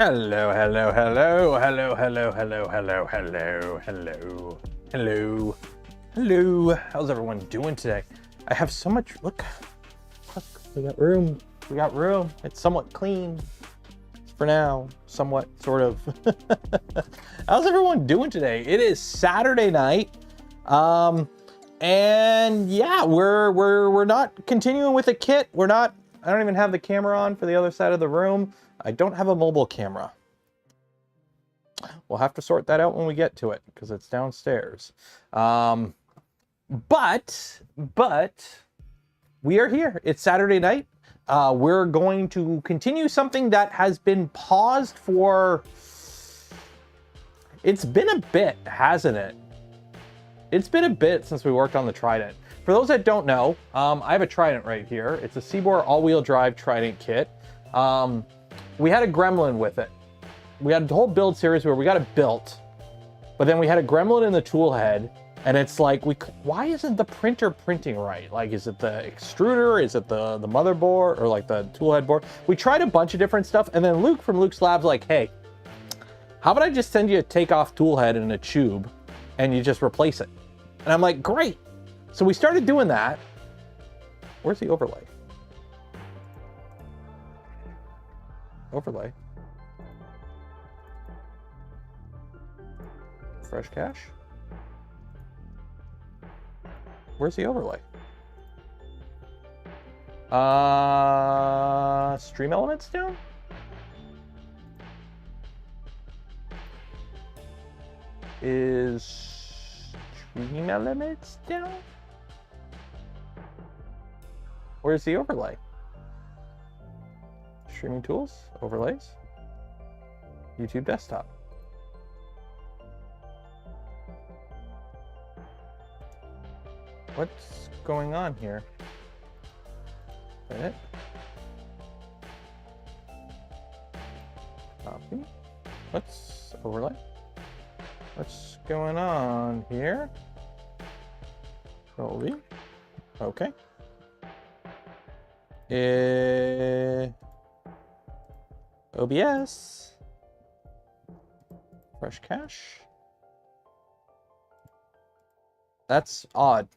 Hello, hello, hello, hello, hello, hello, hello, hello, hello, hello, hello. How's everyone doing today? I have so much, look, we got room, It's somewhat clean for now, somewhat, sort of. How's everyone doing today? It is Saturday night. And yeah, we're not continuing with the kit. I don't even have the camera on for the other side of the room. I don't have a mobile camera. We'll have to sort that out when we get to it because it's downstairs. But we are here. It's Saturday night. We're going to continue something that has been paused for... It's been a bit, hasn't it? It's been a bit since we worked on the Trident. For those that don't know, I have a Trident right here. It's a Seaboard all-wheel drive Trident kit. We had a gremlin with it. We had a whole build series where we got it built, but then we had a gremlin in the tool head, and it's like, why isn't the printer printing right? Like, is it the extruder? Is it the motherboard or like the tool head board? We tried a bunch of different stuff, and then Luke from Luke's Lab's like, hey, how about I just send you a Takeoff tool head and a Chube, and you just replace it? And I'm like, great. So we started doing that. Where's the overlay? Overlay. Fresh cache. Where's the overlay? Stream elements down? Is stream elements down? Where's the overlay? Streaming tools, overlays, YouTube desktop. What's going on here? Is that it? Copy. What's overlay? What's going on here? Control V. Okay. OBS. Fresh cache. That's odd.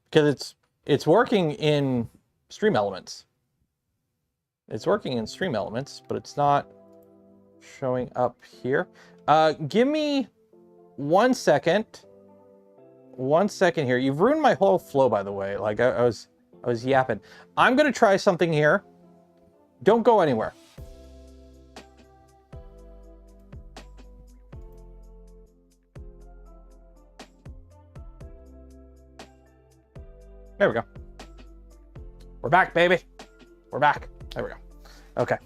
Because it's working in Stream Elements. It's working in Stream Elements, but it's not showing up here. Give me 1 second. 1 second here. You've ruined my whole flow, by the way. Like I was yapping. I'm gonna try something here. Don't go anywhere. There we go. We're back, baby. We're back. There we go. Okay.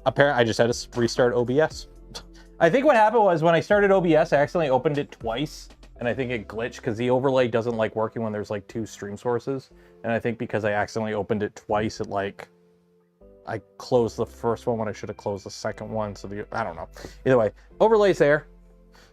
Apparently, I just had to restart OBS. I think what happened was when I started OBS, I accidentally opened it twice, and I think it glitched because the overlay doesn't like working when there's like 2 stream sources. And I think because I accidentally opened it twice, it like I closed the first one when I should have closed the second one. So I don't know. Either way, overlay's there.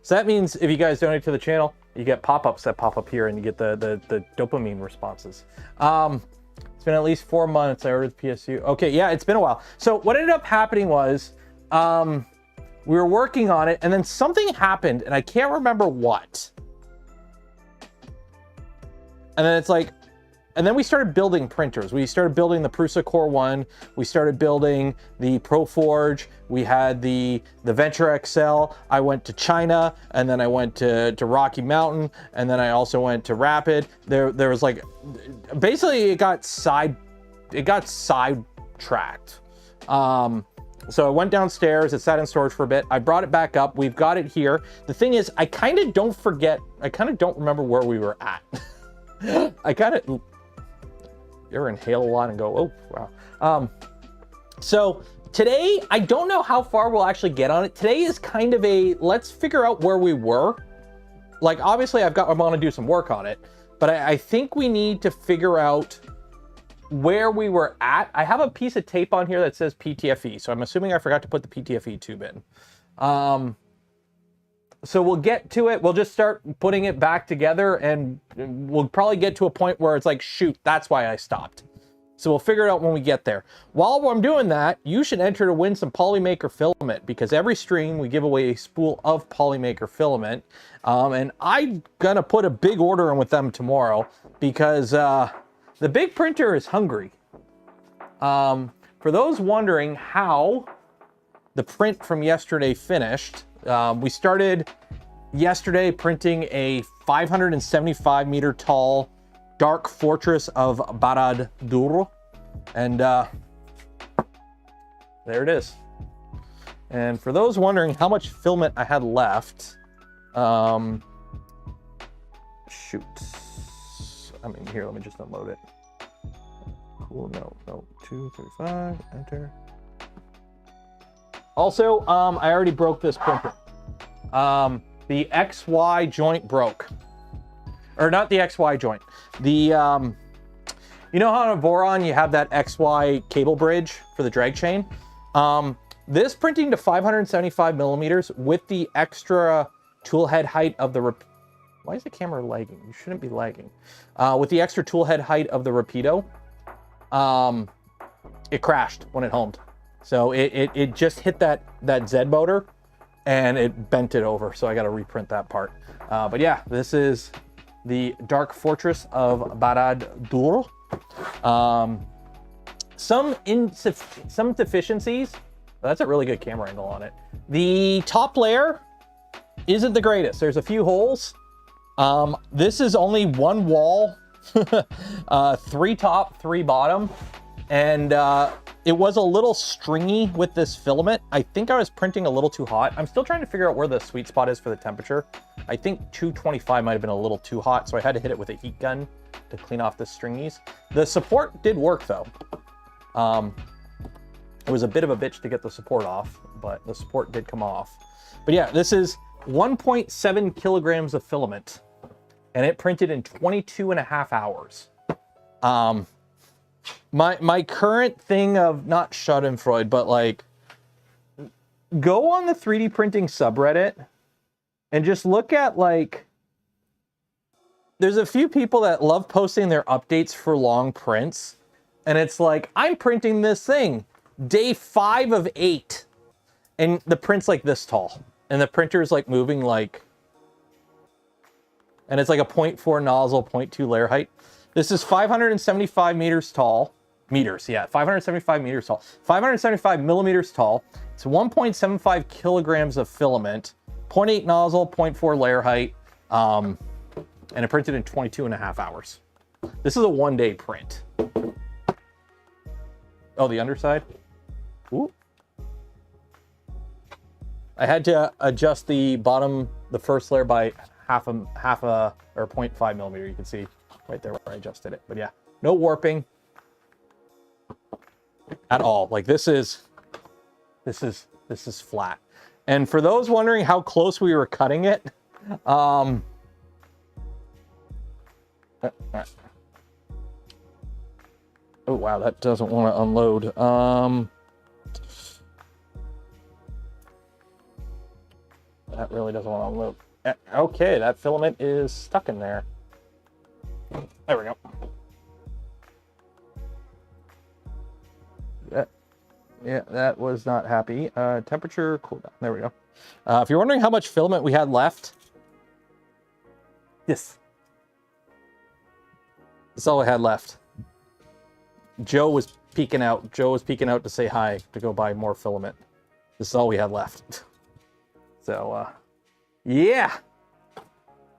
So that means if you guys donate to the channel, you get pop-ups that pop up here, and you get the dopamine responses. It's been at least 4 months. I ordered the PSU. Okay, yeah, it's been a while. So what ended up happening was we were working on it, and then something happened, and I can't remember what. And then it's like, and then we started building printers. We started building the Prusa Core 1. We started building the ProForge. We had the Venture XL. I went to China, and then I went to Rocky Mountain, and then I also went to Rapid. There was like, basically it got sidetracked. So I went downstairs. It sat in storage for a bit. I brought it back up. We've got it here. The thing is, I kind of don't remember where we were at. I kind of... You ever inhale a lot and go, oh, wow. So today, I don't know how far we'll actually get on it. Today is kind of a, let's figure out where we were. Like, obviously, I want to do some work on it, but I think we need to figure out where we were at. I have a piece of tape on here that says PTFE, so I'm assuming I forgot to put the PTFE tube in. So we'll get to it. We'll just start putting it back together, and we'll probably get to a point where it's like, shoot, that's why I stopped. So we'll figure it out when we get there. While I'm doing that, you should enter to win some polymaker filament, because every stream we give away a spool of polymaker filament. And I'm gonna put a big order in with them tomorrow, because the big printer is hungry. For those wondering how the print from yesterday finished, we started yesterday printing a 575 meter tall Dark Fortress of Barad-dûr, and there it is. And for those wondering how much filament I had left, shoot, I mean, here, let me just unload it. Cool, no, 235, enter. Also, I already broke this printer. The XY joint broke. Or not the XY joint. The, you know how on a Voron you have that XY cable bridge for the drag chain? This printing to 575 millimeters with the extra tool head height of the, why is the camera lagging? You shouldn't be lagging. With the extra tool head height of the Rapido, it crashed when it homed. So it just hit that Z motor and it bent it over. So I got to reprint that part. But yeah, this is the Dark Fortress of Barad-dûr. Some deficiencies. That's a really good camera angle on it. The top layer isn't the greatest. There's a few holes. This is only one wall, 3 top, 3 bottom. And it was a little stringy with this filament. I think I was printing a little too hot. I'm still trying to figure out where the sweet spot is for the temperature. I think 225 might have been a little too hot, so I had to hit it with a heat gun to clean off the stringies. The support did work though. It was a bit of a bitch to get the support off, but the support did come off. But yeah, this is 1.7 kilograms of filament, and it printed in 22.5 hours. My current thing of, not Schadenfreude, but like, go on the 3D printing subreddit and just look at, like, there's a few people that love posting their updates for long prints, and it's like, I'm printing this thing day 5 of 8, and the print's like this tall, and the printer's like moving like, and it's like a 0.4 nozzle, 0.2 layer height. This is 575 meters tall. Meters, yeah, 575 meters tall. 575 millimeters tall. It's 1.75 kilograms of filament, 0.8 nozzle, 0.4 layer height, and it printed in 22.5 hours. This is a 1-day print. Oh, the underside? Ooh. I had to adjust the bottom, the first layer by half a or 0.5 millimeter. You can see right there where I adjusted it. But yeah, no warping at all. Like this is flat. And for those wondering how close we were cutting it, oh wow, that doesn't want to unload. That really doesn't want to unload. Okay, that filament is stuck in there. There we go. Yeah, that was not happy. Temperature, cool down. There we go. If you're wondering how much filament we had left, this is all I had left. Joe was peeking out. Joe was peeking out to say hi, to go buy more filament. This is all we had left. So, yeah.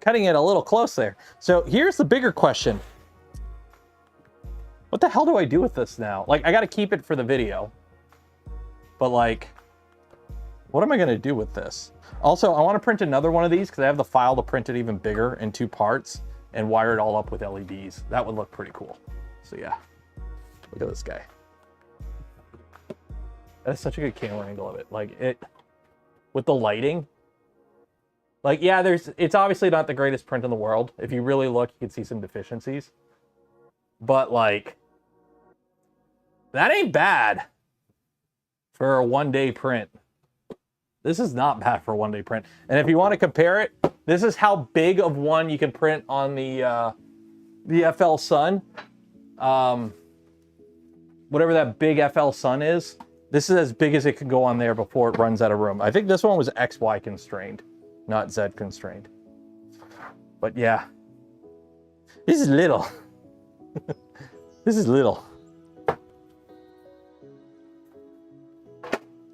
Cutting it a little close there. So here's the bigger question. What the hell do I do with this now? Like, I got to keep it for the video. But like, what am I going to do with this? Also, I want to print another one of these because I have the file to print it even bigger in 2 parts and wire it all up with LEDs. That would look pretty cool. So yeah, look at this guy. That is such a good camera angle of it. Like it, with the lighting. Like, yeah, it's obviously not the greatest print in the world. If you really look, you can see some deficiencies. But like, that ain't bad for a 1-day print. This is not bad for a 1-day print. And if you want to compare it, this is how big of one you can print on the FL Sun. whatever that big FL Sun is, this is as big as it could go on there before it runs out of room. I think this one was XY constrained, not Z constrained. But yeah, this is little. This is little.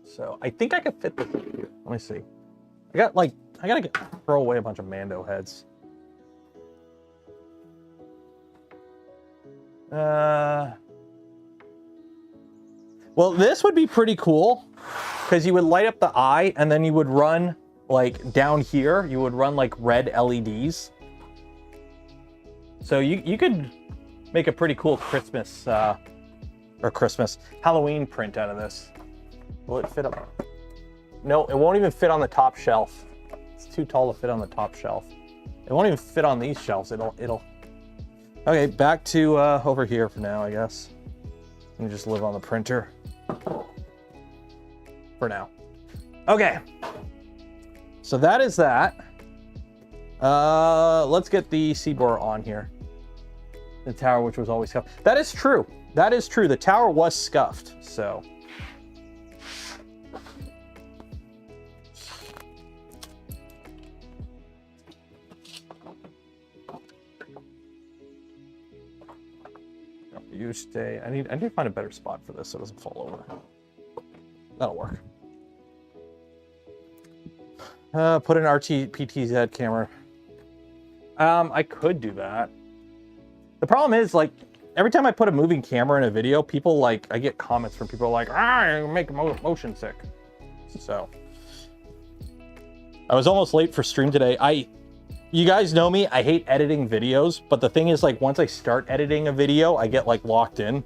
So I think I could fit this here. Let me see. I gotta throw away a bunch of Mando heads. Well, this would be pretty cool because you would light up the eye and then you would run like down here, you would run like red LEDs. So you could make a pretty cool Christmas, Halloween print out of this. Will it fit up? No, it won't even fit on the top shelf. It's too tall to fit on the top shelf. It won't even fit on these shelves. It'll. Okay, back to over here for now, I guess. Let me just live on the printer. For now. Okay. So that is that. Let's get the seaboard on here. The tower, which was always scuffed. That is true. That is true. The tower was scuffed, so. You stay. I need to find a better spot for this so it doesn't fall over. That'll work. Put an RT-PTZ camera. I could do that. The problem is, like, every time I put a moving camera in a video, people I get comments from people like, I make motion sick. So, I was almost late for stream today. You guys know me, I hate editing videos, but the thing is, like, once I start editing a video, I get, like, locked in.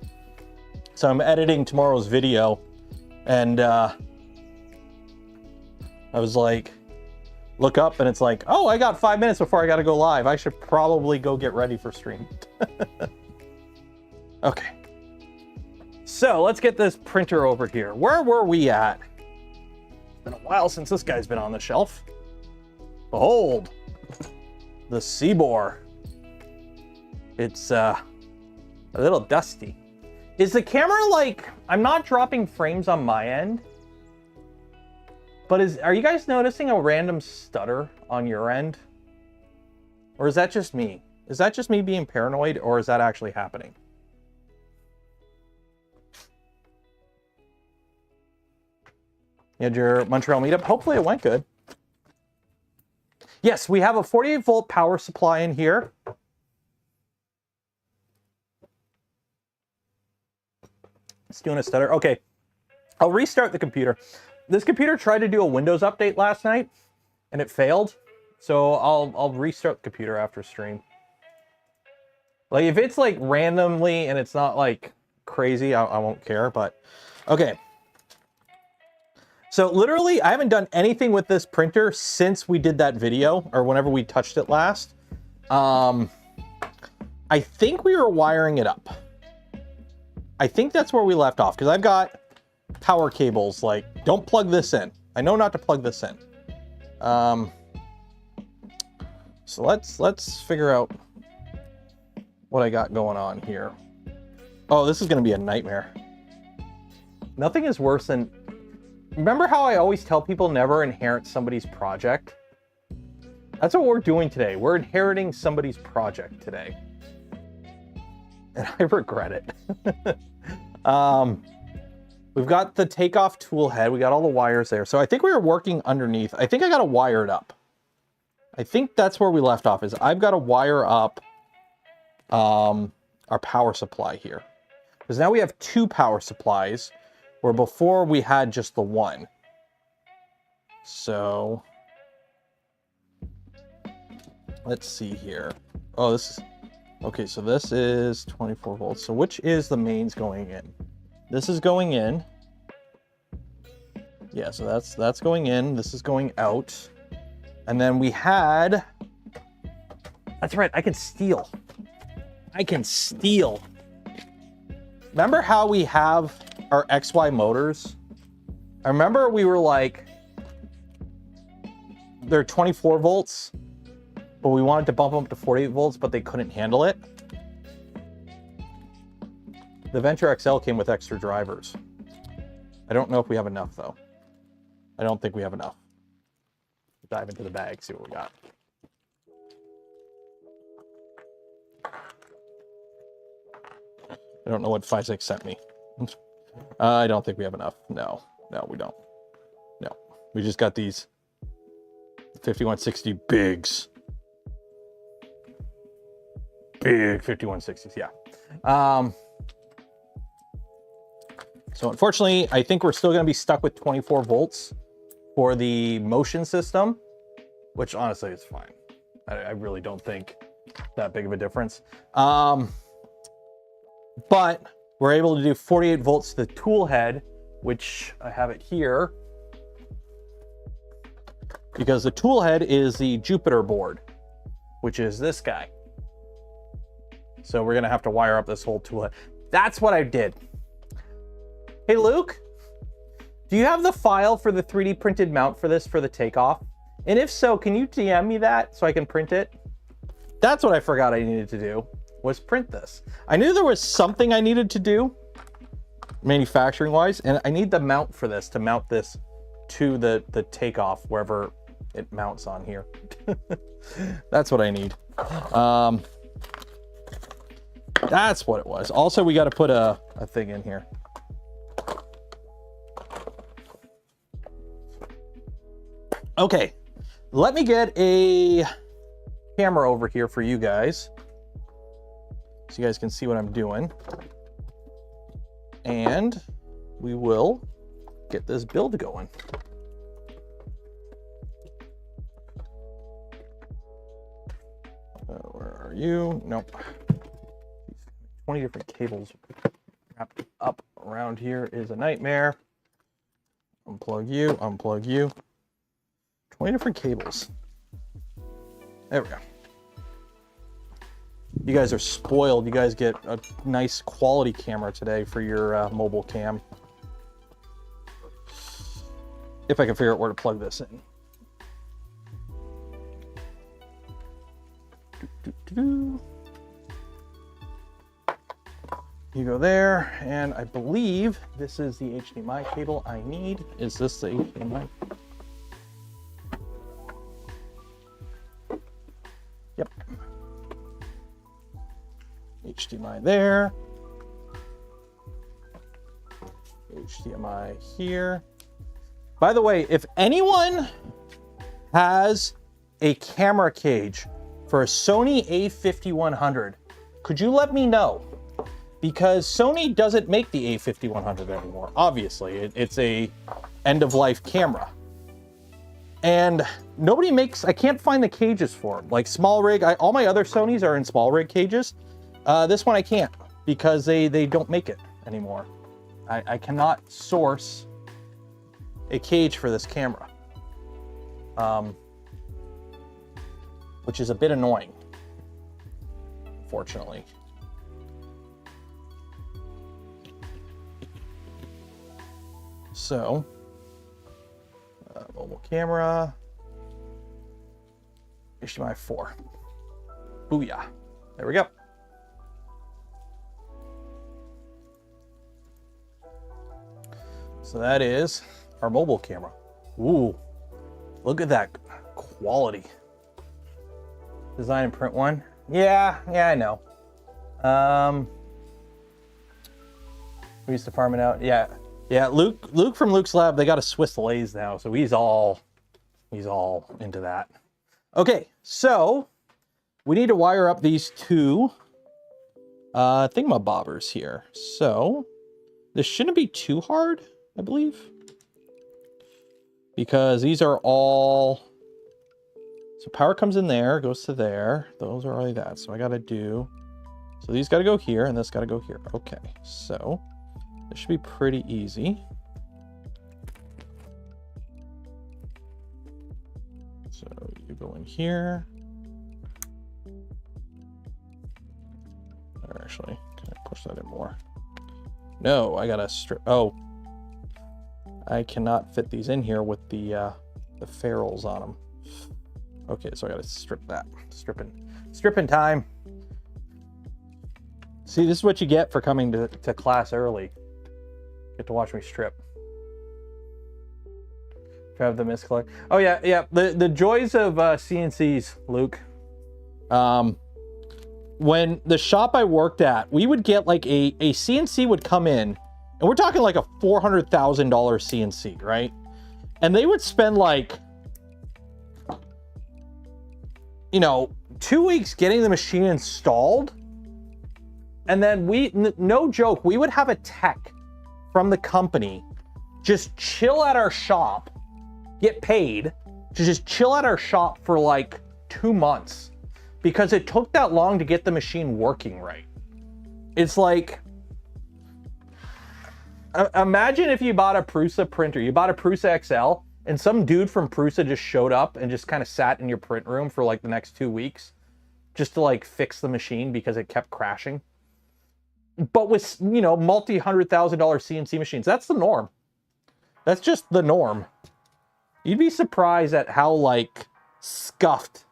So I'm editing tomorrow's video, and I was like, look up, and it's like, oh, I got 5 minutes before I gotta go live. I should probably go get ready for stream. Okay. So let's get this printer over here. Where were we at? It's been a while since this guy's been on the shelf. Behold. The Seaboard. It's a little dusty. Is the camera like, I'm not dropping frames on my end, but are you guys noticing a random stutter on your end? Or is that just me? Is that just me being paranoid, or is that actually happening? You had your Montreal meetup. Hopefully it went good. Yes, we have a 48 volt power supply in here. It's doing a stutter. Okay, I'll restart the computer. This computer tried to do a Windows update last night and it failed. So I'll restart the computer after stream. Like if it's like randomly and it's not like crazy, I won't care, but okay. So literally, I haven't done anything with this printer since we did that video, or whenever we touched it last. I think we were wiring it up. I think that's where we left off, because I've got power cables, like, don't plug this in. I know not to plug this in. So let's figure out what I got going on here. Oh, this is going to be a nightmare. Nothing is worse than... Remember how I always tell people never inherit somebody's project? That's what we're doing today. We're inheriting somebody's project today. And I regret it. We've got the Takeoff tool head. We got all the wires there. So I think we were working underneath. I think I got to wire it up. I think that's where we left off, is I've got to wire up our power supply here. Because now we have two power supplies, where before we had just the one. So let's see here. Oh, this is, okay, so this is 24 volts. So which is the mains going in? This is going in. Yeah, so that's going in. This is going out. And then we had, that's right, I can steal. I can steal. Remember how we have our XY motors? I remember we were like, they're 24 volts, but we wanted to bump them up to 48 volts, but they couldn't handle it. The Venture XL came with extra drivers. I don't know if we have enough though. I don't think we have enough. Dive into the bag, see what we got. I don't know what 5.6 sent me. I don't think we have enough. No, we don't. No, we just got these 5160 bigs. Big 5160s, yeah. So unfortunately, I think we're still going to be stuck with 24 volts for the motion system, which honestly is fine. I really don't think that big of a difference. But we're able to do 48 volts to the tool head, which I have it here, because the tool head is the Jupiter board, which is this guy. So we're gonna have to wire up this whole tool head. That's what I did. Hey, Luke, do you have the file for the 3D printed mount for this for the Takeoff? And if so, can you DM me that so I can print it? That's what I forgot I needed to do, was print this. I knew there was something I needed to do manufacturing wise, and I need the mount for this to mount this to the Takeoff wherever it mounts on here. That's what I need. That's what it was. Also, we got to put a thing in here. Okay, let me get a camera over here for you guys, so you guys can see what I'm doing. And we will get this build going. Where are you? Nope. 20 different cables wrapped up around here is a nightmare. Unplug you, unplug you. 20 different cables. There we go. You guys are spoiled. You guys get a nice quality camera today for your mobile cam. If I can figure out where to plug this in. You go there, and I believe this is the HDMI cable I need. Is this the HDMI? Yep. HDMI there. HDMI here. By the way, if anyone has a camera cage for a Sony a5100, could you let me know? Because Sony doesn't make the a5100 anymore. Obviously, it's a end-of-life camera. And nobody makes, I can't find the cages for them. Like small rig, all my other Sonys are in small rig cages. This one I can't, because they don't make it anymore. I cannot source a cage for this camera. Which is a bit annoying, unfortunately. So, mobile camera, HDMI 4. Booyah. There we go. So that is our mobile camera. Ooh, look at that quality. Design and print one. Yeah, I know. We used to farm it out. Yeah, Luke from Luke's Lab, they got a Swiss lathe now, so he's all into that. Okay, so we need to wire up these two thingamabobbers here. So this shouldn't be too hard, I believe, because these are all, so power comes in there, goes to there. Those are already that. So I got to do, so these got to go here and this got to go here. Okay, so this should be pretty easy. So you go in here. Or actually, can I push that in more? No, I gotta strip. Oh, I cannot fit these in here with the ferrules on them. Okay, so I gotta strip that. Stripping time. See, this is what you get for coming to class early. Get to watch me strip. Have the misclick. Oh yeah. The joys of CNCs, Luke. When the shop I worked at, we would get like a CNC would come in, and we're talking like a $400,000 CNC, right? And they would spend like, you know, 2 weeks getting the machine installed. And then no joke, we would have a tech from the company just chill at our shop, get paid to just chill at our shop for like 2 months because it took that long to get the machine working right. It's like, imagine if you bought a Prusa printer, you bought a Prusa XL, and some dude from Prusa just showed up and just kind of sat in your print room for like the next 2 weeks just to like fix the machine because it kept crashing. But with, you know, multi-$100,000 CNC machines, that's the norm. That's just the norm. You'd be surprised at how like scuffed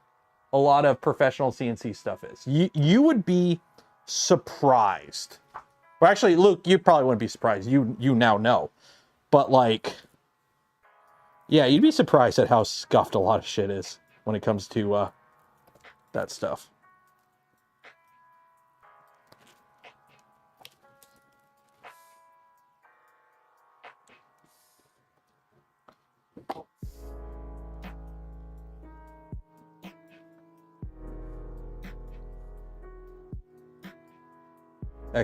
a lot of professional CNC stuff is. You would be surprised. Well, actually, Luke, you probably wouldn't be surprised. You now know. But like, yeah, you'd be surprised at how scuffed a lot of shit is when it comes to that stuff.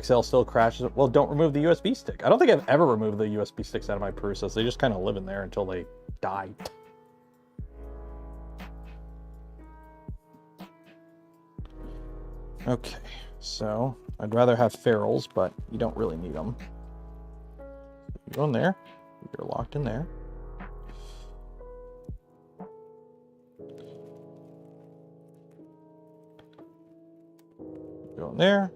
XL still crashes. Well, don't remove the USB stick. I don't think I've ever removed the USB sticks out of my Prusas. They just kind of live in there until they die. Okay, so I'd rather have ferrules, but you don't really need them. You go in there. You're locked in there. Go in there.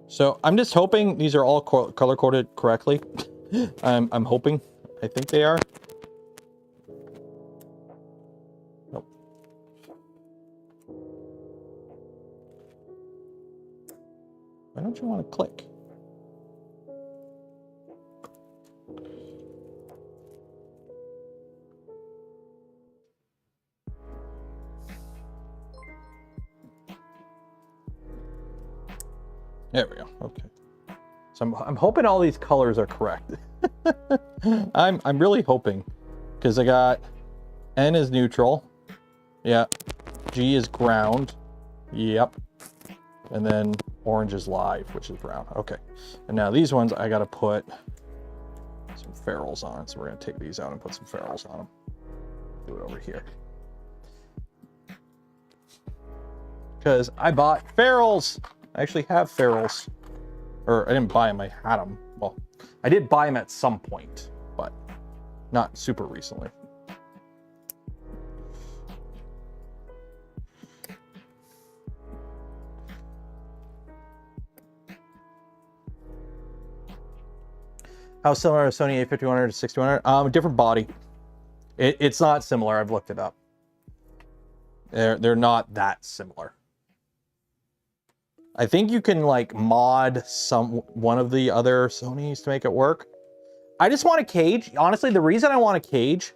So I'm just hoping these are all color coded correctly. I'm hoping. I think they are. Nope. Why don't you want to click? There we go. Okay. So I'm hoping all these colors are correct. I'm really hoping, because I got N is neutral. Yeah. G is ground. Yep. And then orange is live, which is brown. Okay. And now these ones I got to put some ferrules on. So we're going to take these out and put some ferrules on them. Do it over here. Because I bought ferrules. I actually have ferrules. Or I didn't buy them, I had them. Well, I did buy them at some point, but not super recently. How similar is Sony A5100 to 6100? Different body. It's not similar, I've looked it up. They're not that similar. I think you can like mod one of the other Sonys to make it work. I just want a cage. Honestly, the reason I want a cage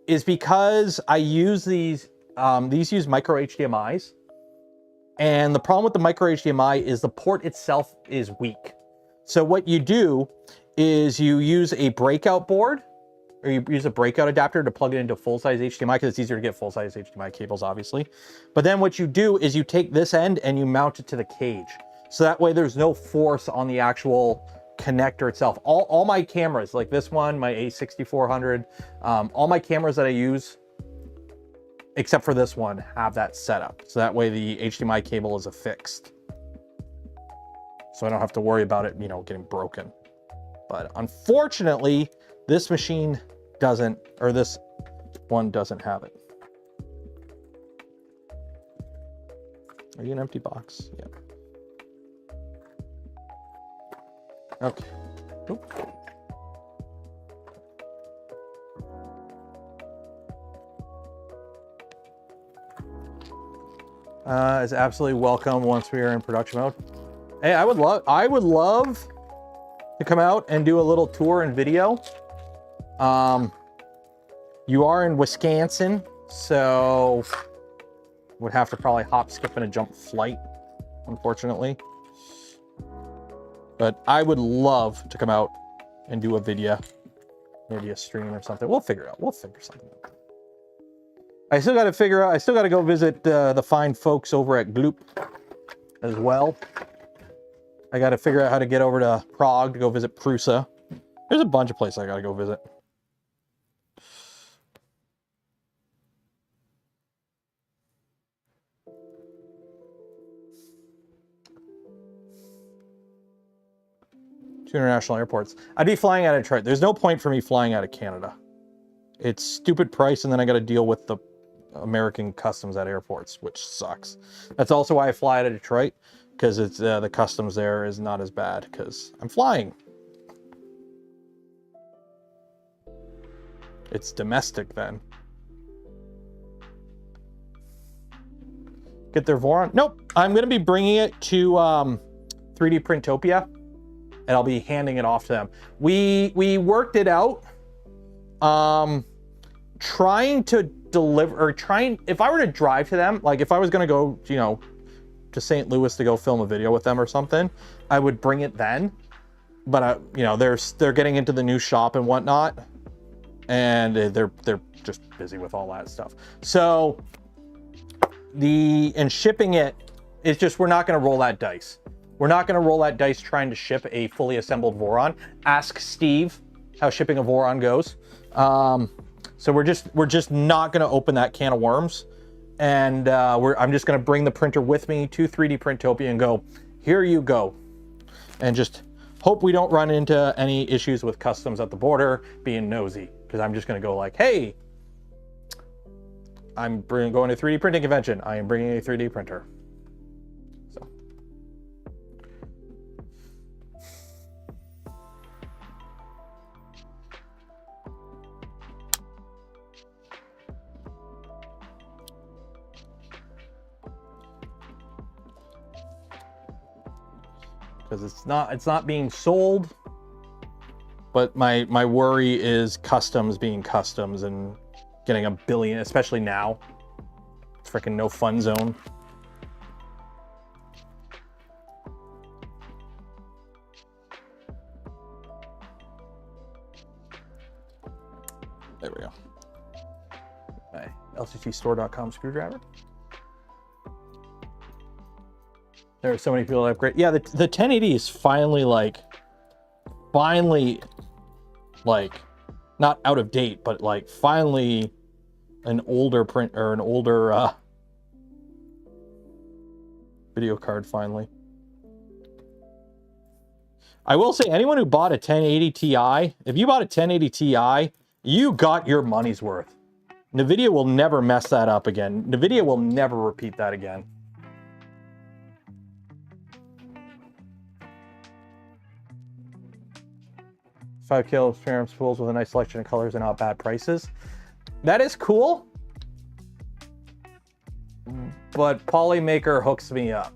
is because I use these use micro HDMIs. And the problem with the micro HDMI is the port itself is weak. So what you do is you use a breakout board, or you use a breakout adapter to plug it into full-size HDMI, because it's easier to get full-size HDMI cables, obviously. But then what you do is you take this end and you mount it to the cage. So that way there's no force on the actual connector itself. All my cameras, like this one, my A6400, all my cameras that I use, except for this one, have that set up. So that way the HDMI cable is affixed. So I don't have to worry about it, you know, getting broken. But unfortunately, this machine doesn't, or this one doesn't have it. Are you an empty box? Yeah. Okay. Oop. is absolutely welcome once we are in production mode. Hey, I would love to come out and do a little tour and video. You are in Wisconsin, so would have to probably hop, skip, and a jump flight, unfortunately. But I would love to come out and do a video, maybe a stream or something. We'll figure it out. We'll figure something out. I still got to figure out. I still got to go visit the fine folks over at Gloop as well. I got to figure out how to get over to Prague to go visit Prusa. There's a bunch of places I got to go visit. International airports. I'd be flying out of Detroit. There's no point for me flying out of Canada. It's stupid price, and then I got to deal with the American customs at airports, which sucks. That's also why I fly out of Detroit, because it's the customs there is not as bad because I'm flying. It's domestic then. Get their Voron? Nope. I'm going to be bringing it to 3D Printopia. And I'll be handing it off to them. We worked it out, trying to deliver, or if I were to drive to them, like if I was gonna go, you know, to St. Louis to go film a video with them or something, I would bring it then. But you know, they're getting into the new shop and whatnot, and they're just busy with all that stuff. So shipping it is just, we're not gonna roll that dice. We're not going to roll that dice trying to ship a fully assembled Voron. Ask Steve how shipping a Voron goes. So we're just not going to open that can of worms. And I'm just going to bring the printer with me to 3D Printopia and go, here you go. And just hope we don't run into any issues with customs at the border being nosy. Because I'm just going to go like, hey, I'm going to 3D printing convention. I am bringing a 3D printer. Because it's not being sold, but my worry is customs being customs and getting a billion, especially now. It's freaking no fun zone. There we go. My lctstore.com screwdriver. There are so many people that upgrade. Yeah, the 1080 is finally not out of date, but like finally an older print or an older video card finally. I will say, anyone who bought a 1080 Ti, if you bought a 1080 Ti, you got your money's worth. NVIDIA will never mess that up again. NVIDIA will never repeat that again. $5 kilogram spools with a nice selection of colors and not bad prices. That is cool, but Polymaker hooks me up.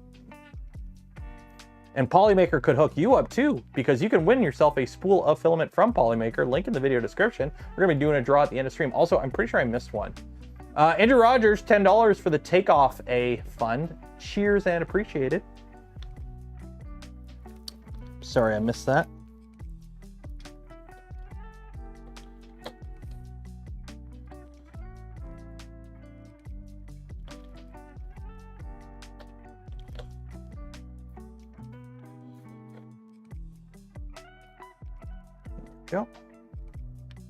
And Polymaker could hook you up too, because you can win yourself a spool of filament from Polymaker. Link in the video description. We're gonna be doing a draw at the end of stream. Also, I'm pretty sure I missed one. Andrew Rogers, $10 for the Takeoff a fund. Cheers and appreciated. Sorry, I missed that. Go.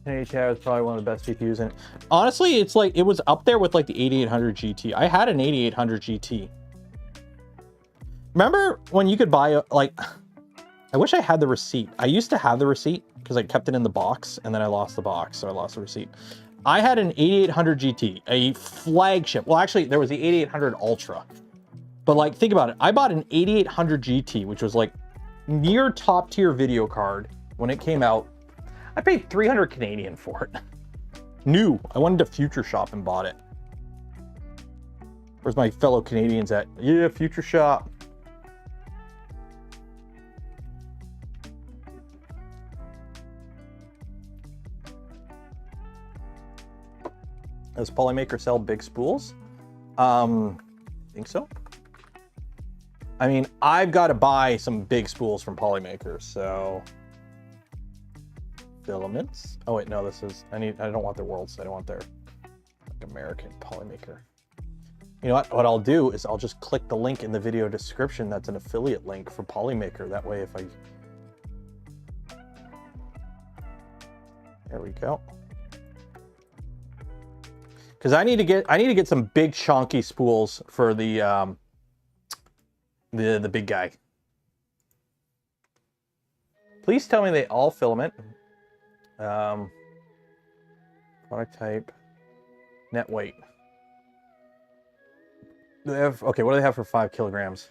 NHI was probably one of the best GPUs in it. Honestly, it's like, it was up there with like the 8800 GT. I had an 8800 GT. Remember when you could buy like, I wish I had the receipt. I used to have the receipt because I kept it in the box and then I lost the box, so I lost the receipt. I had an 8800 GT, a flagship. Well, actually there was the 8800 Ultra, but like, think about it. I bought an 8800 GT, which was like near top tier video card when it came out. I paid 300 Canadian for it. New. I went to Future Shop and bought it. Where's my fellow Canadians at? Yeah, future shop. Does Polymaker sell big spools? I think so. I mean, I've got to buy some big spools from Polymaker, so filaments. Oh wait, no, this is I don't want their worlds. I don't want their like American Polymaker. You know what I'll do is I'll just click the link in the video description. That's an affiliate link for Polymaker. That way, if I there we go. Because I need to get some big chonky spools for the big guy. Please tell me they all filament. Product type, net weight. Do they have, okay, what do they have for 5 kilograms?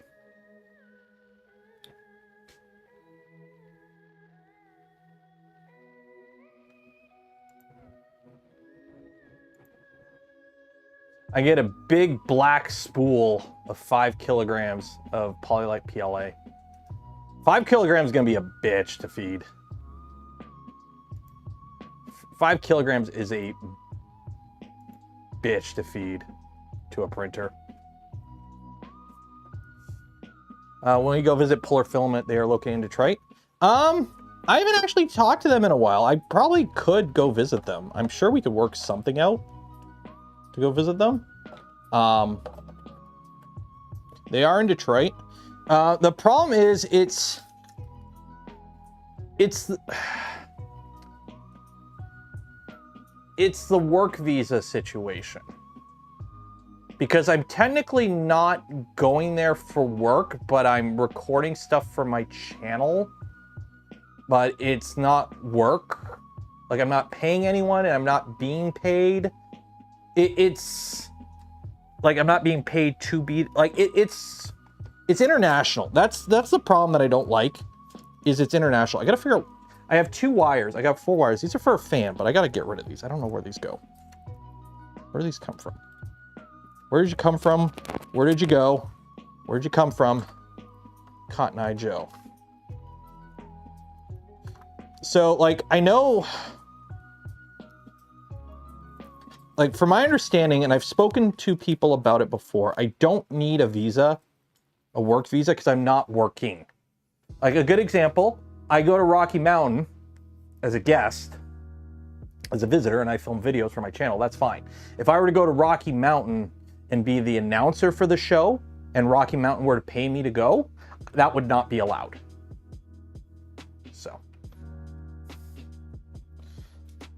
I get a big black spool of 5 kilograms of Polylite PLA. 5 kilograms is gonna be a bitch to feed. 5 kilograms is a bitch to feed to a printer. When we go visit Polar Filament, they are located in Detroit. I haven't actually talked to them in a while. I probably could go visit them. I'm sure we could work something out to go visit them. They are in Detroit. The problem is it's the work visa situation. Because I'm technically not going there for work, but I'm recording stuff for my channel. But it's not work. Like, I'm not paying anyone and I'm not being paid. It's like I'm not being paid to be like it's international. That's the problem that I don't like, is it's international. I gotta figure out. I have 2 wires. I got 4 wires. These are for a fan, but I gotta get rid of these. I don't know where these go. Where do these come from? Where did you come from? Where did you go? Where'd you come from? Cotton Eye Joe. So, like, I know, like, from my understanding, and I've spoken to people about it before, I don't need a visa, a work visa, because I'm not working. Like, a good example, I go to Rocky Mountain as a guest, as a visitor, and I film videos for my channel. That's fine. If I were to go to Rocky Mountain and be the announcer for the show, and Rocky Mountain were to pay me to go, that would not be allowed. So,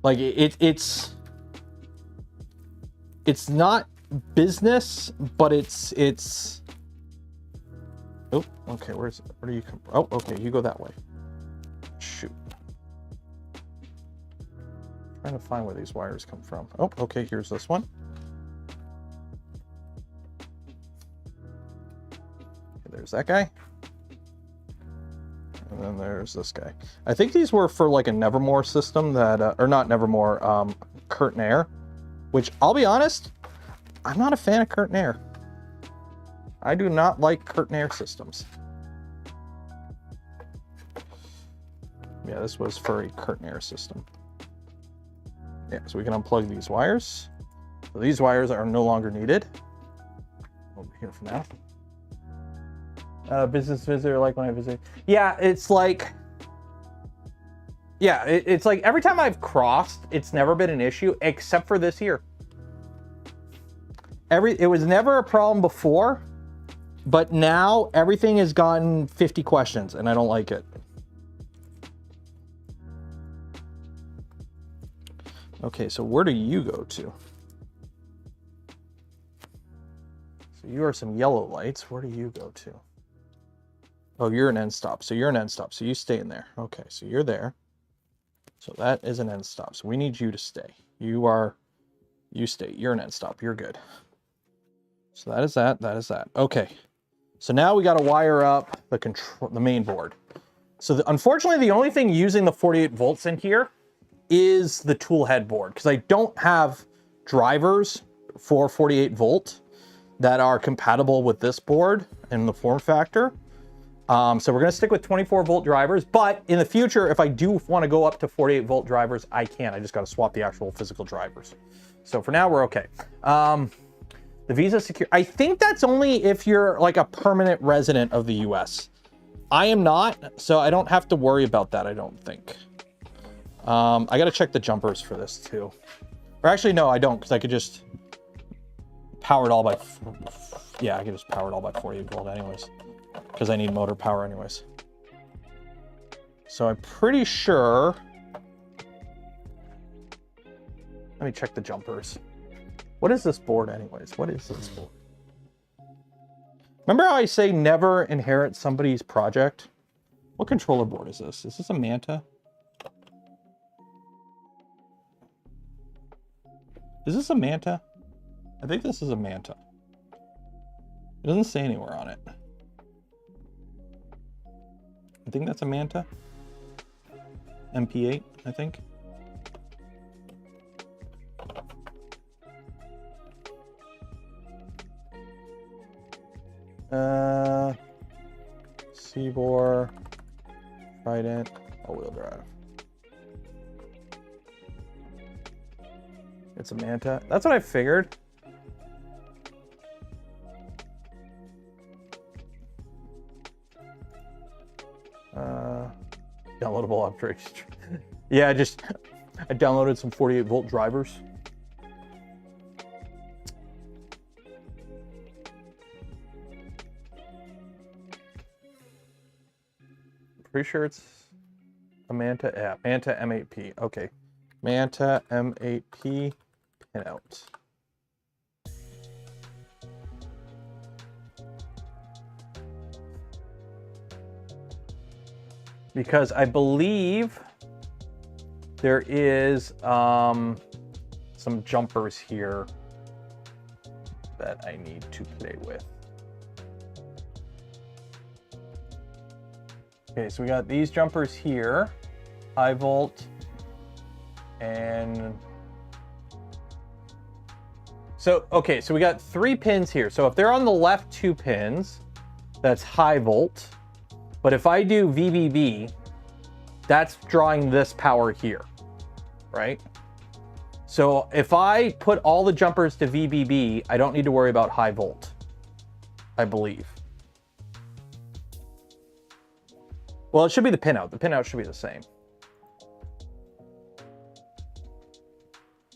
like, it's not business, but it's. Oh, okay. Where do you come from? Oh, okay. You go that way. Shoot. Trying to find where these wires come from. Oh, okay. Here's this one. There's that guy. And then there's this guy. I think these were for like a Nevermore system that, or not Nevermore, Curtain Air, which I'll be honest, I'm not a fan of Curtain Air. I do not like Curtain Air systems. Yeah, this was for a Curtain Air system. Yeah, so we can unplug these wires. So these wires are no longer needed. Over here for now. Business visitor, like when I visit. Yeah, it's like, yeah, it's like every time I've crossed, it's never been an issue except for this year. It was never a problem before, but now everything has gotten 50 questions and I don't like it. Okay, so where do you go to? So you are some yellow lights. Where do you go to? Oh, you're an end stop. So you're an end stop. So you stay in there. Okay, so you're there. So that is an end stop. So we need you to stay. You stay. You're an end stop. You're good. So that is that. That is that. Okay. So now we got to wire up the main board. So unfortunately, the only thing using the 48 volts in here is the tool head board, because I don't have drivers for 48 volt. that are compatible with this board and the form factor. So we're gonna stick with 24 volt drivers, but in the future, if I do wanna go up to 48 volt drivers, I can. I just gotta swap the actual physical drivers. So for now, we're okay. The visa secure, I think that's only if you're like a permanent resident of the US. I am not, so I don't have to worry about that, I don't think. I gotta check the jumpers for this too. Or actually, no, I don't, because I could just power it all by, yeah, I can just power it all by 48 volt anyways, because I need motor power anyways. So I'm pretty sure, let me check the jumpers. What is this board anyways? What is this board? Remember how I say never inherit somebody's project? What controller board is this? Is this a Manta? Is this a Manta? I think this is a Manta. It doesn't say anywhere on it. I think that's a Manta. MP8, I think. Seabore, Trident, all-wheel drive. It's a Manta. That's what I figured. Downloadable upgrades. Yeah, I downloaded some 48 volt drivers. Pretty sure it's a Manta. Yeah, Manta M8P. Okay, Manta M8P pinout. Because I believe there is some jumpers here that I need to play with. Okay, so we got these jumpers here, high volt, and so, okay, so we got 3 pins here. So if they're on the left 2 pins, that's high volt. But if I do VBB, that's drawing this power here, right? So if I put all the jumpers to VBB, I don't need to worry about high volt, I believe. Well, it should be the pinout. The pinout should be the same.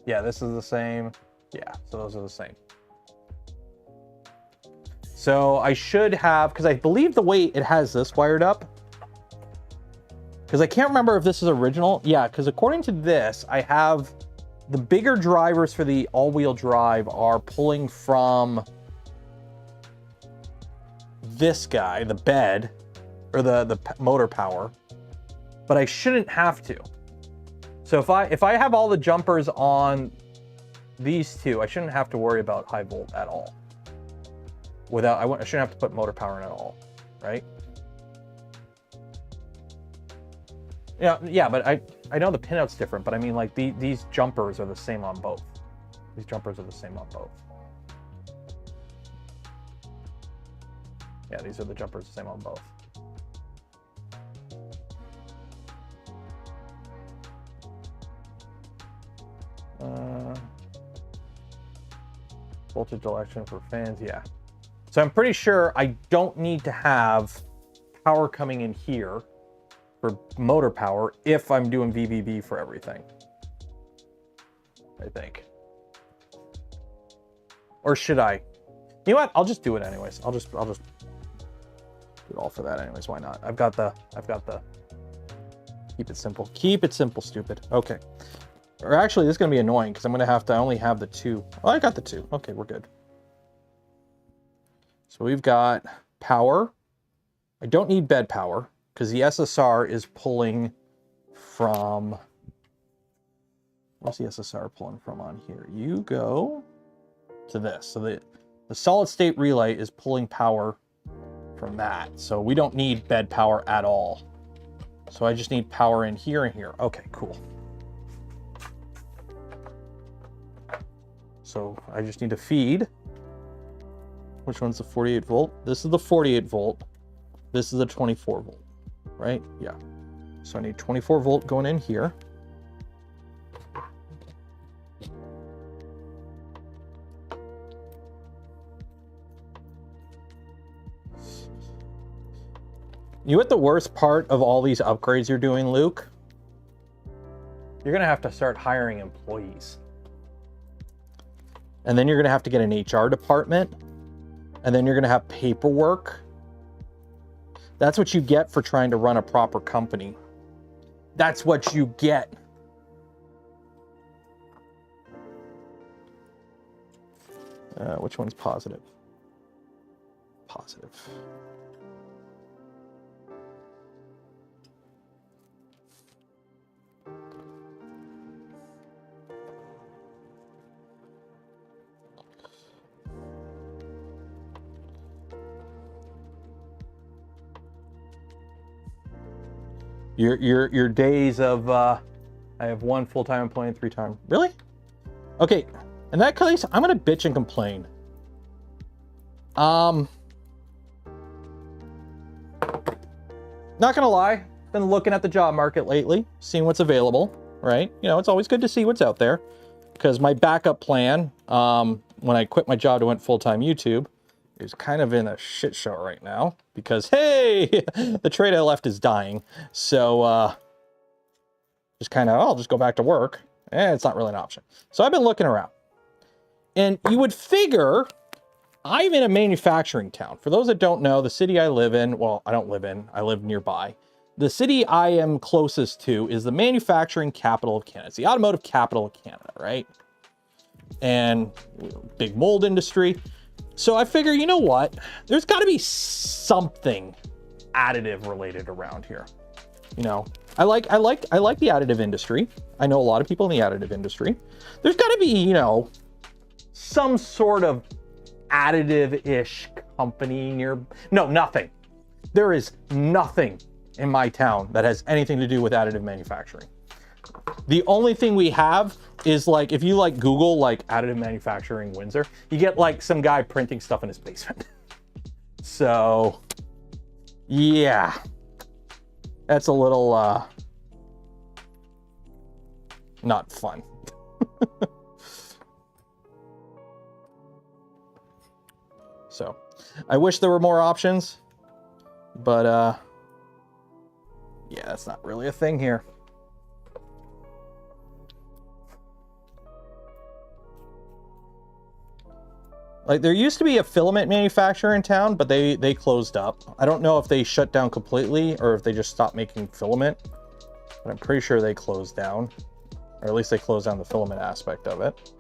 Yeah, this is the same. Yeah, so those are the same. So I should have, because I believe the way it has this wired up, because I can't remember if this is original. Yeah, because according to this, I have the bigger drivers for the all-wheel drive are pulling from this guy, the bed, or the motor power, but I shouldn't have to. So if I have all the jumpers on these two, I shouldn't have to worry about high volt at all. I shouldn't have to put motor power in at all, right? Yeah, but I know the pinout's different, but I mean, like, these jumpers are the same on both. These jumpers are the same on both. Yeah, these are the jumpers the same on both. Voltage election for fans, yeah. So I'm pretty sure I don't need to have power coming in here for motor power if I'm doing VBB for everything, I think. Or should I? You know what? I'll just do it anyways. I'll just do it all for that anyways. Why not? I've got the keep it simple. Keep it simple, stupid. Okay. Or actually, this is going to be annoying because I'm going to have to only have the 2. Oh, I got the 2. Okay, we're good. So we've got power. I don't need bed power because the SSR is pulling from... What's the SSR pulling from on here? You go to this. So the solid state relay is pulling power from that. So we don't need bed power at all. So I just need power in here and here. Okay, cool. So I just need to feed Which one's the 48 volt? This is the 48 volt. This is the 24 volt, right? Yeah. So I need 24 volt going in here. You know what the worst part of all these upgrades you're doing, Luke? You're gonna have to start hiring employees. And then you're gonna have to get an HR department. And then you're gonna have paperwork. That's what you get for trying to run a proper company. That's what you get. Which one's positive? Positive. Your days of I have 1 full-time employee and 3 time. Really? Okay. In that case, I'm gonna bitch and complain. Not gonna lie, been looking at the job market lately, seeing what's available, right? You know, it's always good to see what's out there, because my backup plan, when I quit my job to went full-time YouTube, is kind of in a shit show right now, because hey, the trade I left is dying. So just kind of, I'll just go back to work. It's not really an option. So I've been looking around, and you would figure I'm in a manufacturing town. For those that don't know, the city I live in, well, I don't live in, I live nearby. The city I am closest to is the manufacturing capital of Canada. It's the automotive capital of Canada, right? And big mold industry. So I figure, you know what? There's got to be something additive related around here. You know, I like the additive industry. I know a lot of people in the additive industry. There's got to be, you know, some sort of additive-ish company near. No, nothing. There is nothing in my town that has anything to do with additive manufacturing. The only thing we have is, like, if you like Google like additive manufacturing Windsor, you get like some guy printing stuff in his basement. So yeah, that's a little not fun. So I wish there were more options, but yeah, that's not really a thing here. Like, there used to be a filament manufacturer in town, but they closed up. I don't know if they shut down completely or if they just stopped making filament, but I'm pretty sure they closed down, or at least they closed down the filament aspect of it.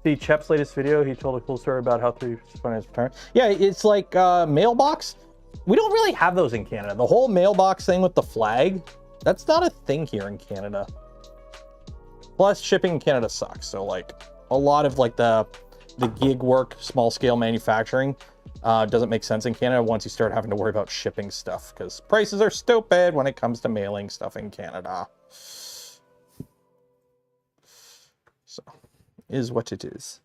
See Chep's latest video, he told a cool story about how he spent his retirement. Yeah, it's like mailbox. We don't really have those in Canada. The whole mailbox thing with the flag, that's not a thing here in Canada. Plus, shipping in Canada sucks. So, like, a lot of like the gig work, small scale manufacturing doesn't make sense in Canada once you start having to worry about shipping stuff, because prices are stupid when it comes to mailing stuff in Canada. So, is what it is.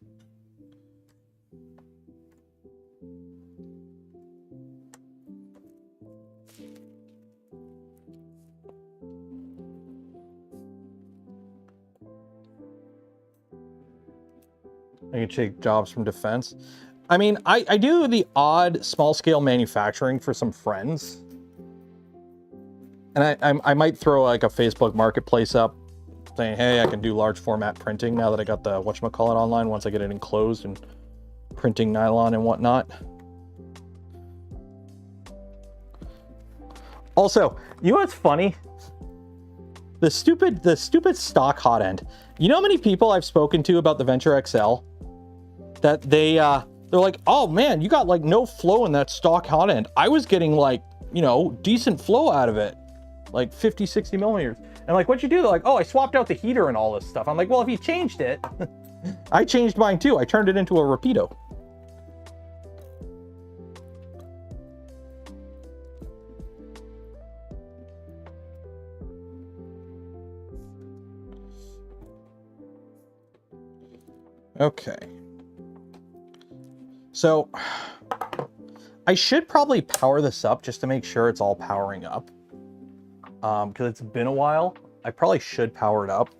I can take jobs from defense. I mean, I do the odd small scale manufacturing for some friends. And I might throw like a Facebook marketplace up saying, hey, I can do large format printing now that I got the whatchamacallit online once I get it enclosed and printing nylon and whatnot. Also, you know what's funny? The stupid stock hot end. You know how many people I've spoken to about the Venture XL? That they're like, oh man, you got like no flow in that stock hot end. I was getting like, you know, decent flow out of it. Like 50, 60 millimeters. And I'm like, what'd you do? They're like, oh, I swapped out the heater and all this stuff. I'm like, well, if you changed it, I changed mine too. I turned it into a Rapido. Okay. So I should probably power this up just to make sure it's all powering up. Because it's been a while. I probably should power it up.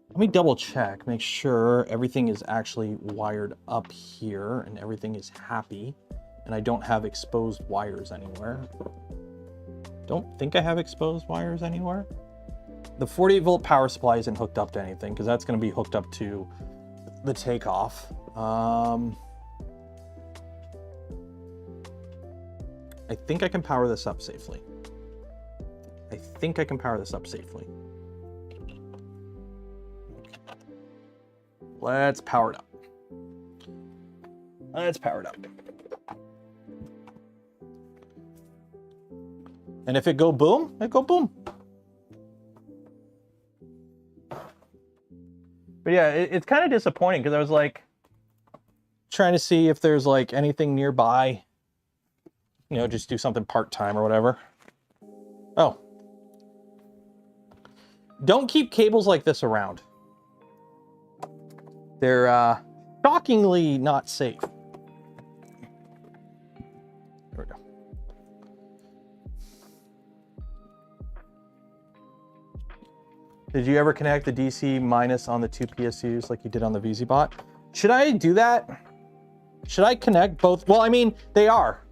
Let me double check, make sure everything is actually wired up here and everything is happy and I don't have exposed wires anywhere. Don't think I have exposed wires anywhere. The 48 volt power supply isn't hooked up to anything because that's going to be hooked up to the Takeoff. I think I can power this up safely. Let's power it up. And if it go boom, it go boom. But yeah, it's kind of disappointing because I was like trying to see if there's like anything nearby, you know, just do something part-time or whatever. Oh. Don't keep cables like this around. They're shockingly not safe. There we go. Did you ever connect the DC minus on the two PSUs like you did on the VZBot? Should I do that? Should I connect both? Well, I mean, they are.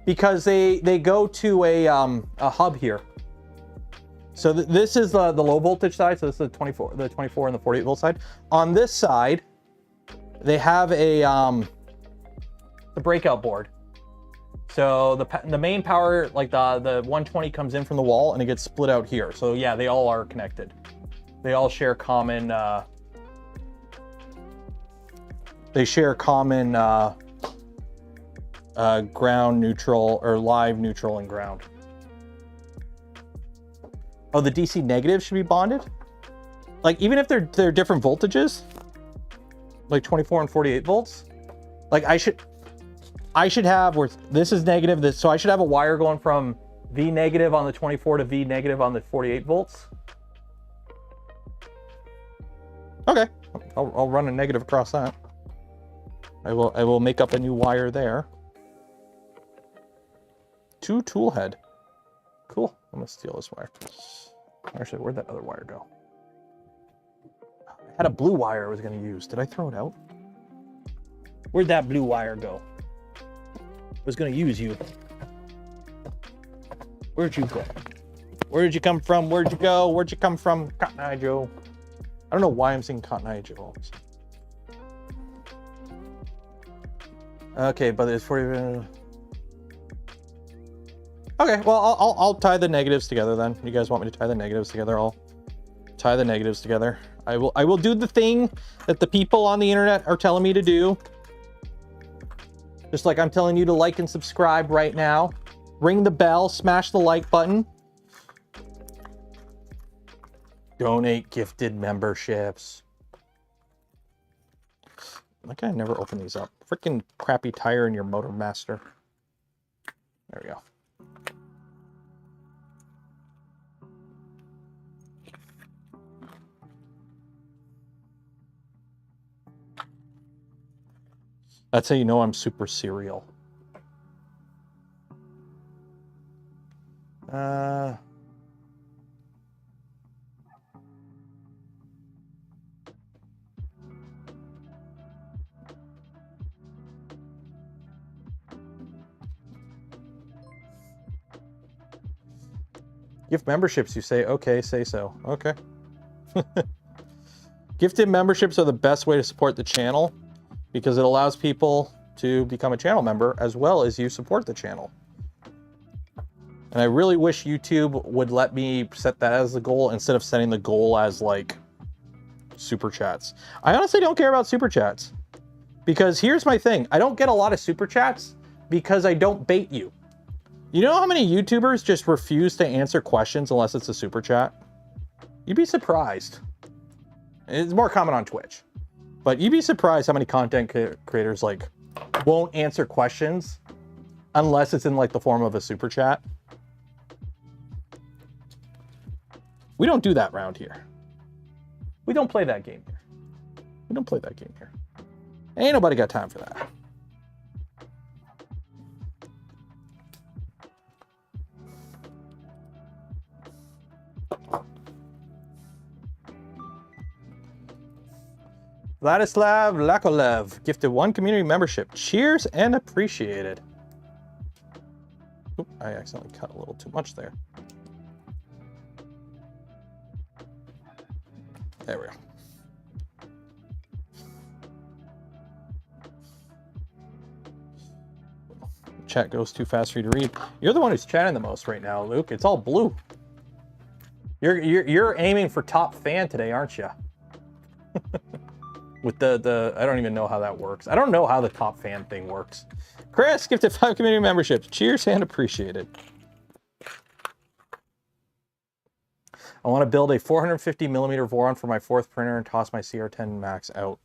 Because they go to a hub here. So this is the low voltage side. So this is the 24 and the 48 volt side. On this side, they have the breakout board. So the main power, like the 120 comes in from the wall and it gets split out here. So yeah, they all are connected. They all share common, ground neutral or live neutral and ground. Oh, the DC negative should be bonded? Like even if they're different voltages, like 24 and 48 volts, like I should have where this is negative, so I should have a wire going from V negative on the 24 to V negative on the 48 volts. Okay, I'll run a negative across that. I will make up a new wire there. 2 tool head. Cool. I'm gonna steal this wire. Actually, where'd that other wire go? I had a blue wire I was gonna use. Did I throw it out? Where'd that blue wire go? I was gonna use you. Where'd you go? Where did you come from? Where'd you go? Where'd you come from? Cotton Eye Joe. I don't know why I'm saying Cotton Eye Joe. Okay, but it's 40. Okay, well, I'll tie the negatives together then. You guys want me to tie the negatives together? I'll tie the negatives together. I will do the thing that the people on the internet are telling me to do. Just like I'm telling you to like and subscribe right now. Ring the bell, smash the like button. Donate gifted memberships. Why can I never open these up? Freaking crappy tire in your Motor Master. There we go. That's how you know I'm super serial. Gift memberships, you say, okay, say so. Okay. Gifted memberships are the best way to support the channel because it allows people to become a channel member as well as you support the channel. And I really wish YouTube would let me set that as the goal instead of setting the goal as like super chats. I honestly don't care about super chats because here's my thing. I don't get a lot of super chats because I don't bait you. You know how many YouTubers just refuse to answer questions unless it's a super chat? You'd be surprised. It's more common on Twitch, but you'd be surprised how many content creators like won't answer questions unless it's in like the form of a super chat. We don't do that around here. We don't play that game here. We don't play that game here. Ain't nobody got time for that. Vladislav Lakolev gifted 1 community membership. Cheers and appreciated. Oop, I accidentally cut a little too much there. There we go. Chat goes too fast for you to read. You're the one who's chatting the most right now, Luke. It's all blue. You're aiming for top fan today, aren't you? With the I don't even know how that works. I don't know how the top fan thing works. Chris gifted 5 community memberships. Cheers and appreciated. I want to build a 450 millimeter Voron for my 4th printer and toss my CR10 Max out.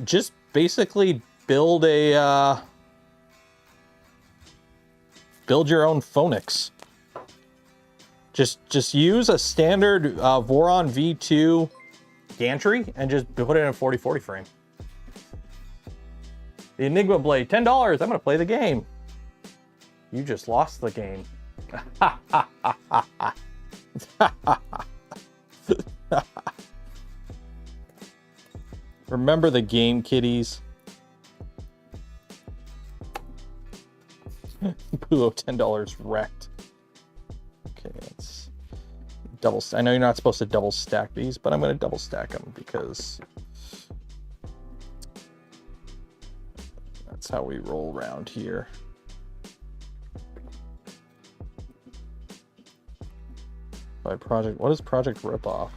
Just basically build a build your own Phonix. Just use a standard Voron V2 gantry and just put it in a 40/40 frame. The Enigma Blade, $10. I'm gonna play the game. You just lost the game. Remember the game, kiddies. Pulo, $10 wrecked. Okay, let's double. I know you're not supposed to double stack these, but I'm going to double stack them because that's how we roll around here. By project, what is Project Ripoff?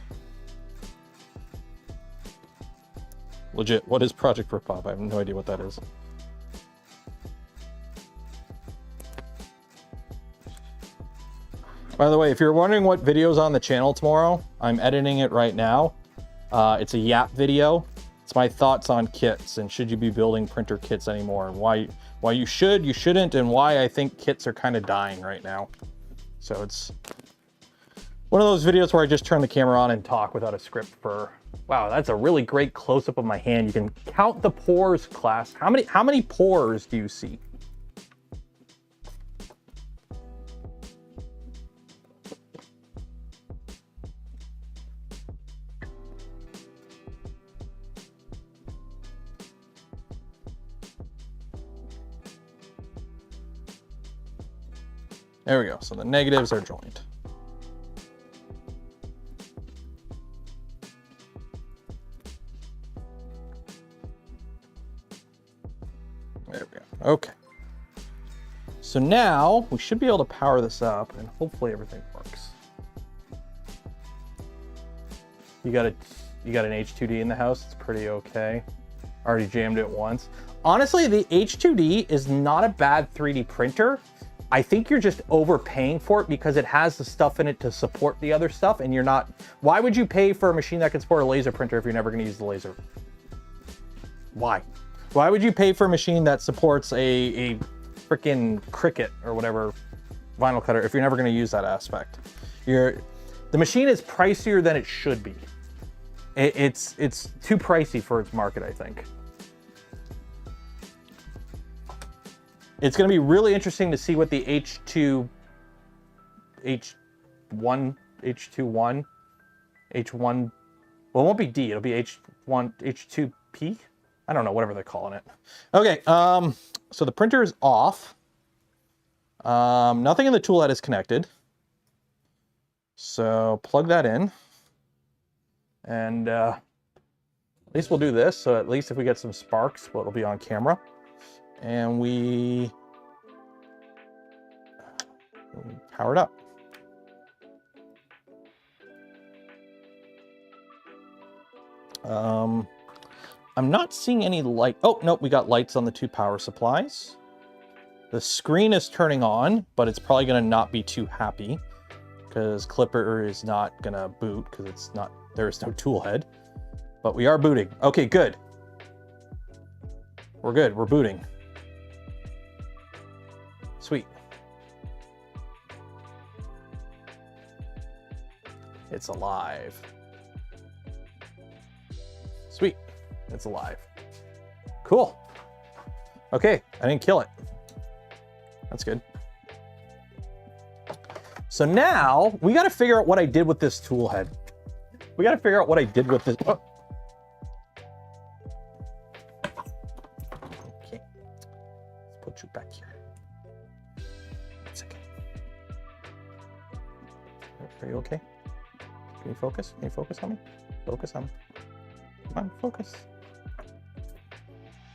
Legit, what is Project Ripoff? I have no idea what that is. By the way, if you're wondering what video's on the channel tomorrow, I'm editing it right now. It's a Yap video. It's my thoughts on kits and should you be building printer kits anymore, and why you should, you shouldn't, and why I think kits are kind of dying right now. So it's one of those videos where I just turn the camera on and talk without a script for, wow, that's a really great close-up of my hand. You can count the pores, class. How many pores do you see? There we go. So the negatives are joined. There we go. Okay. So now we should be able to power this up and hopefully everything works. You got an H2D in the house. It's pretty okay. Already jammed it once. Honestly, the H2D is not a bad 3D printer. I think you're just overpaying for it because it has the stuff in it to support the other stuff, and you're not. Why would you pay for a machine that can support a laser printer if you're never going to use the laser? Why? Why would you pay for a machine that supports a freaking Cricut or whatever vinyl cutter if you're never going to use that aspect? The machine is pricier than it should be. It's too pricey for its market, I think. It's going to be really interesting to see what the H21, well, it won't be D, it'll be H2P. I don't know, whatever they're calling it. Okay, so the printer is off. Nothing in the tool head is connected. So plug that in. And at least we'll do this. So at least if we get some sparks, well, it'll be on camera. And we power it up. I'm not seeing any light. Oh, nope, we got lights on the 2 power supplies. The screen is turning on, but it's probably gonna not be too happy because Clipper is not gonna boot because it's not, there is no tool head, but we are booting. Okay, good. We're good, we're booting. Sweet. It's alive. Sweet. It's alive. Cool. Okay, I didn't kill it. That's good. So now we got to figure out what I did with this tool head. We got to figure out what I did with this. Oh. Okay. Let's put you back here. 1 second. Are you okay? Can you focus? Can you focus on me? Focus on me. Come on, focus.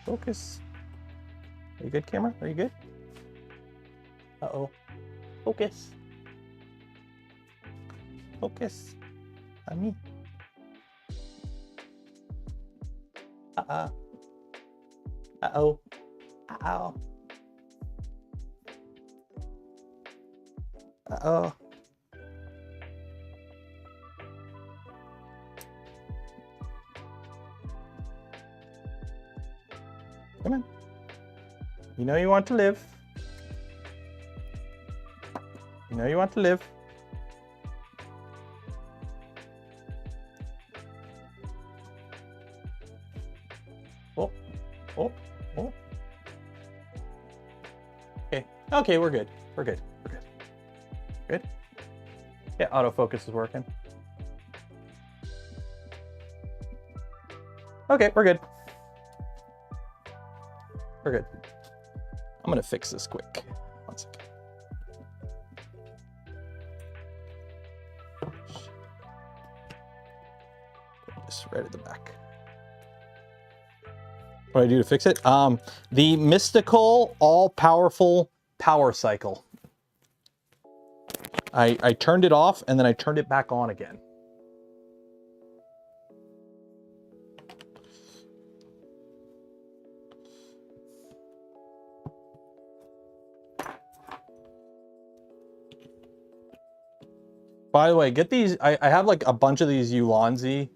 Focus. Are you good, camera? Are you good? Uh-oh. Focus. Focus on me. Uh-oh. Uh-oh. Uh-oh. Uh-oh. Come on. You know you want to live. You know you want to live. Oh, oh, oh. Okay, okay, we're good. We're good. We're good. Good? Yeah, autofocus is working. Okay, we're good. We're good. I'm gonna fix this quick. 1 second. Put this right at the back. What do I do to fix it? The mystical, all-powerful power cycle. I turned it off and then I turned it back on again. By the way, get these, I have like a bunch of these Ulanzi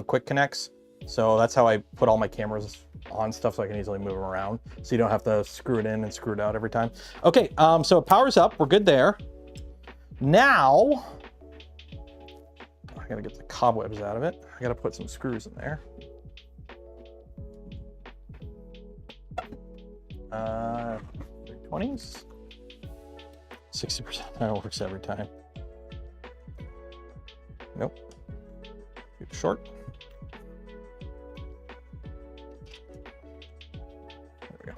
quick connects. So that's how I put all my cameras on stuff so I can easily move them around. So you don't have to screw it in and screw it out every time. Okay, so it powers up, we're good there. Now, I gotta get the cobwebs out of it. I gotta put some screws in there. 20s? 60%, that works every time. Nope. Too short. There we go.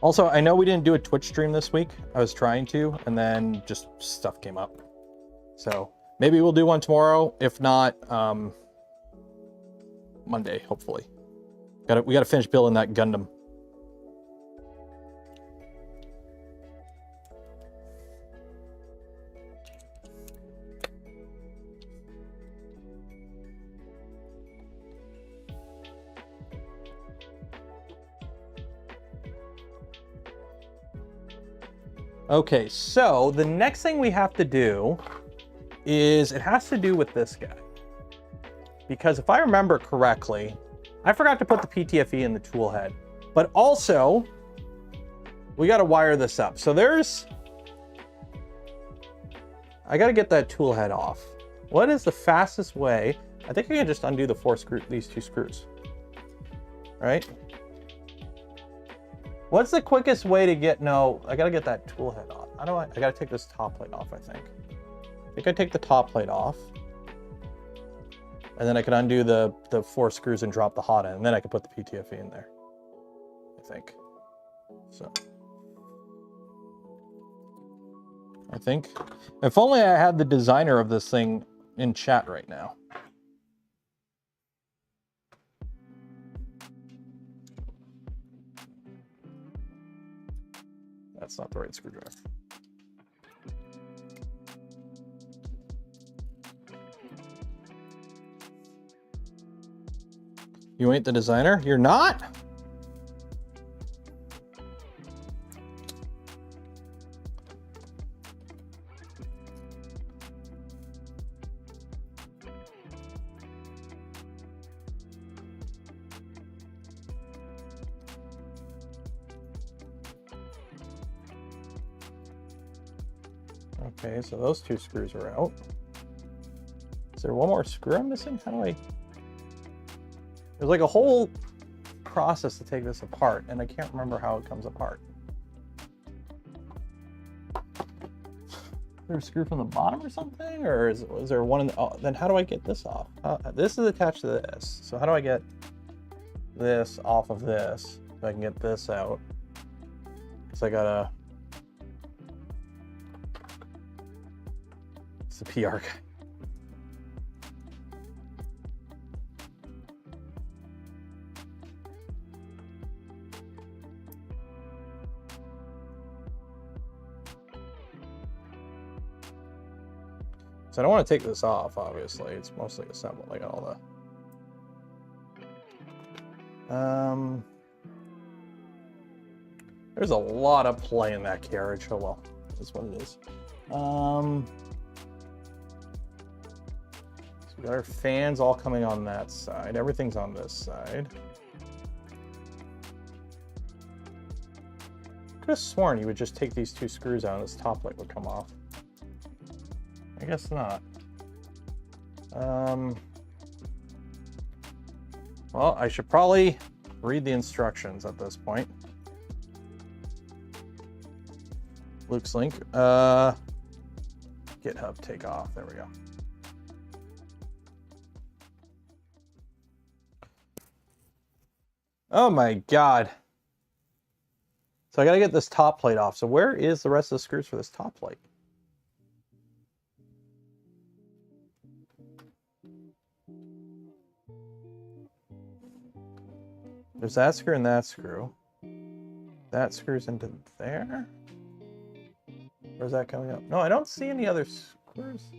Also, I know we didn't do a Twitch stream this week. I was trying to, and then just stuff came up. So maybe we'll do one tomorrow. If not, Monday, hopefully. We gotta finish building that Gundam. Okay, so the next thing we have to do is, it has to do with this guy. Because if I remember correctly, I forgot to put the PTFE in the tool head, but also we got to wire this up. So I got to get that tool head off. What is the fastest way? I think I can just undo the these 2 screws, right? What's the quickest way to get, no, I gotta get that tool head off. How do I gotta take this top plate off, I think. I take the top plate off. And then I can undo the 4 screws and drop the hot end. And then I can put the PTFE in there, I think. So. I think. If only I had the designer of this thing in chat right now. That's not the right screwdriver. You ain't the designer? You're not? Okay, so those two screws are out. Is there one more screw I'm missing? How do I... There's like a whole process to take this apart, and I can't remember how it comes apart. Is there a screw from the bottom or something? Or is there one in the... Oh, then how do I get this off? This is attached to this. So how do I get this off of this so I can get this out? Because I gotta... It's the PR guy. So I don't want to take this off, obviously. It's mostly assembled. I got all the... There's a lot of play in that carriage. Oh well, that's what it is. So we got our fans all coming on that side. Everything's on this side. Could have sworn you would just take these two screws out and this top plate would come off. I guess not. Well, I should probably read the instructions at this point. Luke's link. GitHub Takeoff. There we go. Oh my God. So I gotta get this top plate off. So where is the rest of the screws for this top plate? There's that screw and that screw. That screws into there. Where's that coming up? No, I don't see any other screws.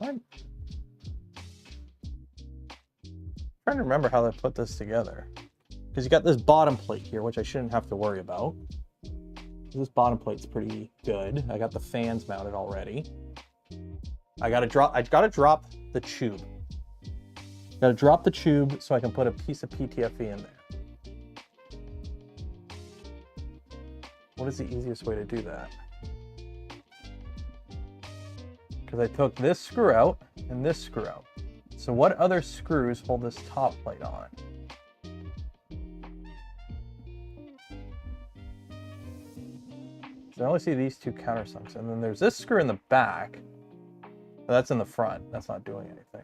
I'm trying to remember how they put this together. Because you got this bottom plate here, which I shouldn't have to worry about. This bottom plate's pretty good. I got the fans mounted already. I gotta drop the tube. Gotta drop the tube so I can put a piece of PTFE in there. What is the easiest way to do that? Because I took this screw out and this screw out. So what other screws hold this top plate on? So I only see these two countersinks, and then there's this screw in the back. But that's in the front. That's not doing anything.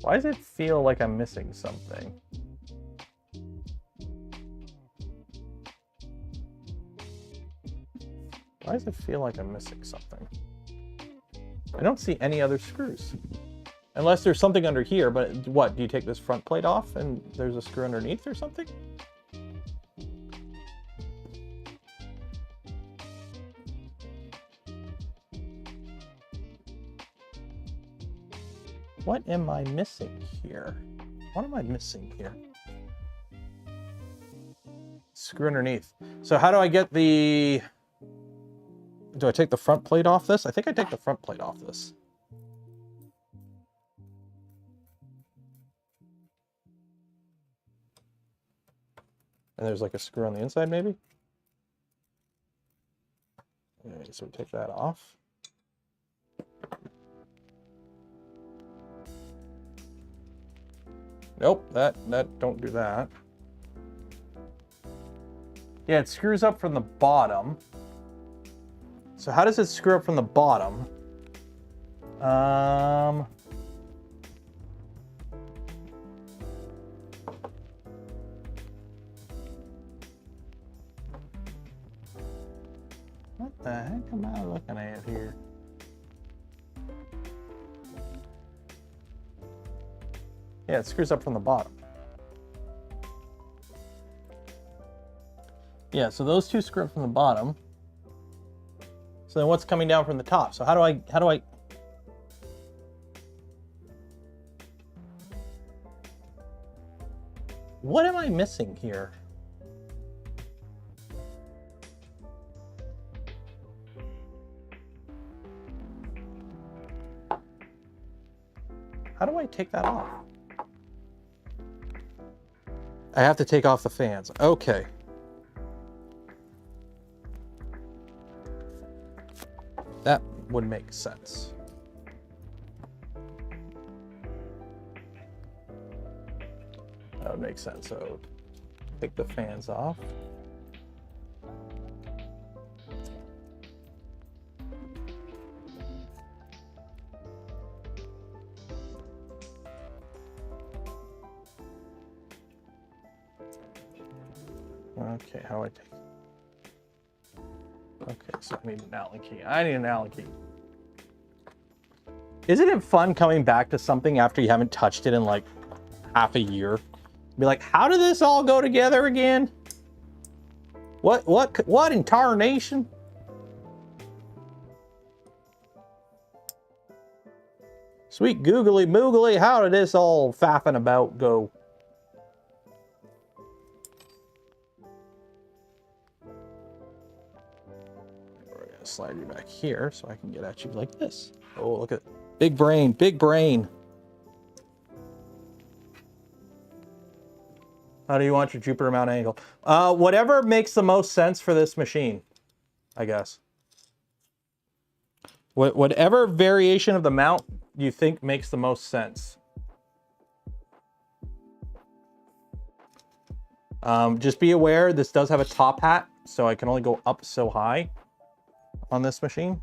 Why does it feel like I'm missing something? Why does it feel like I'm missing something? I don't see any other screws. Unless there's something under here, but what, do you take this front plate off and there's a screw underneath or something? What am I missing here? What am I missing here? Screw underneath. So how do I get the... Do I take the front plate off this? I think I take the front plate off this. And there's like a screw on the inside, maybe? Okay, so we take that off. Nope, don't do that. Yeah, it screws up from the bottom. So how does it screw up from the bottom? What the heck am I looking at here? Yeah, it screws up from the bottom. Yeah, so those two screw up from the bottom. So then what's coming down from the top? So how do I What am I missing here? How do I take that off? I have to take off the fans. Okay. That would make sense. That would make sense. So take the fans off. Okay, how do I take? Okay, so I need an Allen key. I need an Allen key. Isn't it fun coming back to something after you haven't touched it in like half a year? Be like, how did this all go together again? What in tarnation? Sweet googly moogly, how did this all faffing about go? We're gonna slide you back here so I can get at you like this. Oh, look at big brain, big brain. How do you want your Jupiter mount angle? Whatever makes the most sense for this machine, I guess. Whatever variation of the mount you think makes the most sense. Just be aware, this does have a top hat, so I can only go up so high on this machine.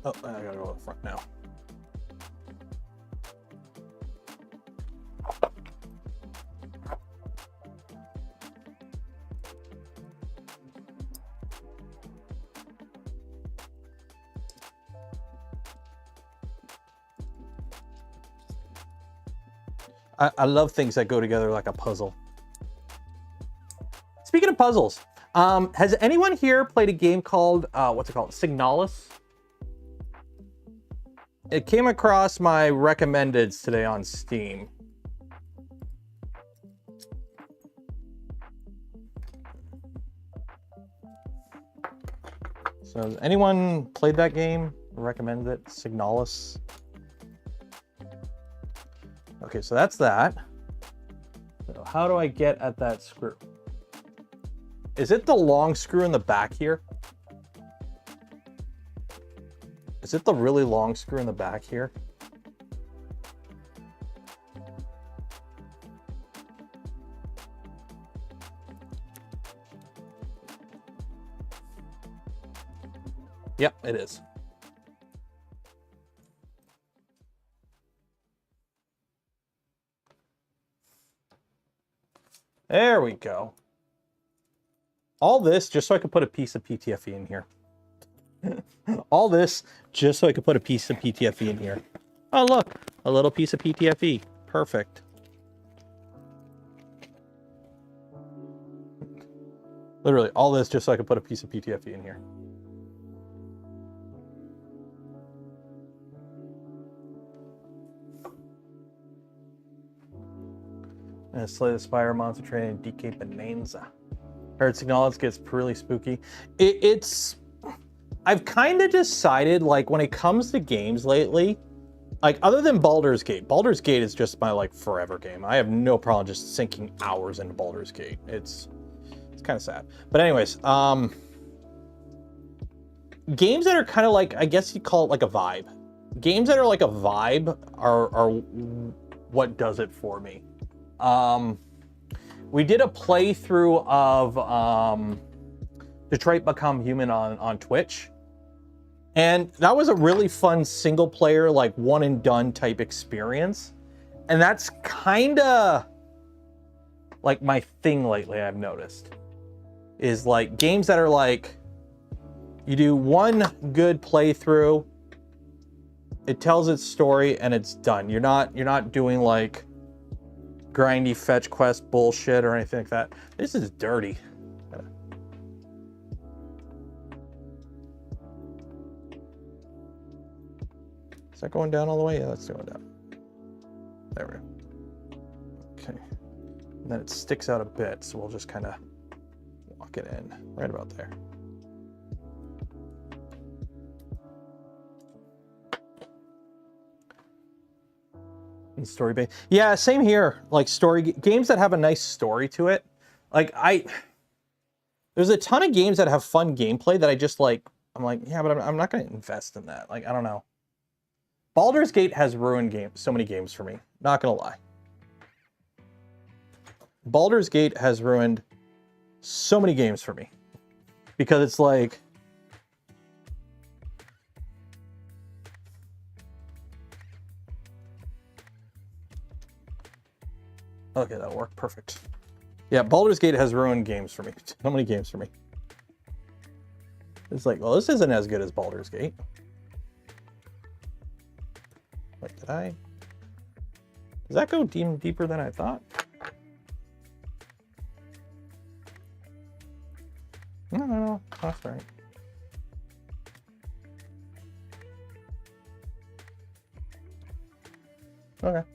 Oh, I gotta go to the front now. I love things that go together like a puzzle. Speaking of puzzles, has anyone here played a game called, what's it called? Signalis? It came across my recommendeds today on Steam. So has anyone played that game? Recommended it? Signalis? Okay, so that's that. So how do I get at that screw? Is it the long screw in the back here? Is it the really long screw in the back here? Yep, it is. There we go. All this just so I could put a piece of PTFE in here. All this just so I could put a piece of PTFE in here. Oh, look, a little piece of PTFE. Perfect. Literally, all this just so I could put a piece of PTFE in here. And Slay the Spire, Monster Train, and DK Bonanza. Heard Signalis gets really spooky. I've kind of decided, like, when it comes to games lately, like, other than Baldur's Gate is just my, like, forever game. I have no problem just sinking hours into Baldur's Gate. It's kind of sad. But anyways, games that are kind of like, I guess you call it like a vibe. Games that are like a vibe are what does it for me. We did a playthrough of Detroit Become Human on Twitch. And that was a really fun single player, like one and done type experience. And that's kind of like my thing lately, I've noticed. Is like games that are like You do one good playthrough, it tells its story, and it's done. You're not doing like grindy fetch quest bullshit or anything like that. This is dirty. Is that going down all the way? Yeah, that's going down. There we go. Okay. And then it sticks out a bit, so we'll just kind of walk it in right about there. And story based. Yeah, same here. Like games that have a nice story to it. Like there's a ton of games that have fun gameplay that I just like. I'm like, yeah, but I'm not going to invest in that. Like, I don't know. Baldur's Gate has ruined so many games for me. Not gonna lie. Baldur's Gate has ruined so many games for me. Because it's like... Okay, that'll work. Perfect. Yeah, Baldur's Gate has ruined games for me. So many games for me. It's like, well, this isn't as good as Baldur's Gate. Wait, did I? Does that go deeper than I thought? No, that's right. Okay,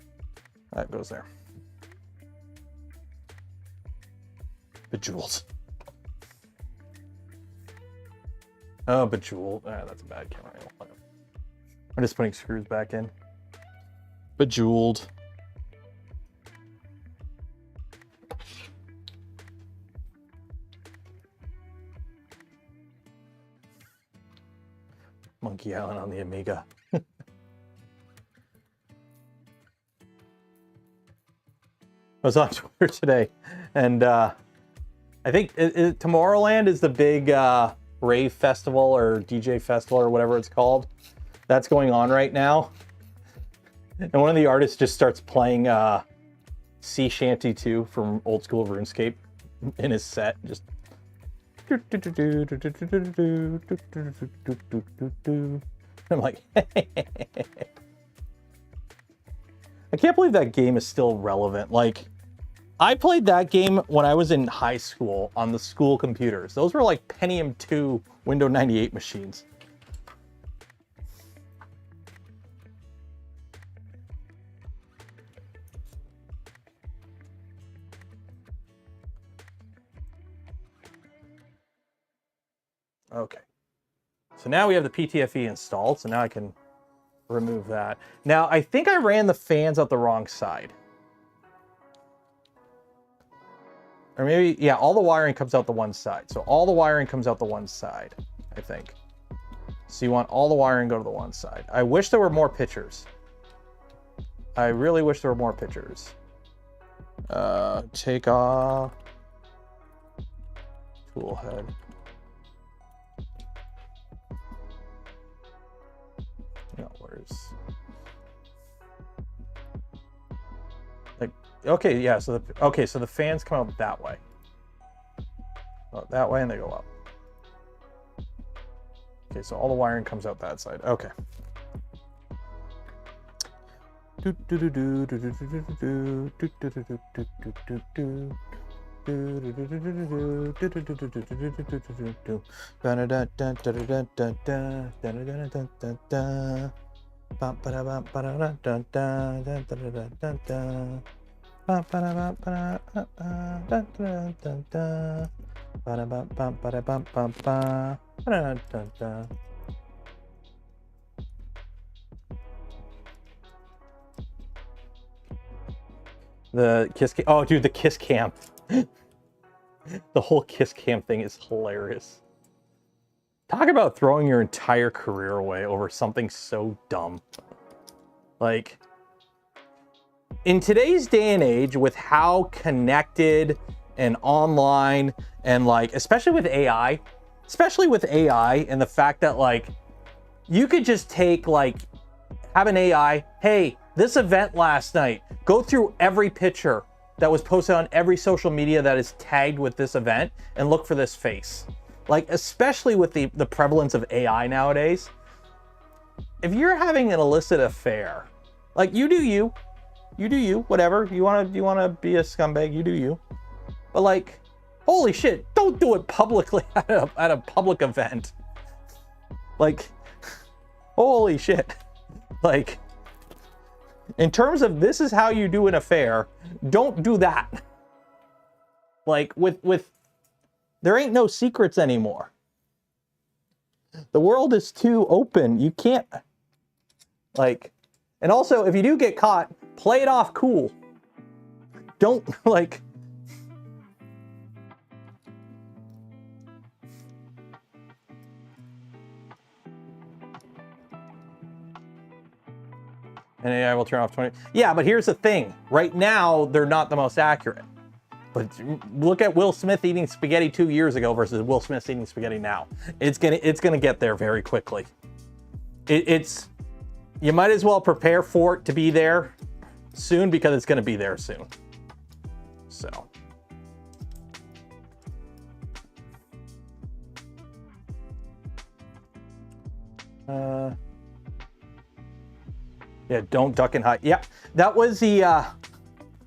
that goes there. Bejeweled. Oh, Bejeweled. Ah, that's a bad camera angle. I'm just putting screws back in. Bejeweled. Monkey Island on the Amiga. I was on Twitter today, and I think Tomorrowland is the big rave festival or DJ festival or whatever it's called. That's going on right now. And one of the artists just starts playing Sea Shanty 2 from old school RuneScape in his set. Just I'm like, I can't believe that game is still relevant. Like, I played that game when I was in high school on the school computers. Those were like Pentium 2 Windows 98 machines. Okay, so now we have the PTFE installed, so now I can remove that. Now, I think I ran the fans out the wrong side. Or maybe, yeah, all the wiring comes out the one side. So all the wiring comes out the one side, I think. So you want all the wiring to go to the one side. I wish there were more pictures. I really wish there were more pictures. Takeoff. Tool head. No, where's... Like, okay, yeah, so the fans come out that way. Oh, that way, and they go up. Okay, so all the wiring comes out that side. Okay. The kiss cam. Oh, dude, the kiss cam. The whole kiss cam thing is hilarious. Talk about throwing your entire career away over something so dumb. Like, in today's day and age, with how connected and online and like, especially with AI and the fact that like, you could just take like, have an AI, hey, this event last night, go through every picture that was posted on every social media that is tagged with this event and look for this face. Like, especially with the prevalence of AI nowadays, if you're having an illicit affair, like, you do you, whatever. You wanna be a scumbag, you do you. But like, holy shit, don't do it publicly at a public event. Like, holy shit. Like, in terms of this is how you do an affair, don't do that. Like, with there ain't no secrets anymore. The world is too open. You can't, like, and also, if you do get caught, play it off cool. Don't, like, and AI will turn off 20. Yeah, but here's the thing. Right now, they're not the most accurate. But look at Will Smith eating spaghetti 2 years ago versus Will Smith eating spaghetti now. It's gonna get there very quickly. You might as well prepare for it to be there soon because it's gonna be there soon. So. Yeah, don't duck and hide. Yeah, that was the,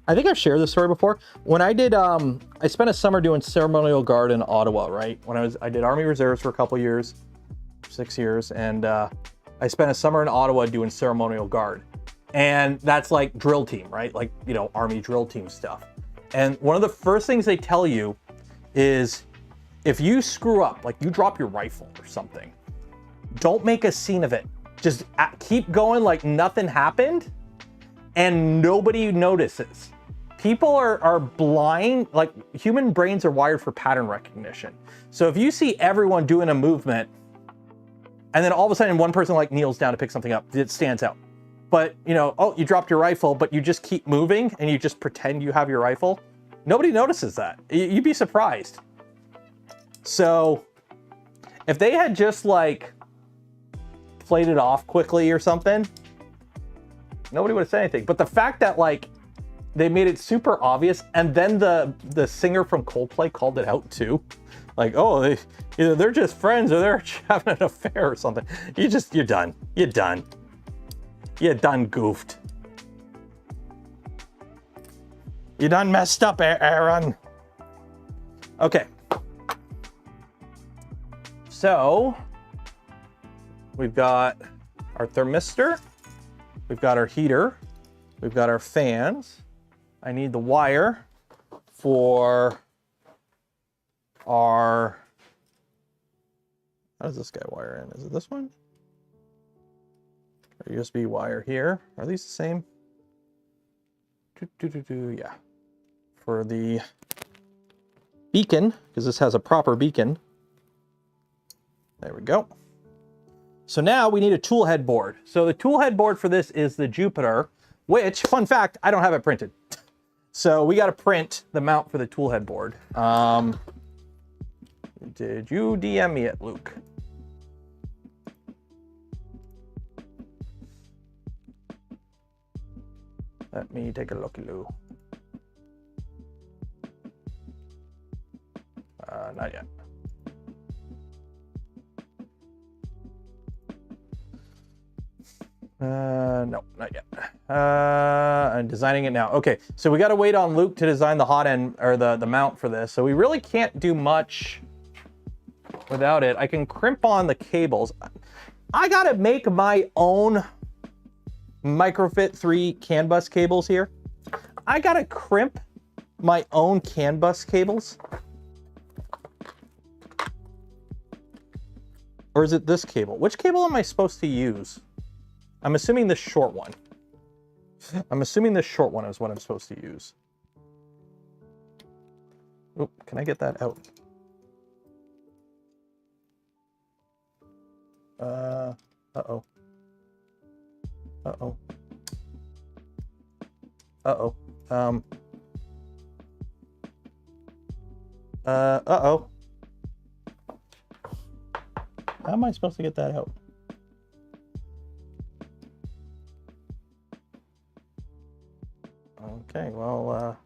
I think I've shared this story before. When I did, I spent a summer doing ceremonial guard in Ottawa, right? I did Army Reserves for a couple years, 6 years, and I spent a summer in Ottawa doing ceremonial guard. And that's like drill team, right? Like, you know, Army drill team stuff. And one of the first things they tell you is if you screw up, like you drop your rifle or something, don't make a scene of it. Just keep going like nothing happened and nobody notices. People are blind, like human brains are wired for pattern recognition. So if you see everyone doing a movement and then all of a sudden one person like kneels down to pick something up, it stands out. But you know, oh, you dropped your rifle, but you just keep moving and you just pretend you have your rifle. Nobody notices that. You'd be surprised. So if they had just like played it off quickly or something, nobody would have said anything. But the fact that like they made it super obvious, and then the singer from Coldplay called it out too, like, oh, either they're just friends or they're having an affair or something. You're done. You're done. You're done goofed. You done messed up, Aaron. Okay. So we've got our thermistor, we've got our heater, we've got our fans. I need the wire for our, how does this guy wire in? Is it this one? Our USB wire here. Are these the same? Yeah. For the beacon, because this has a proper beacon. There we go. So now we need a tool head board. So the tool head board for this is the Jupiter, which, fun fact, I don't have it printed. So we got to print the mount for the tool head board. Did you DM me it, Luke? Let me take a looky-loo. Not yet. No, not yet. I'm designing it now. Okay, so we got to wait on Luke to design the hot end, or the mount for this. So we really can't do much without it. I can crimp on the cables. I got to make my own Microfit 3 CAN bus cables here. I got to crimp my own CAN bus cables. Or is it this cable? Which cable am I supposed to use? I'm assuming the short one. I'm assuming the short one is what I'm supposed to use. Oh, can I get that out? Uh-oh. Uh-oh. Uh-oh. Uh-oh. How am I supposed to get that out? Okay, well,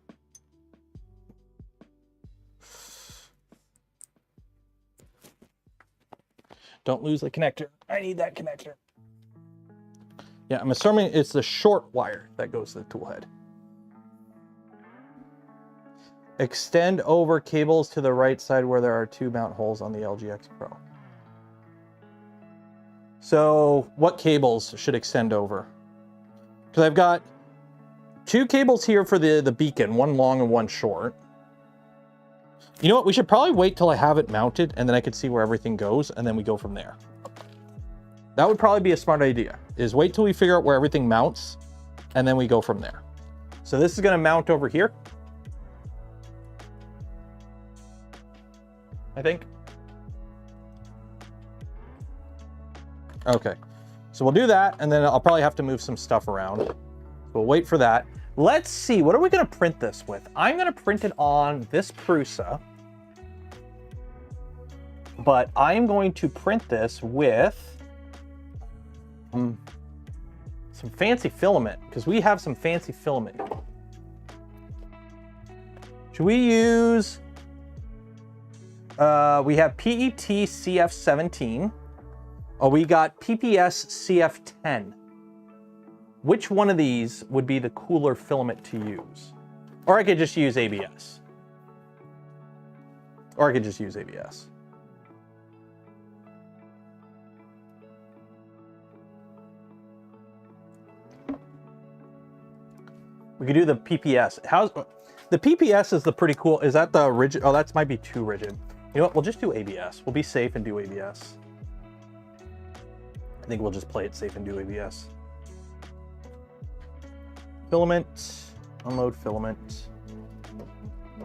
Don't lose the connector. I need that connector. Yeah, I'm assuming it's the short wire that goes to the tool head. Extend over cables to the right side where there are 2 mount holes on the LGX Pro. So what cables should extend over? Because I've got 2 cables here for the beacon, 1 long and 1 short. You know what? We should probably wait till I have it mounted and then I can see where everything goes and then we go from there. That would probably be a smart idea, is wait till we figure out where everything mounts and then we go from there. So this is going to mount over here, I think. Okay, so we'll do that and then I'll probably have to move some stuff around. We'll wait for that. Let's see, what are we going to print this with? I'm going to print it on this Prusa, but I'm going to print this with some fancy filament, because we have some fancy filament. Should we use, we have PET CF17. Oh, we got PPS CF10. Which one of these would be the cooler filament to use? Or I could just use ABS. Or I could just use ABS. We could do the PPS. How's the PPS is the pretty cool. Is that the rigid? Oh, that might be too rigid. You know what? We'll just do ABS. We'll be safe and do ABS. I think we'll just play it safe and do ABS. Filament, unload filament.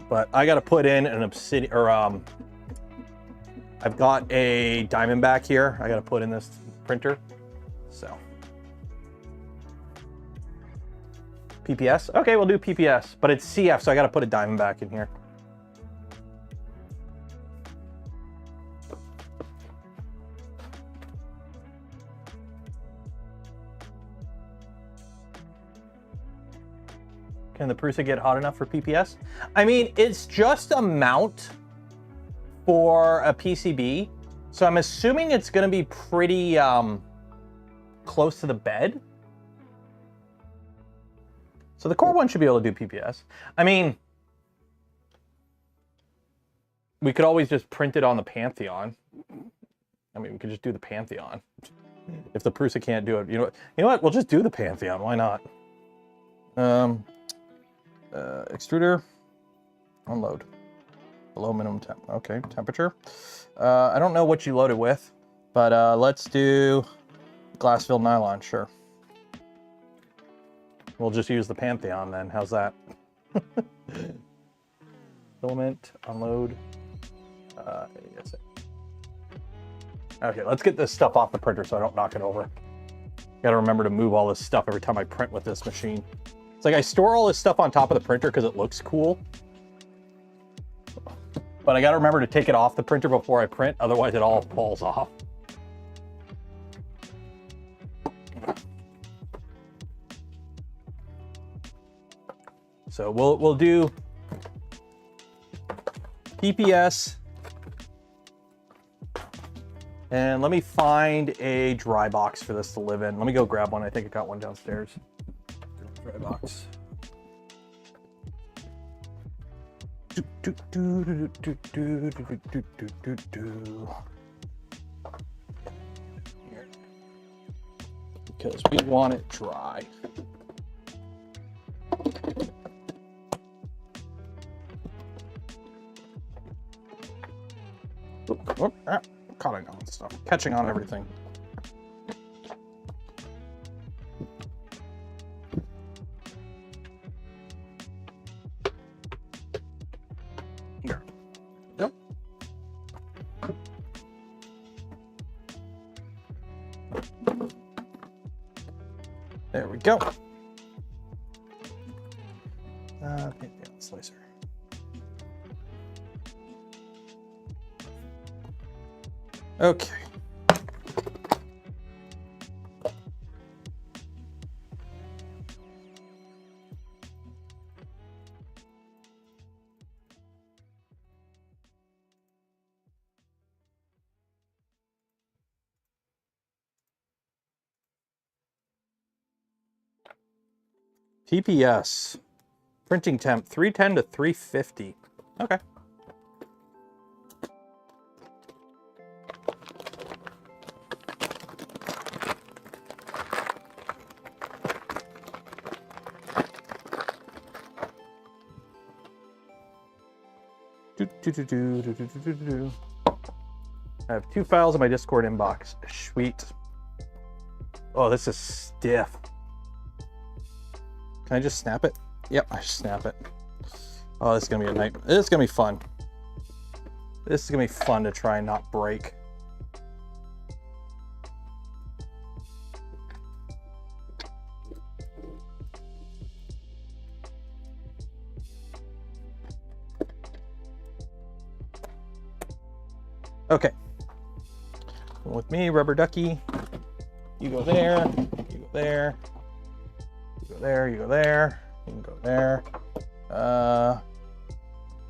But I got to put in an obsidian, or I've got a Diamondback here. I got to put in this printer. So PPS. Okay, we'll do PPS, but it's CF, so I got to put a Diamondback in here. Can the Prusa get hot enough for PPS? I mean, it's just a mount for a PCB, so I'm assuming it's going to be pretty close to the bed. So the core one should be able to do PPS. I mean, we could always just print it on the Pantheon. I mean, we could just do the Pantheon. If the Prusa can't do it, you know what? We'll just do the Pantheon. Why not? Extruder, unload, below minimum temp. Okay, temperature. I don't know what you loaded with, but let's do glass-filled nylon, sure. We'll just use the Pantheon then. How's that? Filament, unload. Yes. Okay, let's get this stuff off the printer so I don't knock it over. Gotta remember to move all this stuff every time I print with this machine. It's like I store all this stuff on top of the printer because it looks cool. But I gotta remember to take it off the printer before I print, otherwise it all falls off. So we'll do PPS. And let me find a dry box for this to live in. Let me go grab one. I think I got one downstairs. Dry box. Here. Because we want it dry. Cutting on stuff, catching on everything. Here. Yep. There we go. Slicer. Okay. PPS. Printing temp, 310 to 350. Okay. I have 2 files in my Discord inbox. Sweet. Oh, this is stiff. Can I just snap it? Yep, I just snap it. Oh, this is gonna be a night. This is gonna be fun. This is gonna be fun to try and not break. Okay. With me, rubber ducky. You go there, you go there, you go there, you go there, you can go there.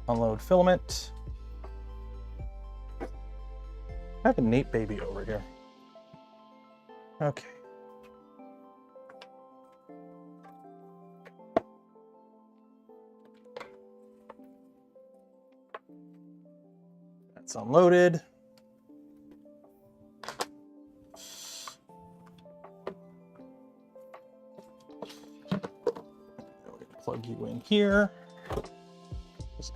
Unload filament. I have a Nate baby over here. Okay. That's unloaded. Plug you in here.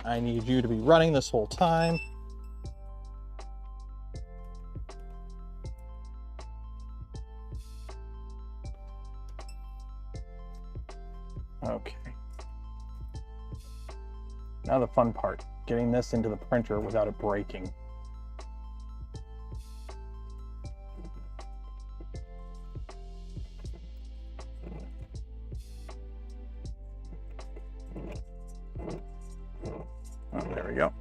I need you to be running this whole time. Okay. Now the fun part, getting this into the printer without it breaking. Oh, there we go.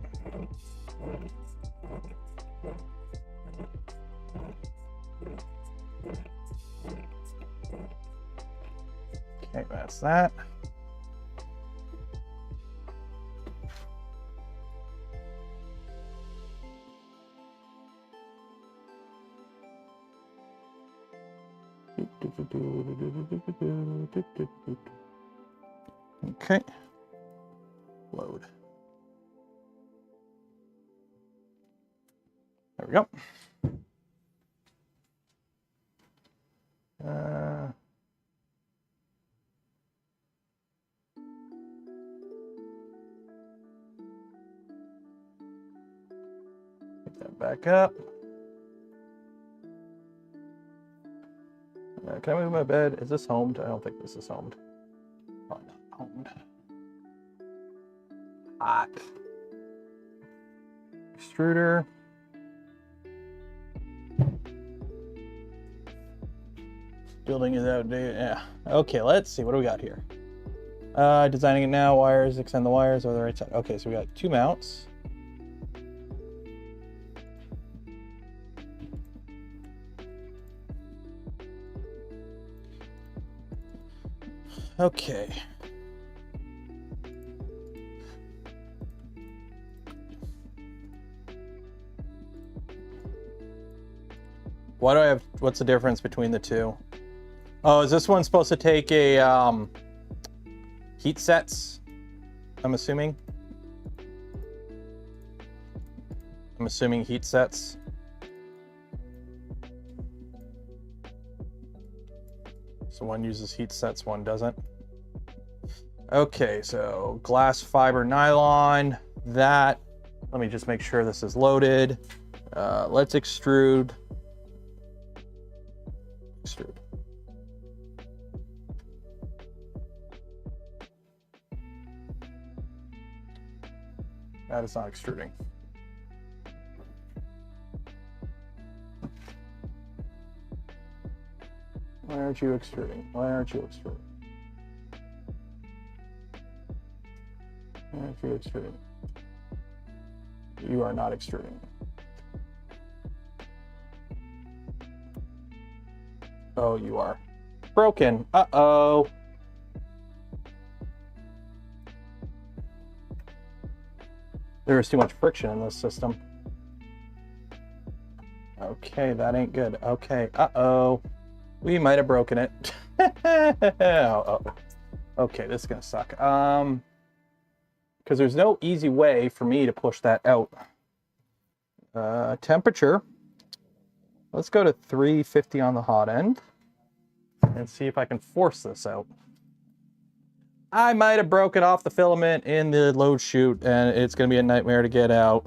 Okay, that's that. Okay. Load. There we go. Get that back up. Can I move my bed? Is this homed? I don't think this is homed. Probably not homed. Hot. Extruder. Building is outdated. Yeah. Okay, let's see. What do we got here? Designing it now. Wires. Extend the wires over the right side. Okay, so we got 2 mounts. Okay. Why do I have, what's the difference between the two? Oh, is this one supposed to take a heat sets? I'm assuming. I'm assuming heat sets. So one uses heat sets, one doesn't. Okay, so glass fiber nylon, that. Let me just make sure this is loaded. Let's extrude. Extrude. That is not extruding. Why aren't you extruding? Why aren't you extruding? Why aren't you extruding? You are not extruding. Oh, you are. Broken. Uh-oh. There is too much friction in this system. Okay, that ain't good. Okay, uh-oh. We might have broken it. Uh-oh. Okay, this is gonna suck. Because there's no easy way for me to push that out. Temperature. Let's go to 350 on the hot end and see if I can force this out. I might have broken off the filament in the load chute and it's gonna be a nightmare to get out.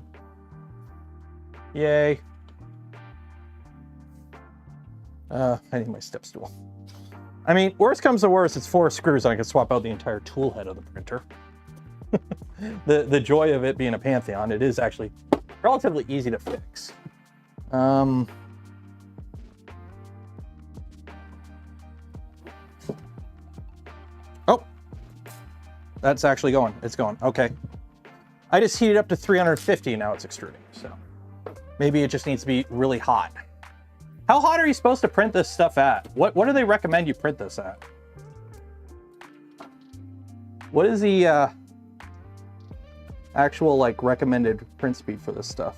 Yay. I need my step stool. I mean, worst comes to worst, it's 4 screws and I can swap out the entire tool head of the printer. The joy of it being a Pantheon, it is actually relatively easy to fix. Oh, that's actually going. It's going. Okay. I just heated up to 350 and now it's extruding. So maybe it just needs to be really hot. How hot are you supposed to print this stuff at? What do they recommend you print this at? What is the actual like recommended print speed for this stuff?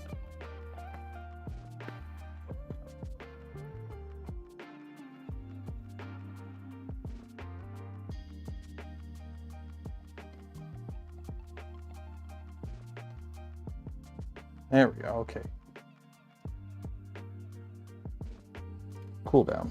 There we go, okay. Cool down.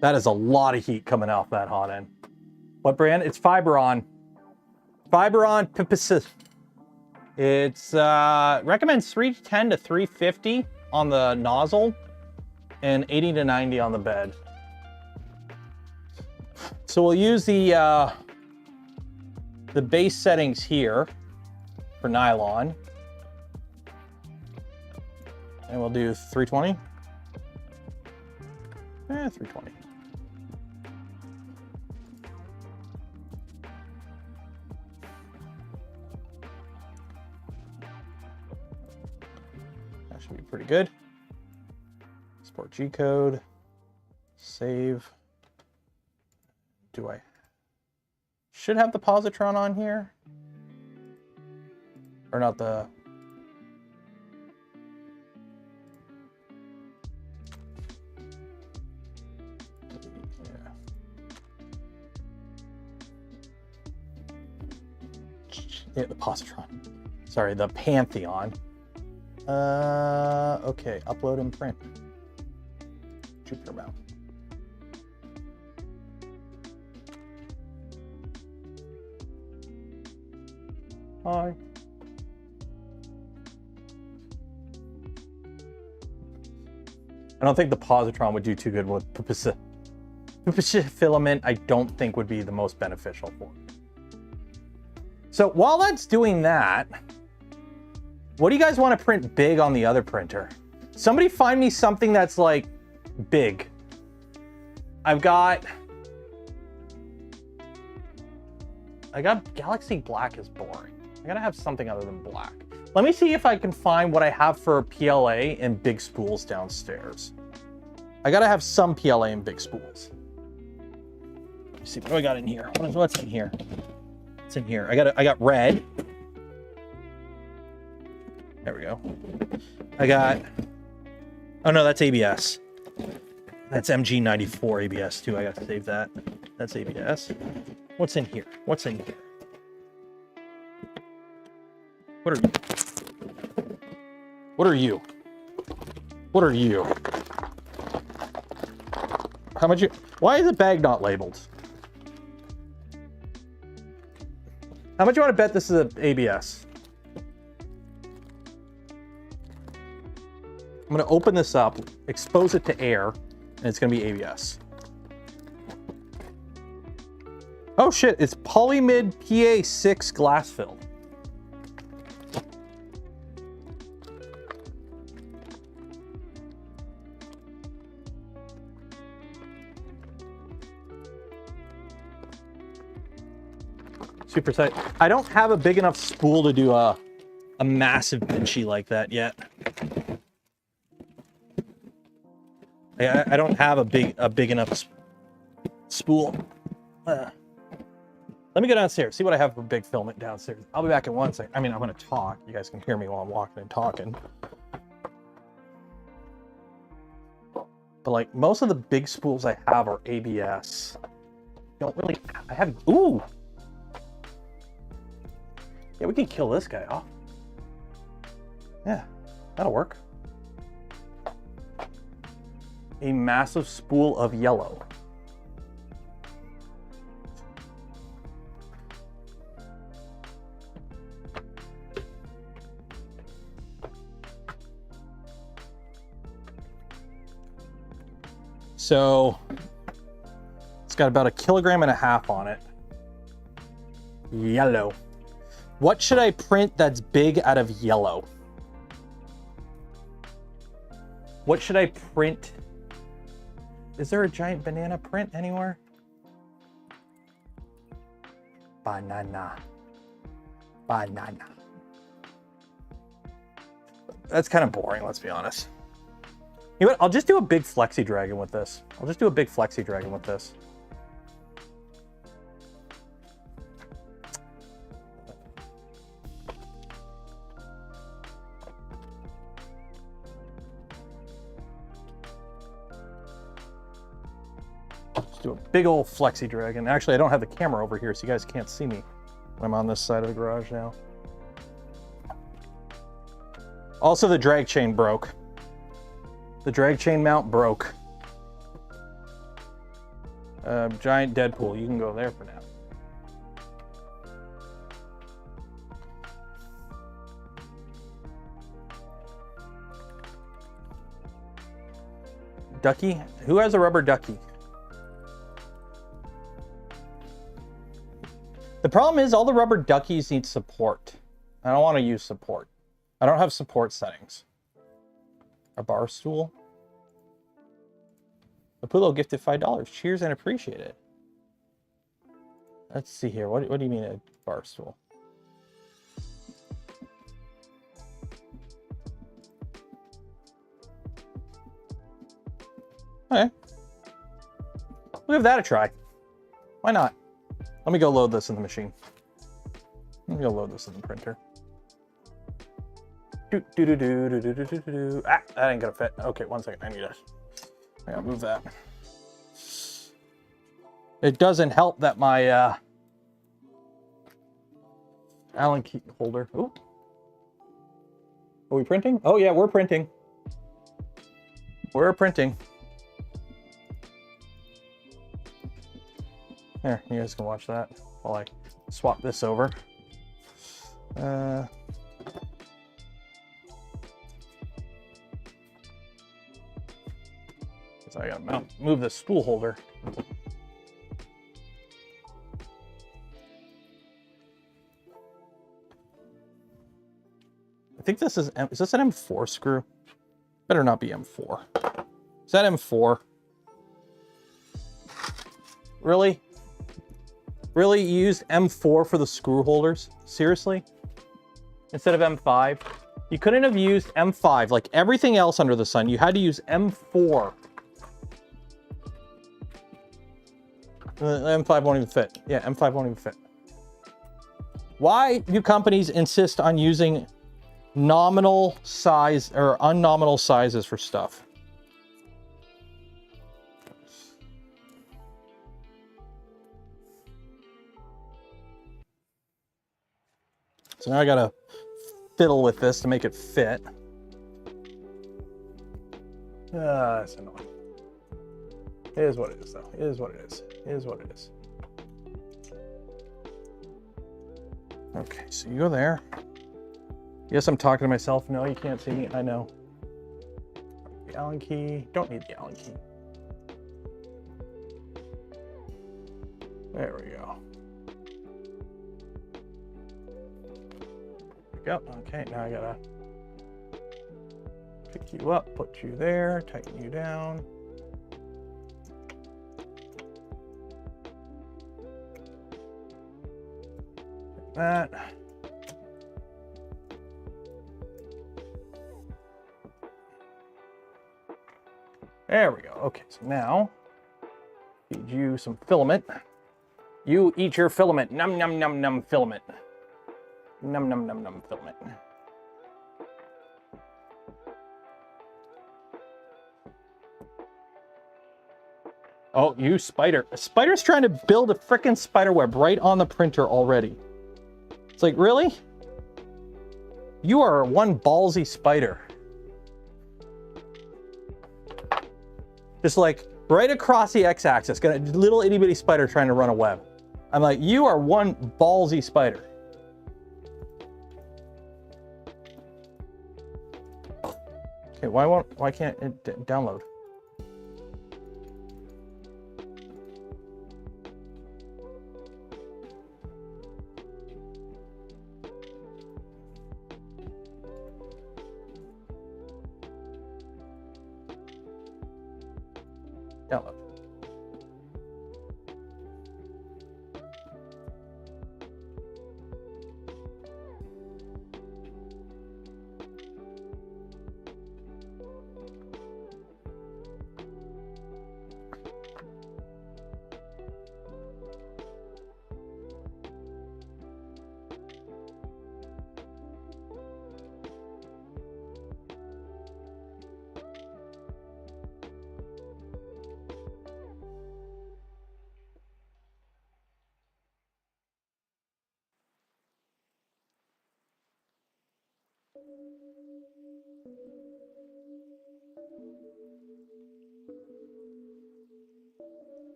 That is a lot of heat coming off that hot end. What brand? It's Fiberon. Fiberon Pipicis. It's recommends 310 to 350 on the nozzle and 80 to 90 on the bed. So we'll use the base settings here for nylon. And we'll do 320. 320. That should be pretty good. Export G code. Save. Do I should have the positron on here? Or not the... Yeah, the positron. Sorry, the Pantheon. Okay, upload and print. Jupiter mount. Hi. I don't think the positron would do too good with filament. I don't think would be the most beneficial for it. So while that's doing that, what do you guys want to print big on the other printer? Somebody find me something that's like big. I got Galaxy Black is boring. I gotta have something other than black. Let me see if I can find what I have for PLA and big spools downstairs. I gotta have some PLA and big spools. Let me see, what do I got in here? What's in here? What's in here? I got red. There we go. I got, oh no, that's ABS. That's MG94 ABS too. I gotta save that. That's ABS. What's in here? What's in here? What are you? What are you? What are you? How much you? Why is the bag not labeled? How much you want to bet this is an ABS? I'm going to open this up, expose it to air, and it's going to be ABS. Oh shit, it's Polymid PA6 glass filled. Super tight. I don't have a big enough spool to do a massive benchy like that yet. I don't have a big enough spool. Let me go downstairs, see what I have for big filament downstairs. I'll be back in 1 second. I mean, I'm gonna talk. You guys can hear me while I'm walking and talking. But like most of the big spools I have are ABS. Don't really, I have, ooh. Yeah, we can kill this guy off. Yeah, that'll work. A massive spool of yellow. So it's got about 1.5 kilograms on it. Yellow. What should I print that's big out of yellow? What should I print? Is there a giant banana print anywhere? Banana. Banana. That's kind of boring, let's be honest. You know what? I'll just do a big flexi dragon with this. I'll just do a big flexi dragon with this. Just do a big old flexi dragon. Actually, I don't have the camera over here, so you guys can't see me. I'm on this side of the garage now. Also, the drag chain broke. The drag chain mount broke. Giant Deadpool, you can go there for now. Ducky? Who has a rubber ducky? The problem is all the rubber duckies need support. I don't want to use support. I don't have support settings. A bar stool. Apollo gifted $5. Cheers and appreciate it. Let's see here. What do you mean a bar stool? Okay. We'll give that a try. Why not? Let me go load this in the machine. Let me go load this in the printer. Ah, that ain't gonna fit. Okay, 1 second. I need to. I gotta move that. It doesn't help that my Allen key holder. Ooh. Are we printing? Oh yeah, we're printing. We're printing. There, you guys can watch that while I swap this over. So I gotta move the spool holder. I think this is this an M4 screw? Better not be M4. Is that M4? Really? Really, you used M4 for the screw holders? Seriously? Instead of M5? You couldn't have used M5 like everything else under the sun. You had to use M4. M5 won't even fit. Yeah, M5 won't even fit. Why do companies insist on using nominal size or unnominal sizes for stuff? So now I gotta fiddle with this to make it fit. That's annoying. It is what it is, though. It is what it is. It is what it is. Okay, so you go there. Yes, I'm talking to myself. No, you can't see me. I know. The Allen key. Don't need the Allen key. There we go. There we go. Okay, now I gotta pick you up, put you there, tighten you down. That. There we go. Okay, so now feed you some filament. You eat your filament. Num num num num filament. Num num num num filament. Oh, you spider. A spider's trying to build a frickin' spider web right on the printer already. It's like, really? You are one ballsy spider. Just like right across the x-axis, got a little itty bitty spider trying to run a web. I'm like, you are one ballsy spider. Okay, why can't it download? Download.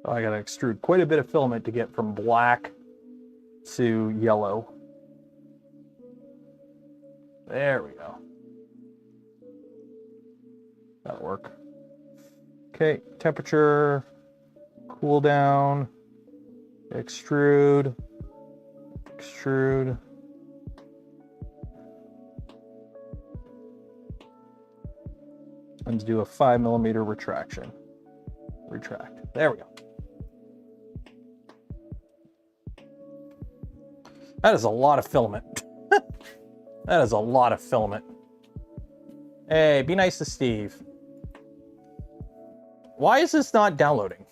Oh, I gotta extrude quite a bit of filament to get from black to yellow. There we go. That'll work. Okay, temperature, cool down, extrude, extrude. Let's do a 5mm retraction. Retract. There we go. That is a lot of filament. That is a lot of filament. Hey, be nice to Steve. Why is this not downloading?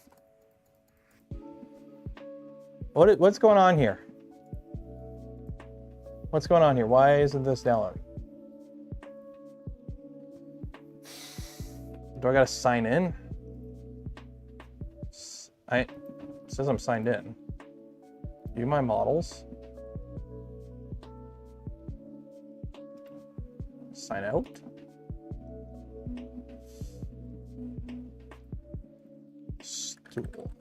What's going on here? What's going on here? Why isn't this downloading? Do I gotta sign in? It says I'm signed in. View my models. Sign out. Stool.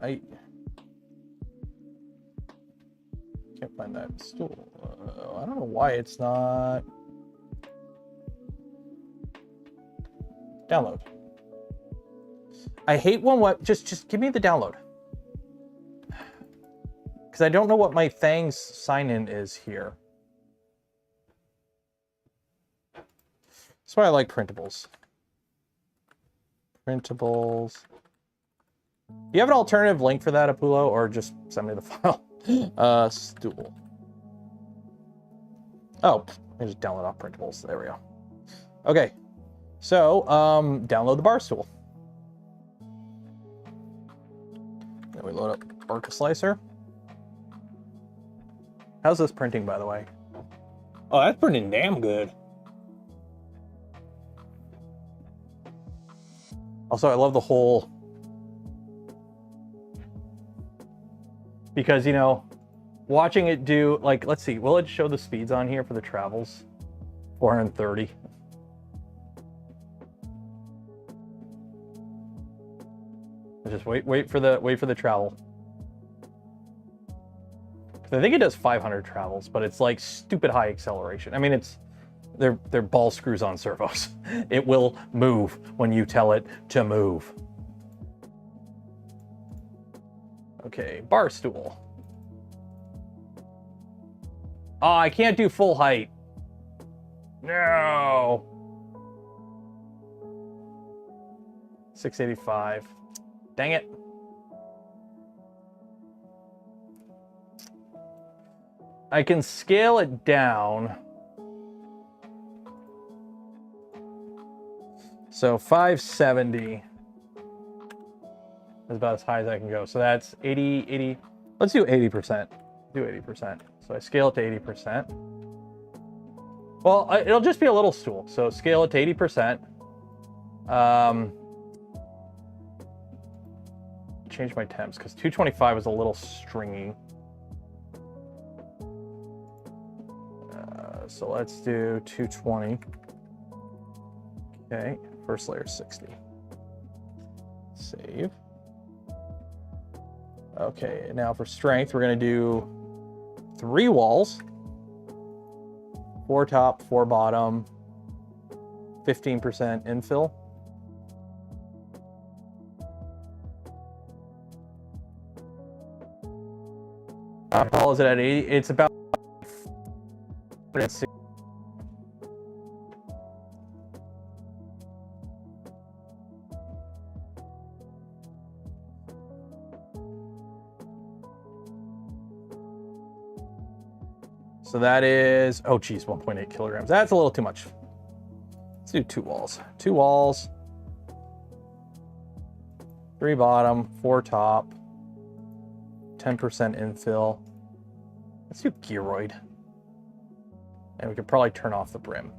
I can't find that stool. I don't know why it's not. Download. I hate when just give me the download. Because I don't know what my Thang's sign in is here. That's why I like printables. Printables. Do you have an alternative link for that, Apulo, or just send me the file? Stool. Oh, I just download off printables. There we go. Okay. So, download the bar stool. Then we load up Orca Slicer. How's this printing, by the way? Oh, that's printing damn good. Also, I love the whole... Because, you know, watching it do... Like, let's see. Will it show the speeds on here for the travels? 430. Just wait for the travel. I think it does 500 travels, but it's like stupid high acceleration. I mean, they're ball screws on servos. It will move when you tell it to move. Okay, bar stool. Oh, I can't do full height. No. 685. Dang it. I can scale it down. So 570 is about as high as I can go. So that's 80. Let's do 80%. Do 80%. So I scale it to 80%. Well, it'll just be a little stool. So scale it to 80%. Change my temps because 225 is a little stringy. So let's do 220. Okay, first layer 60. Save. Okay, now for strength, we're going to do 3 walls, 4 top, 4 bottom, 15% infill. How is it at 80? It's about 60. So that is, oh geez, 1.8 kilograms. That's a little too much. Let's do 2 walls. 2 walls, 3 bottom, 4 top, 10% infill. Let's do gearoid. And we could probably turn off the brim.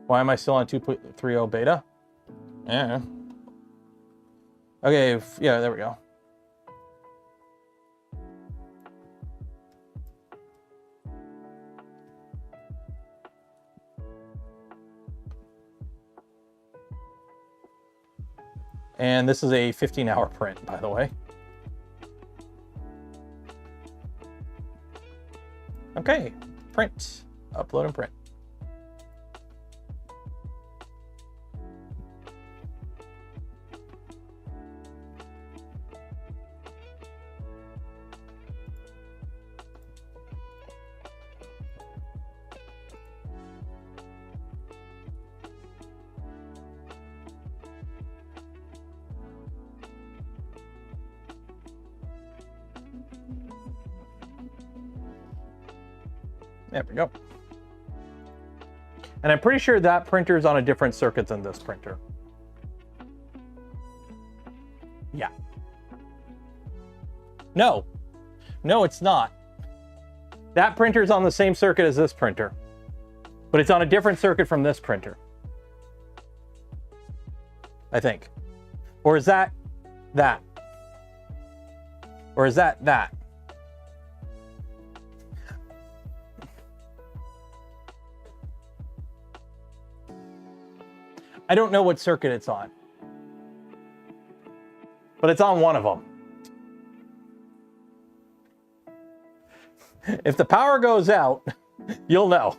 Why am I still on 2.30 beta? Yeah. Okay, yeah, there we go. And this is a 15-hour print, by the way. Okay, print, upload and print. There we go. And I'm pretty sure that printer is on a different circuit than this printer. Yeah. No, it's not. That printer is on the same circuit as this printer, but it's on a different circuit from this printer, I think. Or is that that? Or is that that? I don't know what circuit it's on, but it's on one of them. If the power goes out, you'll know.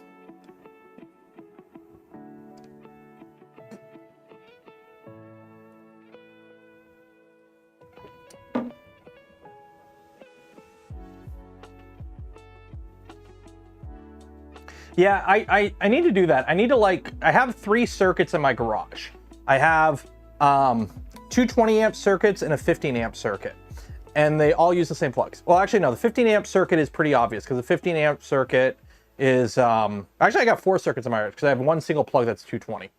Yeah, I need to do that. I need to I have 3 circuits in my garage. I have 2 20 amp circuits and a 15 amp circuit. And they all use the same plugs. Well, actually, no, the 15 amp circuit is pretty obvious because the 15 amp circuit is, actually I got 4 circuits in my garage because I have 1 single plug that's 220.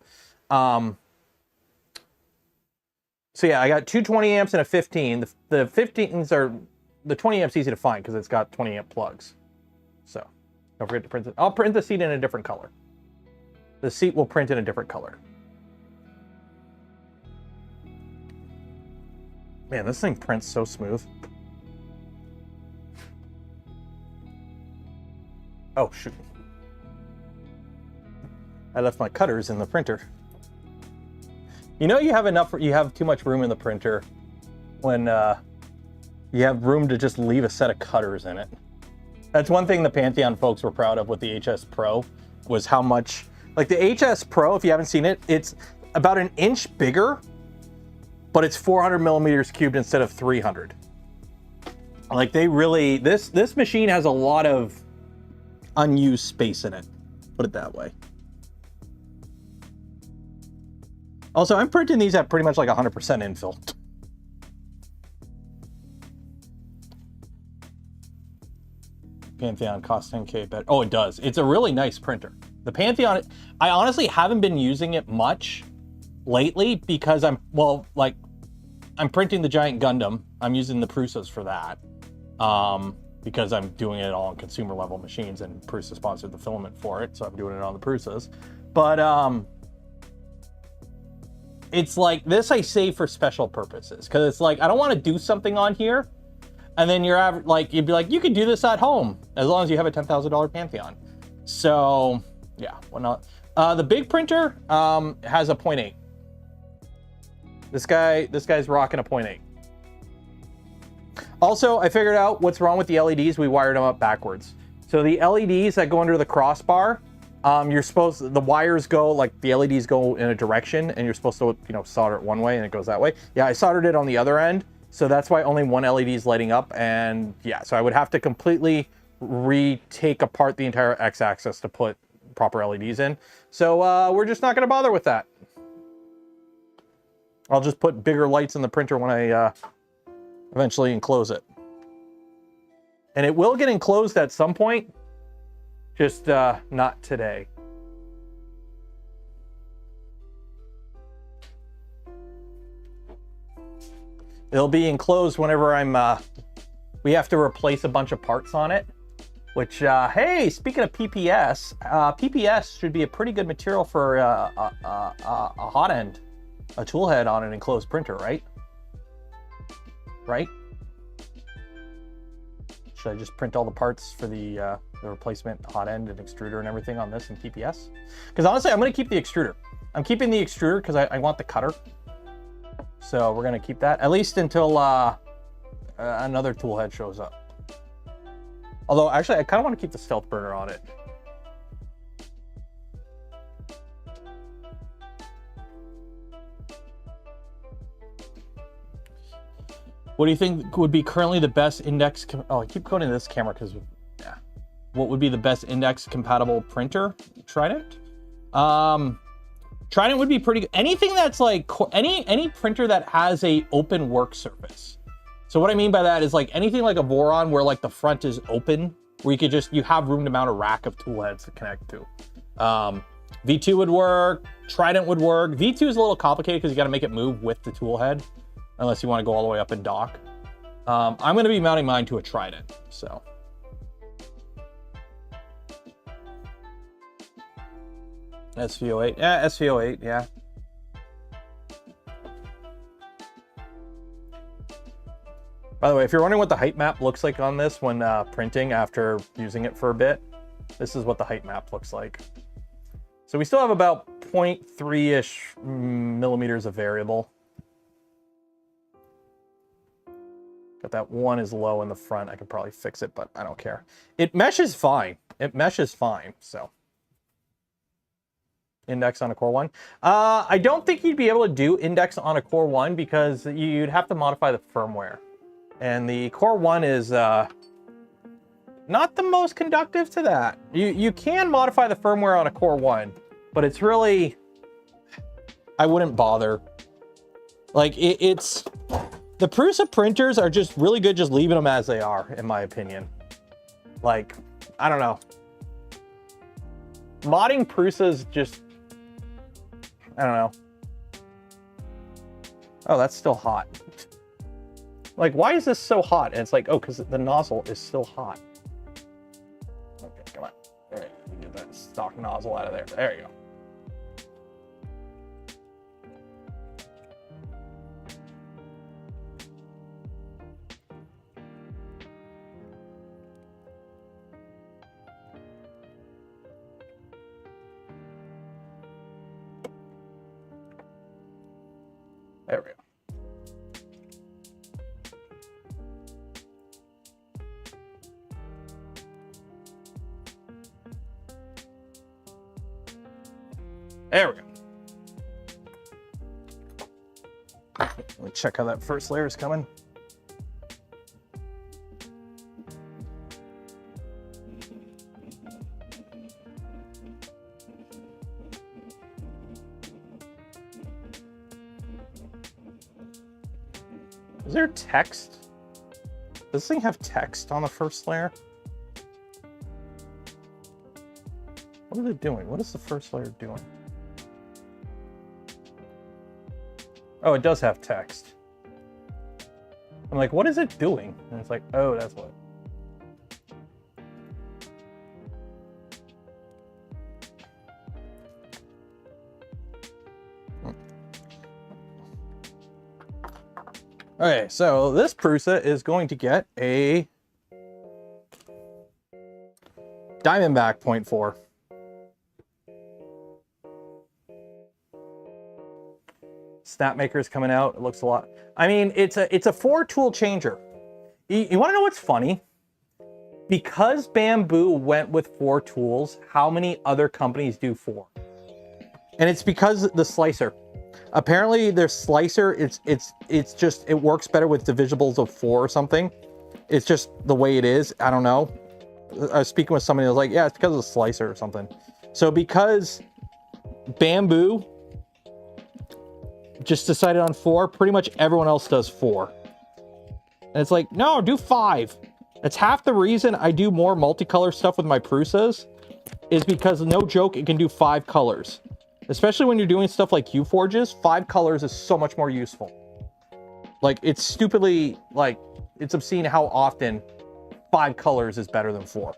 So yeah, I got 2 20 amps and a 15. The 15s are, the 20 amps easy to find because it's got 20 amp plugs. So. Don't forget to print it. I'll print the seat in a different color. The seat will print in a different color. Man, this thing prints so smooth. Oh, shoot. I left my cutters in the printer. You know you have too much room in the printer when you have room to just leave a set of cutters in it. That's one thing the Pantheon folks were proud of with the HS Pro, was how much, like the HS Pro, if you haven't seen it, it's about an inch bigger, but it's 400 millimeters cubed instead of 300. Like they really, this machine has a lot of unused space in it. Put it that way. Also, I'm printing these at pretty much like 100% infill. Pantheon costs 10K better. Oh, it does. It's a really nice printer. The Pantheon, I honestly haven't been using it much lately because I'm printing the giant Gundam. I'm using the Prusas for that because I'm doing it all on consumer level machines, and Prusa sponsored the filament for it, so I'm doing it on the Prusas. But it's like this I save for special purposes because it's like I don't want to do something on here and then you'd be like, you can do this at home as long as you have a $10,000 Pantheon. So yeah, why not? The big printer has a 0.8. This guy's rocking a 0.8. Also, I figured out what's wrong with the LEDs. We wired them up backwards. So the LEDs that go under the crossbar, the wires go, like the LEDs go in a direction and you're supposed to, solder it one way and it goes that way. Yeah, I soldered it on the other end. So that's why only one LED is lighting up. And yeah, so I would have to completely retake apart the entire X-axis to put proper LEDs in. So we're just not gonna bother with that. I'll just put bigger lights in the printer when I eventually enclose it. And it will get enclosed at some point, just not today. It'll be enclosed whenever we have to replace a bunch of parts on it, which, hey, speaking of PPS, PPS should be a pretty good material for a hot end, a tool head on an enclosed printer, right? Right? Should I just print all the parts for the replacement hot end and extruder and everything on this in PPS? Because honestly, I'm going to keep the extruder. I'm keeping the extruder because I want the cutter. So we're going to keep that at least until another tool head shows up. Although actually, I kind of want to keep the stealth burner on it. What do you think would be currently the best index? Oh, I keep going to this camera because, yeah. What would be the best index compatible printer? Trident? Trident would be pretty good. Anything that's like, any printer that has a open work surface. So what I mean by that is like anything like a Voron where like the front is open, where you have room to mount a rack of tool heads to connect to. V2 would work, Trident would work. V2 is a little complicated because you got to make it move with the tool head, unless you want to go all the way up and dock. I'm going to be mounting mine to a Trident, so. SV08, yeah, SV08, yeah. By the way, if you're wondering what the height map looks like on this when printing after using it for a bit, this is what the height map looks like. So we still have about 0.3-ish millimeters of variable. Got that one is low in the front. I could probably fix it, but I don't care. It meshes fine. It meshes fine, so. Index on a Core 1. I don't think you'd be able to do index on a Core 1 because you'd have to modify the firmware. And the Core 1 is not the most conductive to that. You can modify the firmware on a Core 1, but it's really, I wouldn't bother. Like it's, the Prusa printers are just really good just leaving them as they are, in my opinion. Like, I don't know. Modding Prusas just, I don't know. Oh, that's still hot. Like, why is this so hot? And it's like, oh, because the nozzle is still hot. Okay, come on. All right, get that stock nozzle out of there. There you go. There we go. There we go. Let me check how that first layer is coming. Is there text? Does this thing have text on the first layer? What are they doing? What is the first layer doing? Oh, it does have text. I'm like, what is it doing? And it's like, oh, that's what. Okay, so this Prusa is going to get a Diamondback 0.4. Snapmaker is coming out. It looks a lot. I mean, it's a 4-tool changer. You want to know what's funny? Because Bamboo went with 4 tools, how many other companies do 4? And it's because the slicer. Apparently their slicer, it's just, it works better with divisibles of 4 or something. It's just the way it is. I don't know. I was speaking with somebody that was like, yeah, it's because of the slicer or something. So because Bamboo just decided on 4, pretty much everyone else does 4. And it's like, no, do 5. That's half the reason I do more multicolor stuff with my Prusas, is because, no joke, it can do 5 colors. Especially when you're doing stuff like Q-Forges, 5 colors is so much more useful. Like, it's stupidly, like, it's obscene how often 5 colors is better than 4.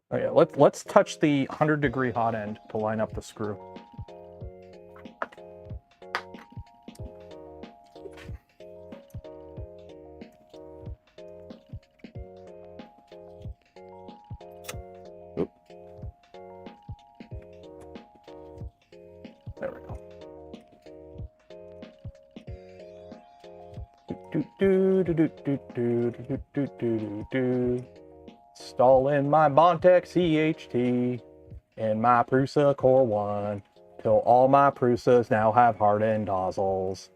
Oh yeah, let's touch the 100-degree hot end to line up the screw. Oop. There we go. Do do do do do do do do do. Installing my Bontech CHT and my Prusa Core 1 till all my Prusas now have hardened nozzles,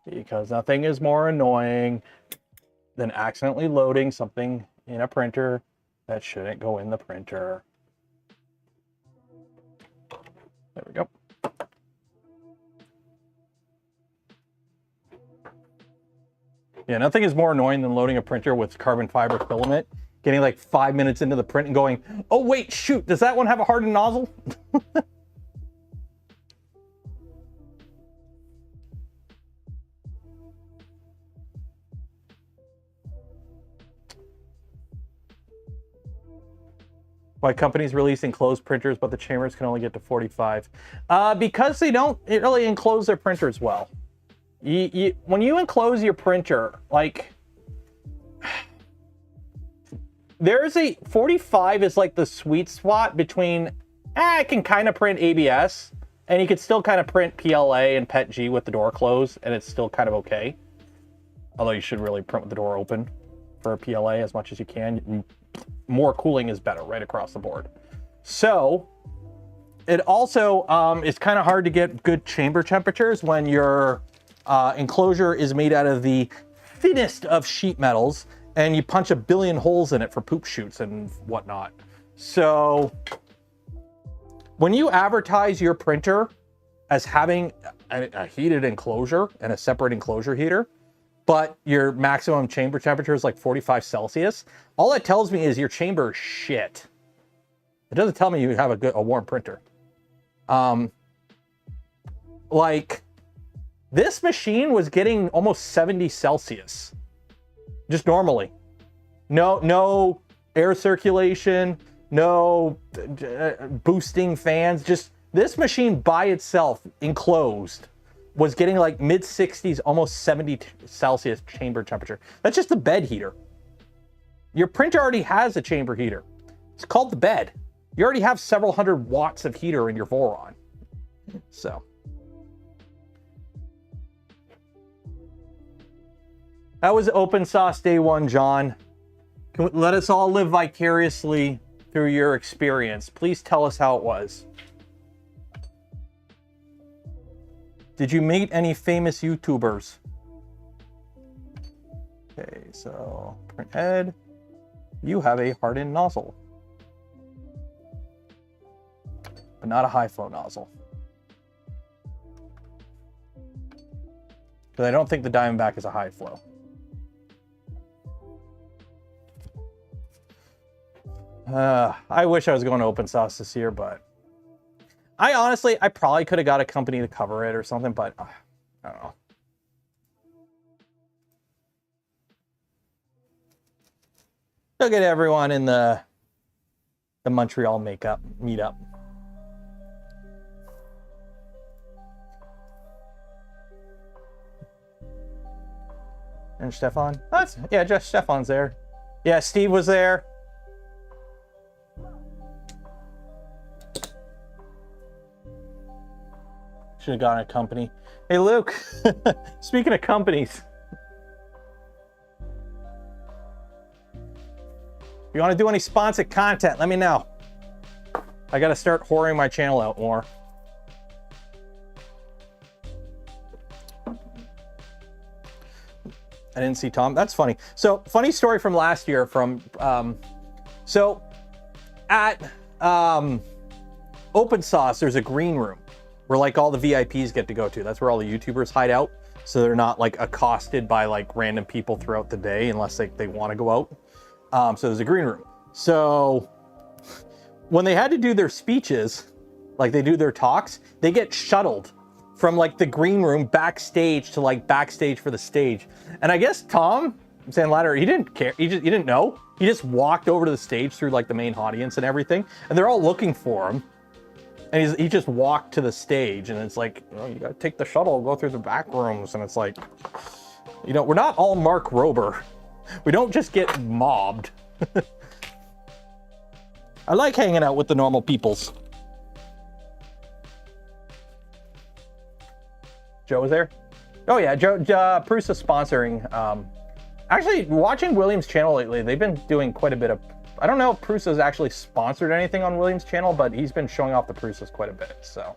because nothing is more annoying than accidentally loading something in a printer that shouldn't go in the printer. There we go. Yeah, nothing is more annoying than loading a printer with carbon fiber filament, getting like 5 minutes into the print and going, oh wait, shoot, does that one have a hardened nozzle? Why companies release enclosed printers, but the chambers can only get to 45? Because they don't really enclose their printers well. When you enclose your printer, like, there's a 45 is like the sweet spot between, I can kind of print ABS, and you could still kind of print PLA and PETG with the door closed, and it's still kind of okay. Although you should really print with the door open for a PLA as much as you can. More cooling is better right across the board. So it also is kind of hard to get good chamber temperatures when your enclosure is made out of the thinnest of sheet metals, and you punch a billion holes in it for poop chutes and whatnot. So when you advertise your printer as having a heated enclosure and a separate enclosure heater, but your maximum chamber temperature is like 45 Celsius, all that tells me is your chamber is shit. It doesn't tell me you have a warm printer. Like, this machine was getting almost 70 Celsius. Just normally. No air circulation, no boosting fans. Just this machine by itself, enclosed, was getting like mid 60s, almost 70 Celsius chamber temperature. That's just the bed heater. Your printer already has a chamber heater. It's called the bed. You already have several hundred watts of heater in your Voron. So. That was open sauce day 1, John. Let us all live vicariously through your experience. Please tell us how it was. Did you meet any famous YouTubers? Okay, so print head. You have a hardened nozzle, but not a high flow nozzle. Because I don't think the Diamondback is a high flow. I wish I was going to open source this year, but I probably could have got a company to cover it or something, but I don't know. Look at everyone in the Montreal meetup. And Stefan? Yeah, just Stefan's there. Yeah, Steve was there. Should have gotten a company. Hey, Luke, speaking of companies, if you want to do any sponsored content, let me know. I got to start whoring my channel out more. I didn't see Tom. That's funny. So, funny story from last year from, so at Open Sauce, there's a green room where like all the VIPs get to go to. That's where all the YouTubers hide out. So they're not like accosted by like random people throughout the day unless they want to go out. So there's a green room. So when they had to do their speeches, like they do their talks, they get shuttled from like the green room backstage to like backstage for the stage. And I guess Tom Sandlatter, he didn't care. He didn't know. He just walked over to the stage through like the main audience and everything. And they're all looking for him. And he just walked to the stage, and it's like, you know, you gotta take the shuttle, go through the back rooms, and it's like, you know, we're not all Mark Rober. We don't just get mobbed. I like hanging out with the normal peoples. Joe was there? Oh yeah, Joe, Prusa sponsoring. Actually, watching William's channel lately, they've been doing quite a bit of, I don't know if Prusa's actually sponsored anything on William's channel, but he's been showing off the Prusas quite a bit, so.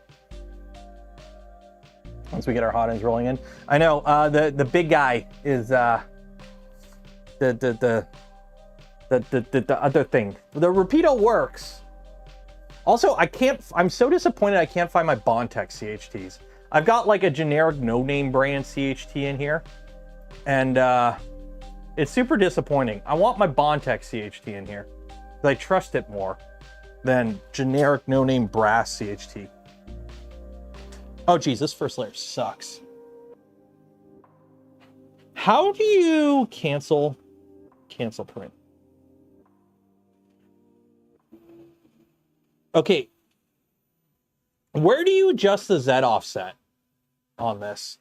Once we get our hot-ends rolling in. I know, the big guy is, the other thing. The Rapido works. Also, I'm so disappointed I can't find my Bondtech CHTs. I've got like a generic no-name brand CHT in here, and it's super disappointing. I want my Bondtech CHT in here, because I trust it more than generic no-name brass CHT. Oh geez, this first layer sucks. How do you cancel print? Okay, where do you adjust the Z offset on this?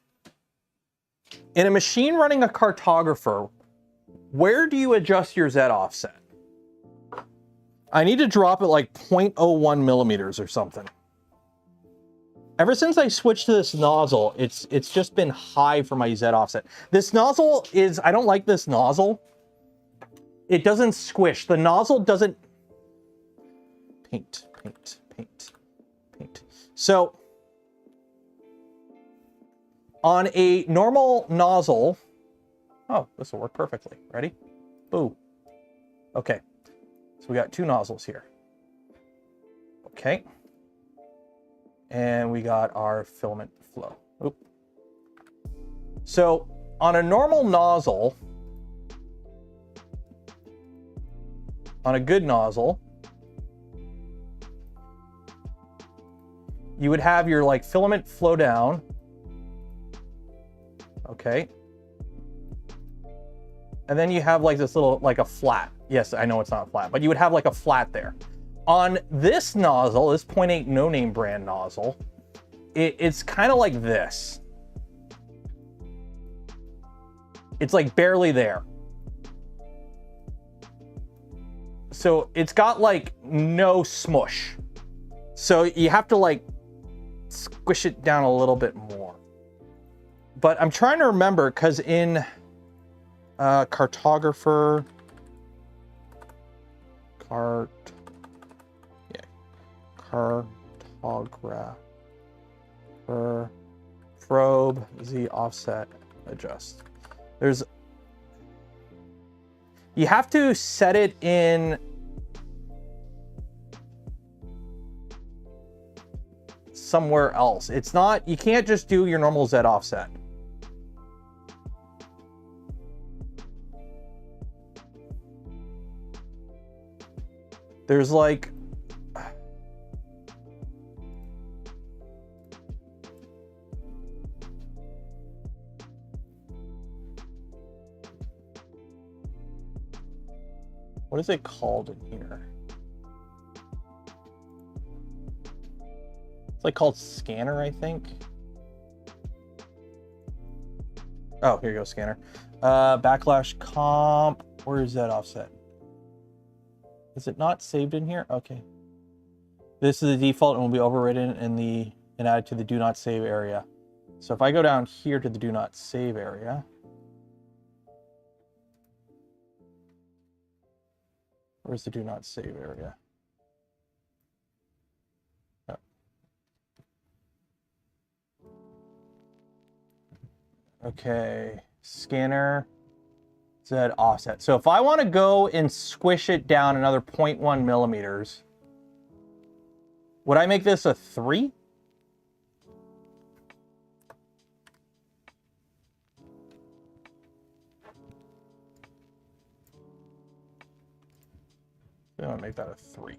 In a machine running a cartographer, where do you adjust your Z offset? I need to drop it like 0.01 millimeters or something. Ever since I switched to this nozzle, it's just been high for my Z offset. This nozzle is, I don't like this nozzle. It doesn't squish. The nozzle doesn't paint. So on a normal nozzle, oh, this will work perfectly. Ready? Boo. Okay. So we got two nozzles here. Okay. And we got our filament flow. Oop. So on a normal nozzle, on a good nozzle, you would have your like filament flow down. Okay. And then you have like this little, like a flat. Yes, I know it's not flat, but you would have like a flat there. On this nozzle, this 0.8 no-name brand nozzle, it's kind of like this. It's like barely there. So it's got like no smush. So you have to like squish it down a little bit more. But I'm trying to remember, because in cartographer, cartographer probe, Z offset, adjust. You have to set it in somewhere else. It's not, you can't just do your normal Z offset. There's like, what is it called in here? It's like called scanner, I think. Oh, here you go, scanner. Backlash comp, where is that offset? Is it not saved in here? Okay. This is the default and will be overridden and added to the do not save area. So if I go down here to the do not save area, where's the do not save area? Oh. Okay, scanner, Z offset. So if I want to go and squish it down another 0.1 millimeters, would I make this a 3? I'm gonna make that a 3.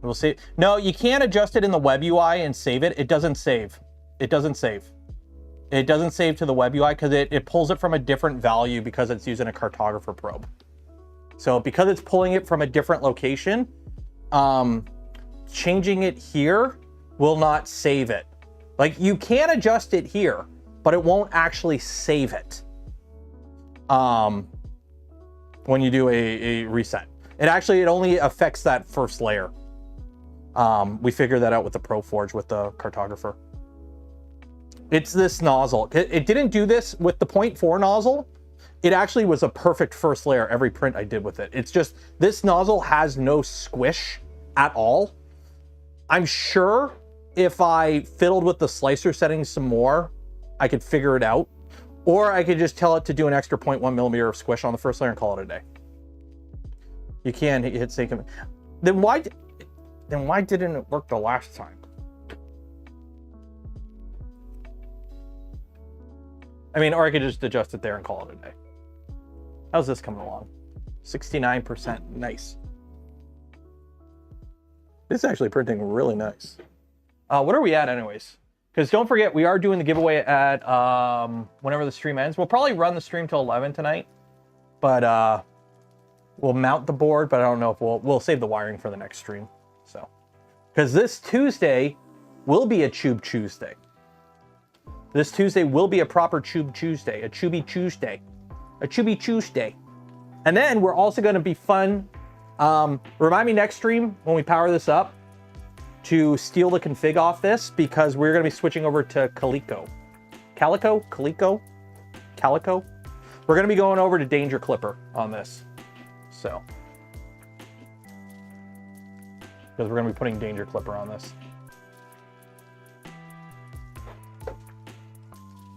We'll see. No, you can't adjust it in the web UI and save it. It doesn't save. It doesn't save. It doesn't save to the web UI because it pulls it from a different value because it's using a cartographer probe. So because it's pulling it from a different location, changing it here will not save it. Like, you can adjust it here, but it won't actually save it when you do a reset. It only affects that first layer. We figured that out with the ProForge with the cartographer. It's this nozzle. It didn't do this with the 0.4 nozzle. It actually was a perfect first layer every print I did with it. It's just, this nozzle has no squish at all. I'm sure if I fiddled with the slicer settings some more, I could figure it out. Or I could just tell it to do an extra 0.1 millimeter of squish on the first layer and call it a day. You can hit save. Then why didn't it work the last time? I mean, or I could just adjust it there and call it a day. How's this coming along? 69%, nice. This is actually printing really nice. What are we at anyways? Because don't forget, we are doing the giveaway at whenever the stream ends. We'll probably run the stream till 11 tonight, but we'll mount the board, but I don't know if we'll save the wiring for the next stream. So, because this Tuesday will be a Chube Tuesday. This Tuesday will be a proper Chube Tuesday, a Chubey Tuesday, a Chubey Tuesday. And then we're also going to be fun. Remind me next stream when we power this up to steal the config off this, because we're going to be switching over to Calico. Calico? We're going to be going over to Danger Clipper on this. So, because we're going to be putting Danger Clipper on this.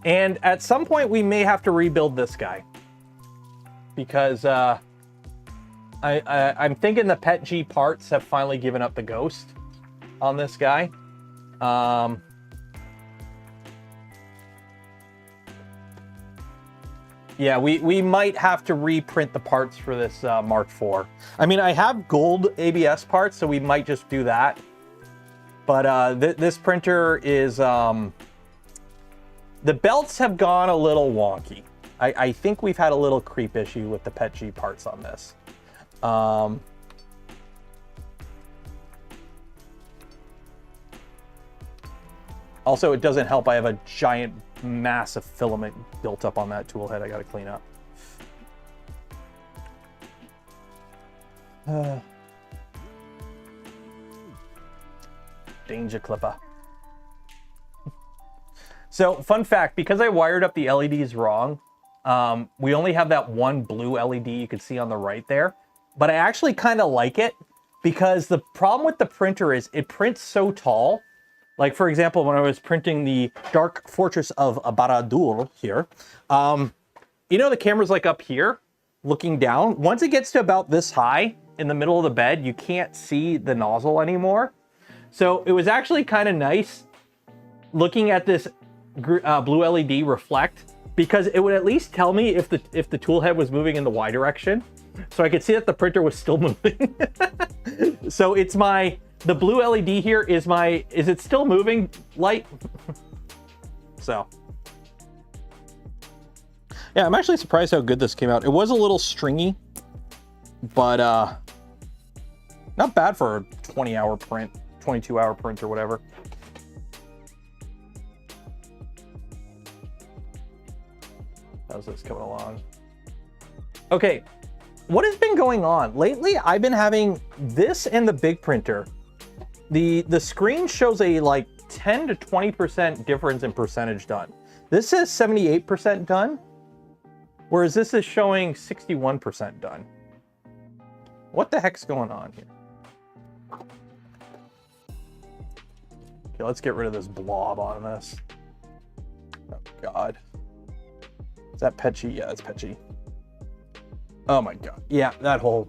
And at some point we may have to rebuild this guy, because I'm thinking the Pet G parts have finally given up the ghost on this guy. Yeah, we might have to reprint the parts for this Mark IV. I mean, I have gold ABS parts, so we might just do that. But this printer is... the belts have gone a little wonky. I think we've had a little creep issue with the Pet G parts on this. Also, it doesn't help. I have a giant, massive filament built up on that tool head I got to clean up. Danger Clipper. So, fun fact, because I wired up the LEDs wrong, we only have that one blue LED you can see on the right there. but I actually kind of like it because the problem with the printer is it prints so tall. Like, for example, when I was printing the Dark Fortress of Barad-dûr here, you know, the camera's like up here looking down. Once it gets to about this high in the middle of the bed, you can't see the nozzle anymore. So it was actually kind of nice looking at this blue LED reflect, because it would at least tell me if the tool head was moving in the Y direction. So I could see that the printer was still moving. So it's the blue LED here is it still moving light? So. Yeah, I'm actually surprised how good this came out. It was a little stringy, but not bad for a 20-hour print, 22-hour print or whatever. How's this coming along? Okay, what has been going on? Lately, I've been having this and the big printer. The screen shows a like 10 to 20% difference in percentage done. This says 78% done, whereas this is showing 61% done. What the heck's going on here? Okay, let's get rid of this blob on this. Oh God. Is that Petchy? Yeah, it's Petchy. Oh my God. Yeah, that whole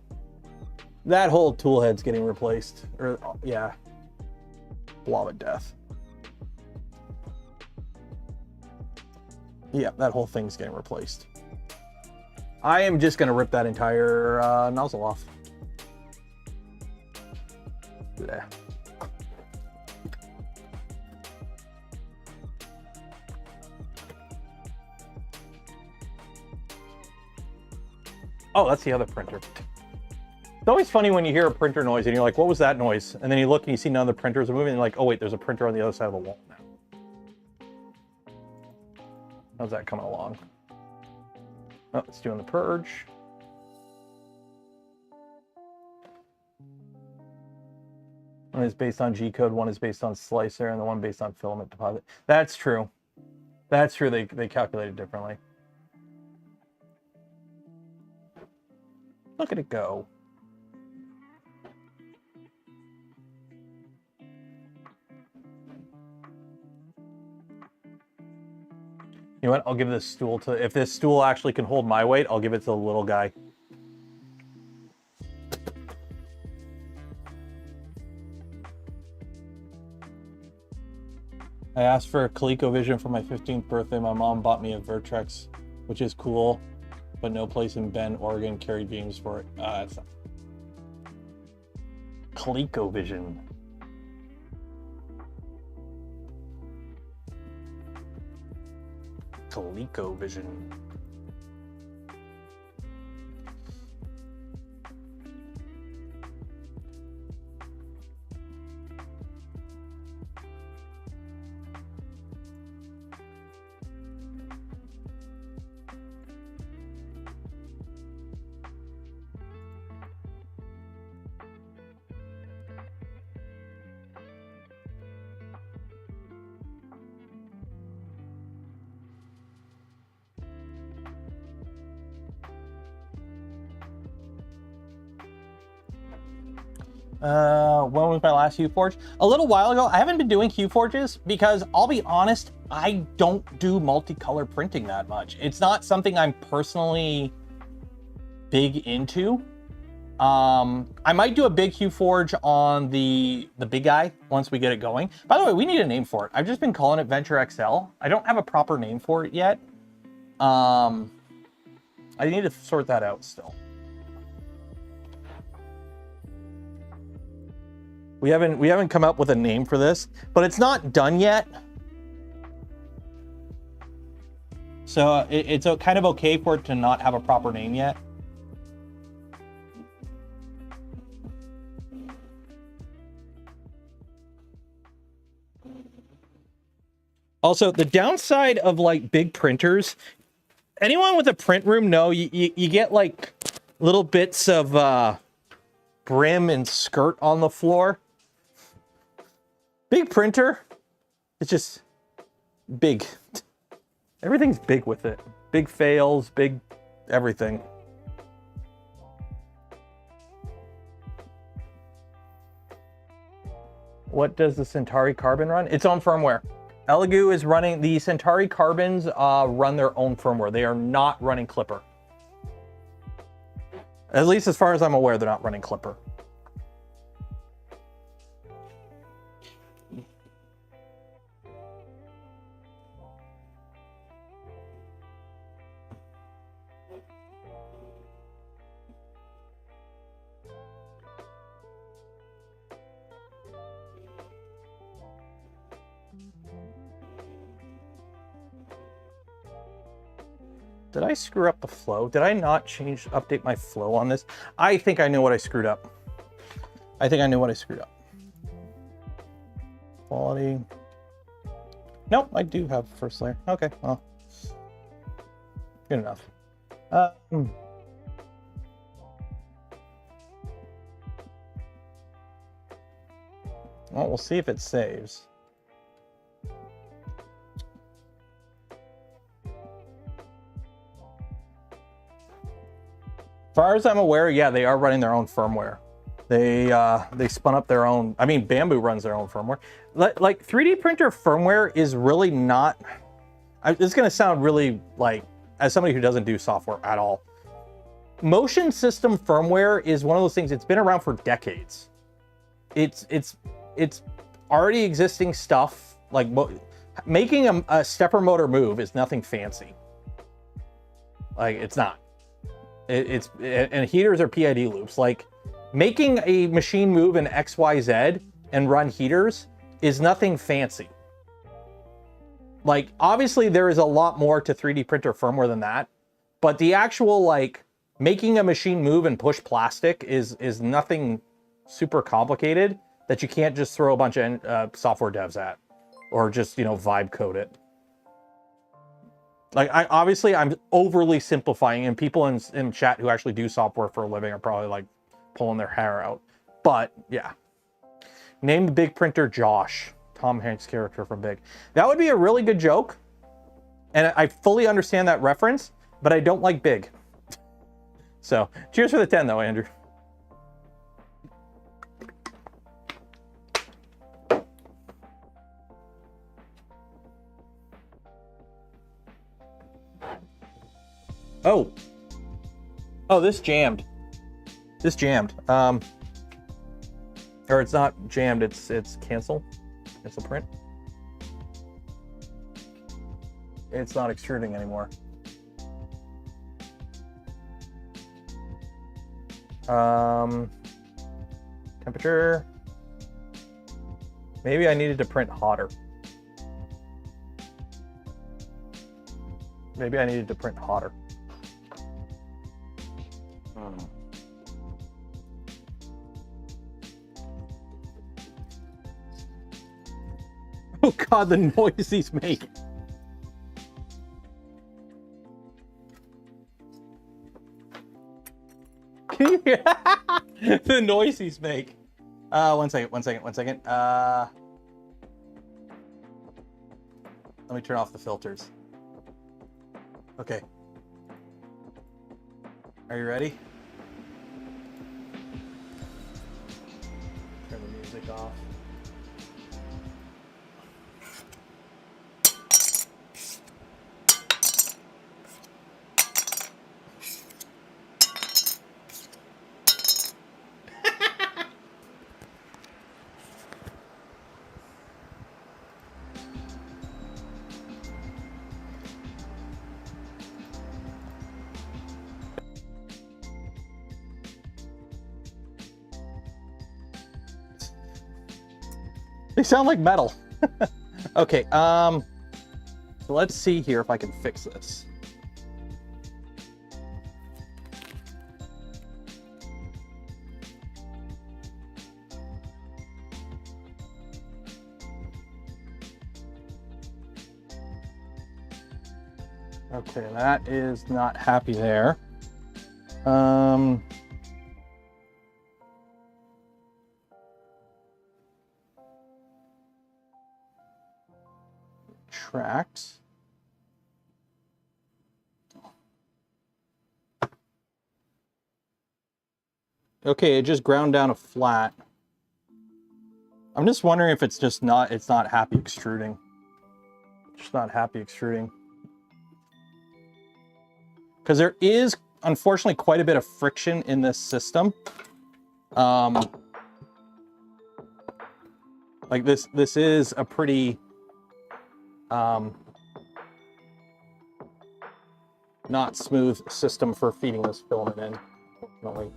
tool head's getting replaced. Or yeah. Blob of death. Yeah, that whole thing's getting replaced. I am just gonna rip that entire nozzle off. There. Oh, that's the other printer. It's always funny when you hear a printer noise and you're like, what was that noise? And then you look and you see none of the printers are moving and you're like, oh wait, there's a printer on the other side of the wall now. How's that coming along? Oh, it's doing the purge. One is based on G-code, one is based on slicer, and the one based on filament deposit. That's true. That's true, they calculate it differently. Look at it go. You know what? I'll give this stool to, if this stool actually can hold my weight, I'll give it to the little guy. I asked for a ColecoVision for my 15th birthday. My mom bought me a Vertex, which is cool, but no place in Bend, Oregon carried beams for it. It's not. ColecoVision. ColecoVision. When was my last Hue Forge? A little while ago. I haven't been doing Hue Forges because I'll be honest, I don't do multicolor printing that much. It's not something I'm personally big into. I might do a big Hue Forge on the big guy once we get it going. By the way, we need a name for it. I've just been calling it Venture XL. I don't have a proper name for it yet. I need to sort that out still. We haven't come up with a name for this, but it's not done yet. So it's kind of okay for it to not have a proper name yet. Also, the downside of like big printers, anyone with a print room know you get like little bits of brim and skirt on the floor. Big printer, it's just big. Everything's big with it. Big fails, big everything. What does the Centauri Carbon run? Its own firmware. Elegoo is running, the Centauri Carbons run their own firmware. They are not running Clipper. At least as far as I'm aware, they're not running Clipper. Did I screw up the flow? Did I not update my flow on this? I think I knew what I screwed up. I think I knew what I screwed up. Quality. Nope, I do have first layer. Okay, well, good enough. Well, we'll see if it saves. As far as I'm aware, yeah, they are running their own firmware. They spun up their own. I mean, Bamboo runs their own firmware. Like 3D printer firmware is really not. It's going to sound really like, as somebody who doesn't do software at all, motion system firmware is one of those things. It's been around for decades. It's already existing stuff. Like making a stepper motor move is nothing fancy. Like it's not. And heaters are PID loops. Like making a machine move in XYZ and run heaters is nothing fancy. Like obviously there is a lot more to 3D printer firmware than that, but the actual like making a machine move and push plastic is nothing super complicated that you can't just throw a bunch of software devs at or just, you know, vibe code it. Like I'm overly simplifying, and people in chat who actually do software for a living are probably like pulling their hair out. But yeah, name the big printer Josh, Tom Hanks' character from Big. That would be a really good joke, and I fully understand that reference, but I don't like Big. So cheers for the 10 though, Andrew. Oh, this jammed. This jammed. Or it's not jammed, it's cancel. Cancel print. It's not extruding anymore. Temperature. Maybe I needed to print hotter. Maybe I needed to print hotter. Oh God, the noise he's making. Can you hear the noise he's making? One second. Let me turn off the filters. Okay. Are you ready? Turn the music off. They sound like metal. Okay, so let's see here if I can fix this. Okay, that is not happy there. Tracks. Okay, it just ground down a flat. I'm just wondering if it's just not, it's not happy extruding. Just not happy extruding. Because there is, unfortunately, quite a bit of friction in this system. Like this is a pretty not smooth system for feeding this filament in, unfortunately.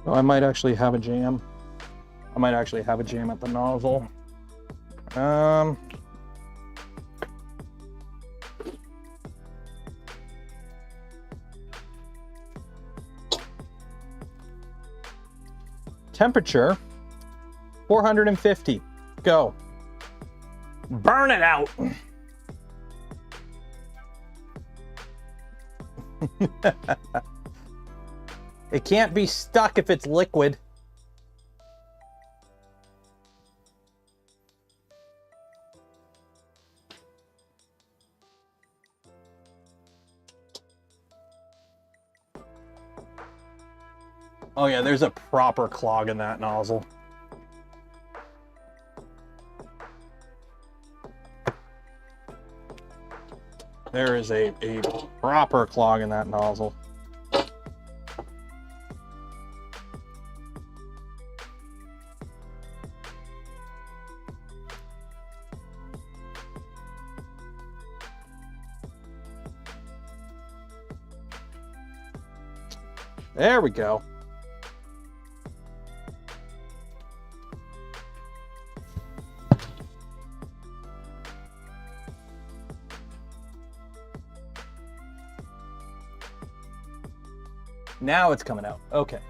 Oh, I might actually have a jam. I might actually have a jam at the nozzle. Temperature, 450. Go. Burn it out. It can't be stuck if it's liquid. Oh yeah, there's a proper clog in that nozzle. There is a proper clog in that nozzle. There we go. Now it's coming out. Okay.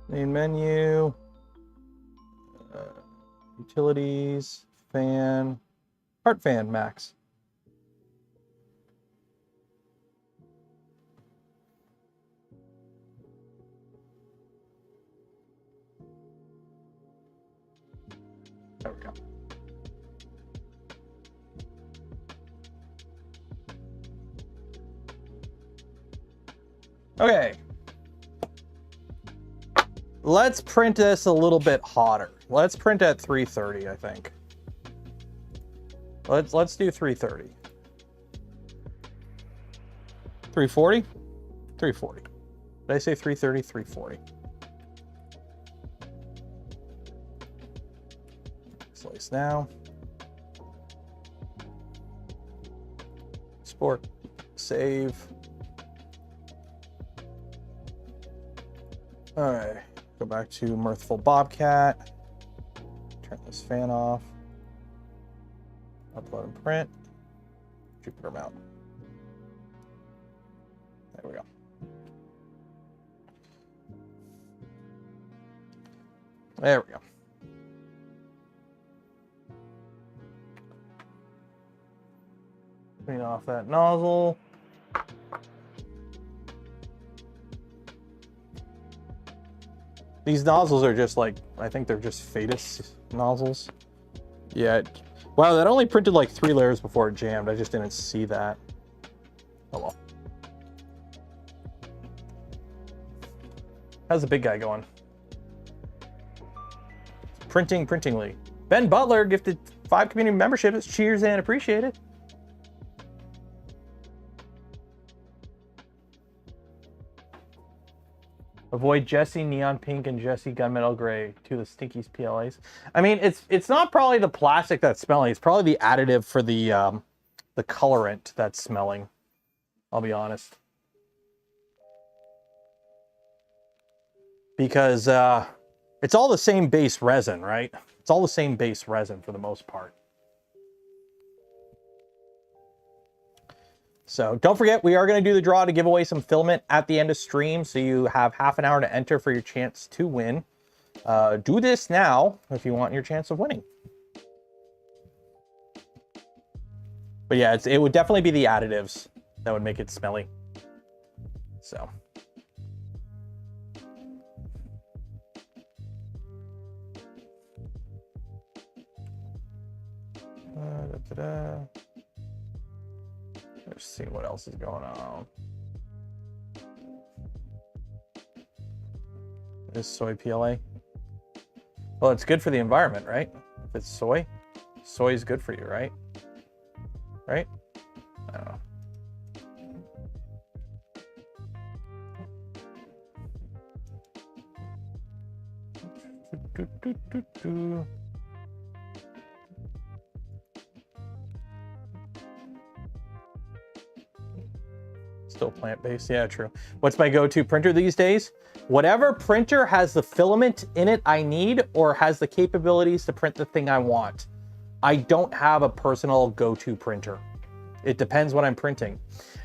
Main menu, utilities, fan, heart fan max. There we go. Okay. Let's print this a little bit hotter. Let's print at 330, I think. Let's do 330. 340? 340. Did I say 330? 340. Slice now. Export. Save. All right. Go back to Mirthful Bobcat. Turn this fan off. Upload and print. Jupiter mount. There we go. There we go. Clean off that nozzle. These nozzles are just like, I think they're just Fetus nozzles. Yeah. Wow, that only printed like 3 layers before it jammed. I just didn't see that. Oh well. How's the big guy going? Printingly. Ben Butler gifted 5 community memberships. Cheers and appreciated. Avoid Jesse Neon Pink and Jesse Gunmetal Gray, to the stinkiest PLAs. I mean, it's not probably the plastic that's smelling. It's probably the additive for the colorant that's smelling. I'll be honest. Because it's all the same base resin, right? It's all the same base resin for the most part. So don't forget, we are going to do the draw to give away some filament at the end of stream. So you have half an hour to enter for your chance to win. Do this now if you want your chance of winning. But yeah, it would definitely be the additives that would make it smelly. So. Let's see what else is going on. Is soy PLA? Well, it's good for the environment, right? If it's soy, soy is good for you, right? Right? I don't know. Still plant-based, yeah, true. What's my go-to printer these days? Whatever printer has the filament in it I need or has the capabilities to print the thing I want. I don't have a personal go-to printer. It depends what I'm printing.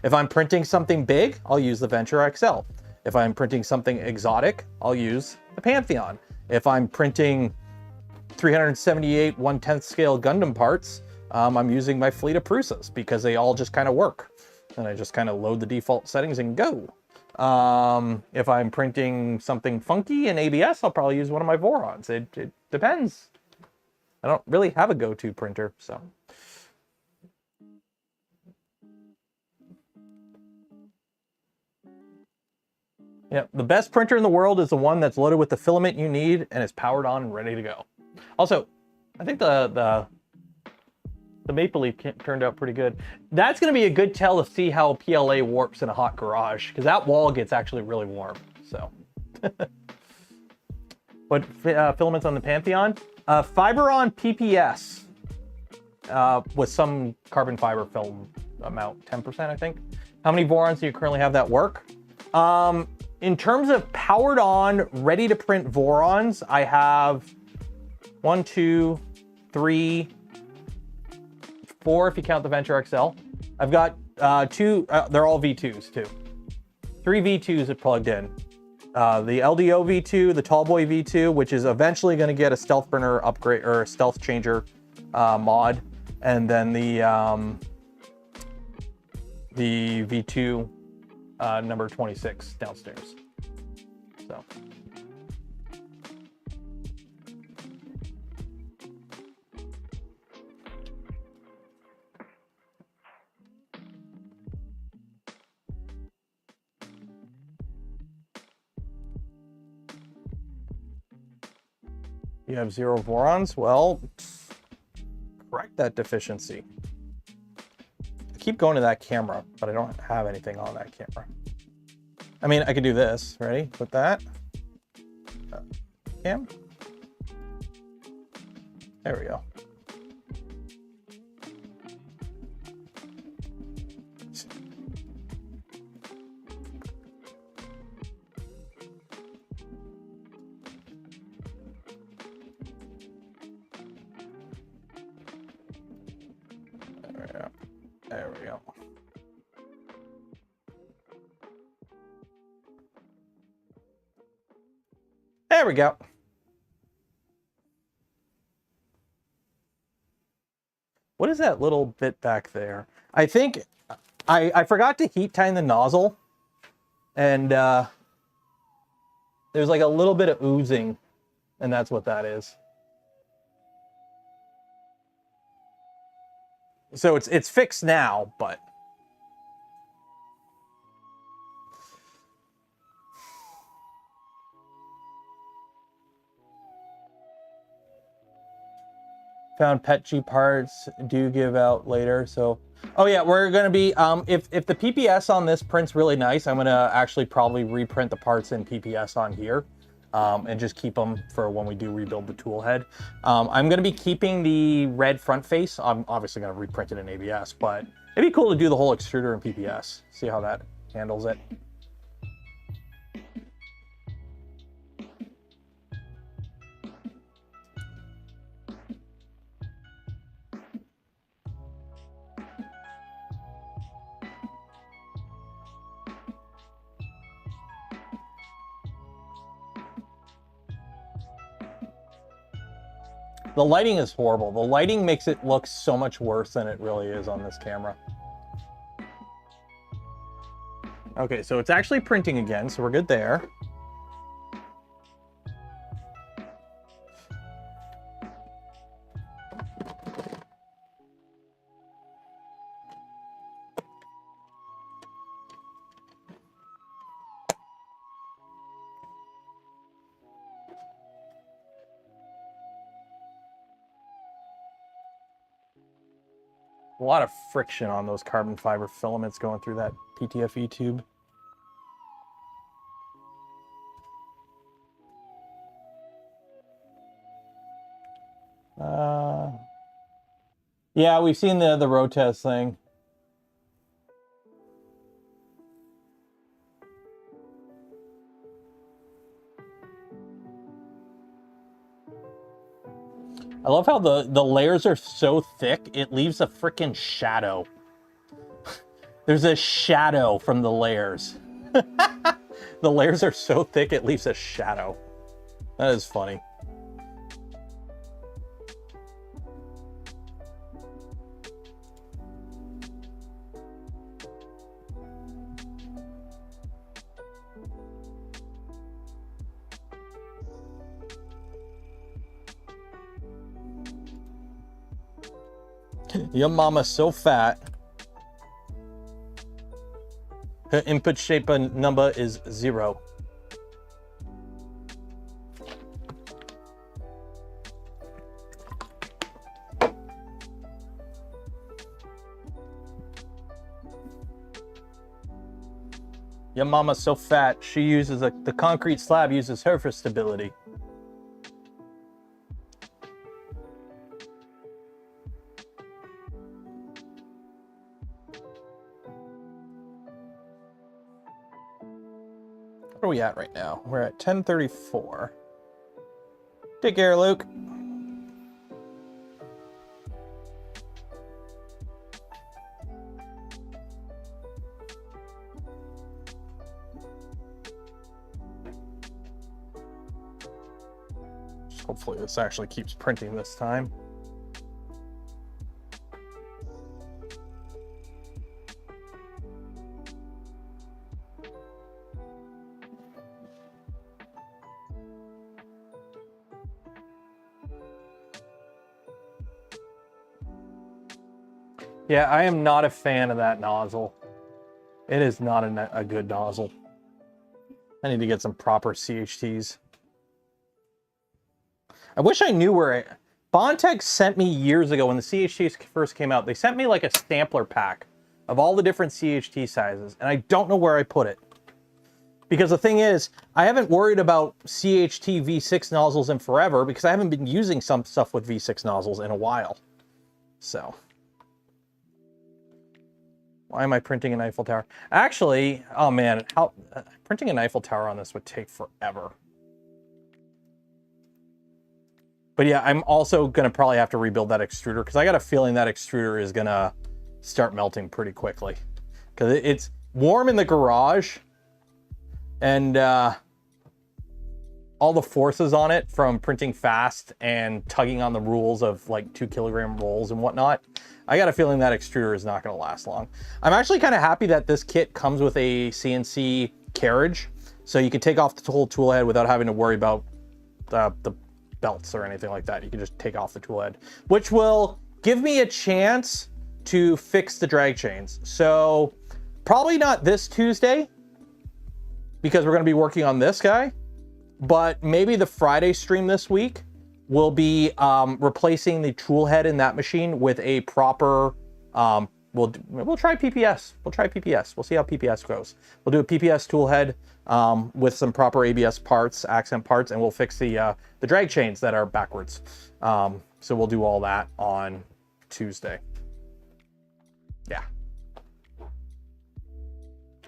If I'm printing something big, I'll use the Venture XL. If I'm printing something exotic, I'll use the Pantheon. If I'm printing 378 1/10 scale Gundam parts, I'm using my fleet of Prusas because they all just kind of work. And I just kind of load the default settings and go. If I'm printing something funky in ABS, I'll probably use one of my Vorons. It depends. I don't really have a go-to printer, so. Yeah, the best printer in the world is the one that's loaded with the filament you need and is powered on and ready to go. Also, I think the Maple Leaf turned out pretty good. That's going to be a good tell to see how PLA warps in a hot garage, because that wall gets actually really warm. So, what filaments on the Pantheon? Fiberon PPS with some carbon fiber film amount, 10%, I think. How many Vorons do you currently have that work? In terms of powered on, ready to print Vorons, I have 1, 2, 3, 4 if you count the Venture XL. I've got 2, they're all V2s too. 3 V2s are plugged in. The LDO V2, the Tallboy V2, which is eventually going to get a stealth burner upgrade or a stealth changer mod, and then the V2 number 26 downstairs. So. You have 0 Vorons? Well, correct that deficiency. I keep going to that camera, but I don't have anything on that camera. I mean, I could do this. Ready? Put that. Cam. There we go. There we go. There we go. What is that little bit back there? I think I forgot to heat time the nozzle, and there's like a little bit of oozing, and that's what that is. So it's fixed now, but found PetG parts do give out later. So, oh yeah, we're gonna be if the PPS on this print's really nice, I'm gonna actually probably reprint the parts in PPS on here. And just keep them for when we do rebuild the tool head. I'm gonna be keeping the red front face. I'm obviously gonna reprint it in ABS, but it'd be cool to do the whole extruder in PPS. See how that handles it. The lighting is horrible. The lighting makes it look so much worse than it really is on this camera. Okay, so it's actually printing again, so we're good there. A lot of friction on those carbon fiber filaments going through that PTFE tube. Yeah, we've seen the road test thing. I love how the layers are so thick, it leaves a freaking shadow. There's a shadow from the layers. The layers are so thick, it leaves a shadow. That is funny. Your mama's so fat. Her input shape number is 0. Your mama's so fat, she uses the concrete slab uses her for stability. Where are we at right now? We're at 10:34. Take care, Luke. Hopefully this actually keeps printing this time. Yeah, I am not a fan of that nozzle. It is not a good nozzle. I need to get some proper CHTs. I wish I knew where Bondtech sent me years ago when the CHTs first came out. They sent me like a sampler pack of all the different CHT sizes, and I don't know where I put it. Because the thing is, I haven't worried about CHT V6 nozzles in forever because I haven't been using some stuff with V6 nozzles in a while. So... why am I printing an Eiffel Tower? Actually, oh man, printing an Eiffel Tower on this would take forever. But yeah, I'm also gonna probably have to rebuild that extruder because I got a feeling that extruder is gonna start melting pretty quickly. Because it's warm in the garage and all the forces on it from printing fast and tugging on the rules of like 2 kilogram rolls and whatnot. I got a feeling that extruder is not going to last long. I'm actually kind of happy that this kit comes with a CNC carriage, so you can take off the whole tool head without having to worry about the belts or anything like that. You can just take off the tool head, which will give me a chance to fix the drag chains. So probably not this Tuesday because we're going to be working on this guy, but maybe the Friday stream this week will be replacing the tool head in that machine with a proper, we'll try PPS. We'll try PPS. We'll see how PPS goes. We'll do a PPS tool head with some proper ABS parts, accent parts, and we'll fix the drag chains that are backwards. So we'll do all that on Tuesday. Yeah.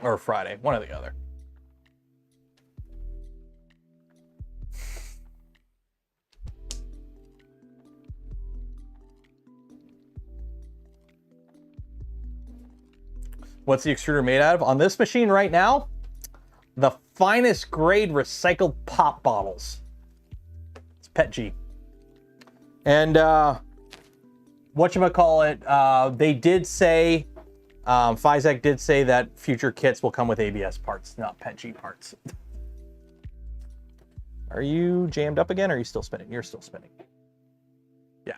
Or Friday, one or the other. What's the extruder made out of? On this machine right now, the finest grade recycled pop bottles. It's PETG. And whatchamacallit, they did say, Physec did say that future kits will come with ABS parts, not Penchi parts. Are you jammed up again, or are you still spinning? You're still spinning. Yeah.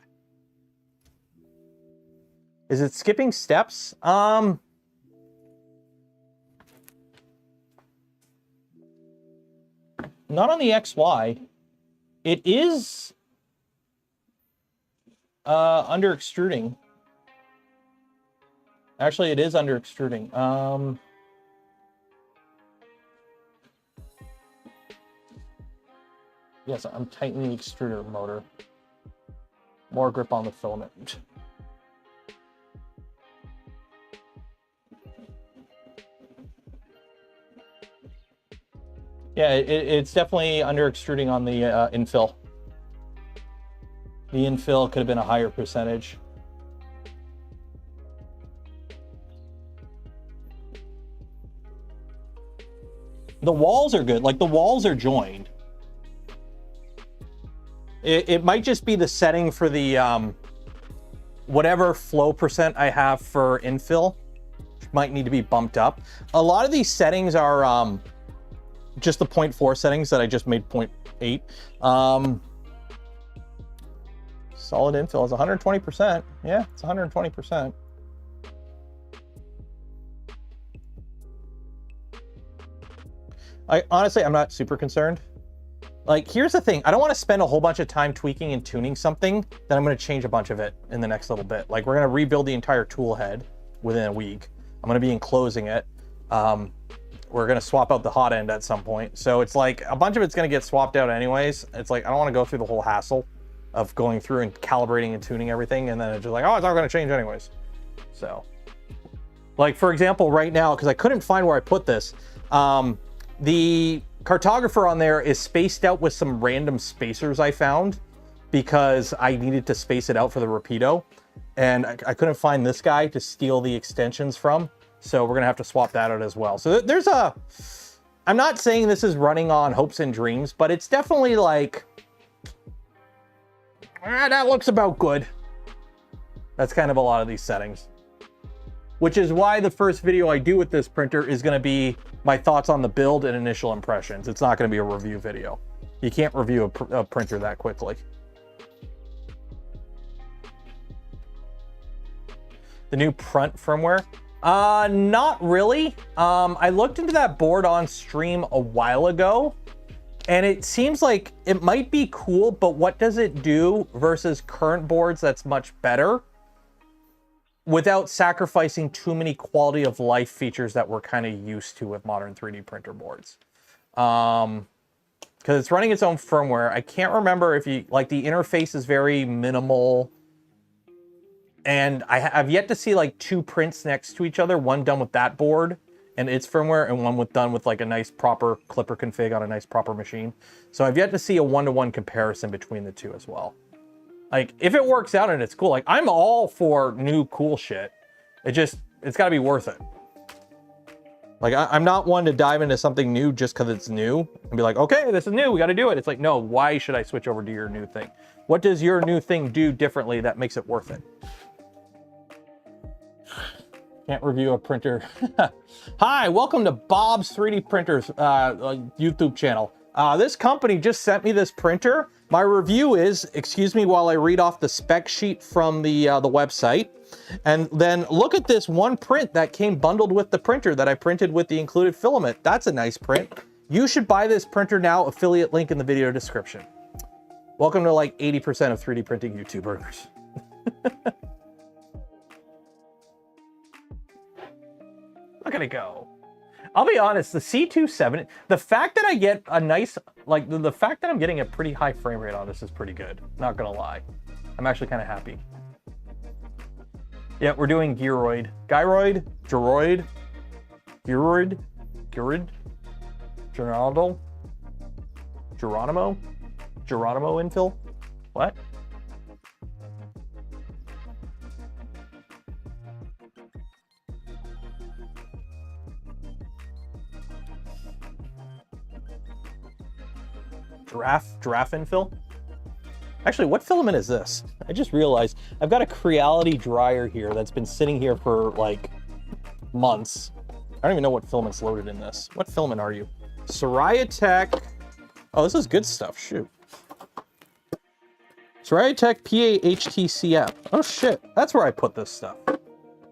Is it skipping steps? Not on the XY. It is under extruding. Actually, it is under extruding. Yes, I'm tightening the extruder motor. More grip on the filament. Yeah, it's definitely under extruding on the infill. The infill could have been a higher percentage. The walls are good. Like, the walls are joined. It might just be the setting for the whatever flow percent I have for infill might need to be bumped up. A lot of these settings are just the 0.4 settings that I just made 0.8. Solid infill is 120%. Yeah, it's 120%. Honestly, I'm not super concerned. Like, here's the thing. I don't want to spend a whole bunch of time tweaking and tuning something that I'm going to change a bunch of it in the next little bit. Like, we're going to rebuild the entire tool head within a week. I'm going to be enclosing it. We're going to swap out the hot end at some point. So it's like a bunch of it's going to get swapped out anyways. It's like, I don't want to go through the whole hassle of going through and calibrating and tuning everything. And then it's just like, oh, it's not going to change anyways. So, like, for example, right now, because I couldn't find where I put this, the cartographer on there is spaced out with some random spacers I found because I needed to space it out for the Rapido. And I couldn't find this guy to steal the extensions from. So we're gonna have to swap that out as well. So there's a, I'm not saying this is running on hopes and dreams, but it's definitely like, that looks about good. That's kind of a lot of these settings. Which is why the first video I do with this printer is gonna be my thoughts on the build and initial impressions. It's not gonna be a review video. You can't review a printer that quickly. The new print firmware? Not really. I looked into that board on stream a while ago, and it seems like it might be cool, but what does it do versus current boards that's much better without sacrificing too many quality of life features that we're kind of used to with modern 3D printer boards? Because it's running its own firmware. I can't remember if you, like, the interface is very minimal. And I've yet to see like two prints next to each other, one done with that board and its firmware, and one done with like a nice proper clipper config on a nice proper machine. So I've yet to see a one-to-one comparison between the two as well. Like, if it works out and it's cool, like, I'm all for new cool shit. It's gotta be worth it. Like, I'm not one to dive into something new just because it's new and be like, okay, this is new, we gotta do it. It's like, no, why should I switch over to your new thing? What does your new thing do differently that makes it worth it? Can't review a printer. Hi, welcome to Bob's 3D Printers YouTube channel. This company just sent me this printer. My review is, excuse me while I read off the spec sheet from the website, and then look at this one print that came bundled with the printer that I printed with the included filament. That's a nice print. You should buy this printer now, affiliate link in the video description. Welcome to like 80% of 3D printing YouTubers. Look at it go. I'll be honest, the C270, the fact that I get a nice, like the fact that I'm getting a pretty high frame rate on this is pretty good. Not gonna lie. I'm actually kind of happy. Yeah, we're doing Gearoid. Gyroid? Geroid? Gearoid? Gearid? Geronimo? Geronimo? Geronimo infill? What? Giraffe infill? Actually, what filament is this? I just realized I've got a Creality dryer here that's been sitting here for like months. I don't even know what filament's loaded in this. What filament are you? Soraya Tech. Oh, this is good stuff. Shoot. Soraya Tech PAHTCF. Oh shit, that's where I put this stuff.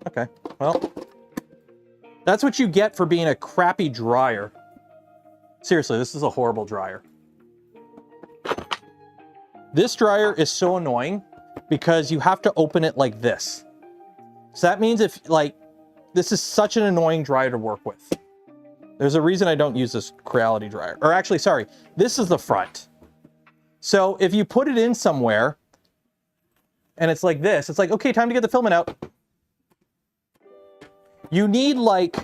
Okay, well, that's what you get for being a crappy dryer. Seriously, this is a horrible dryer. This dryer is so annoying because you have to open it like this. So that means if, like, this is such an annoying dryer to work with. There's a reason I don't use this Creality dryer. Or actually, sorry, this is the front. So if you put it in somewhere and it's like this, it's like, okay, time to get the filament out. You need like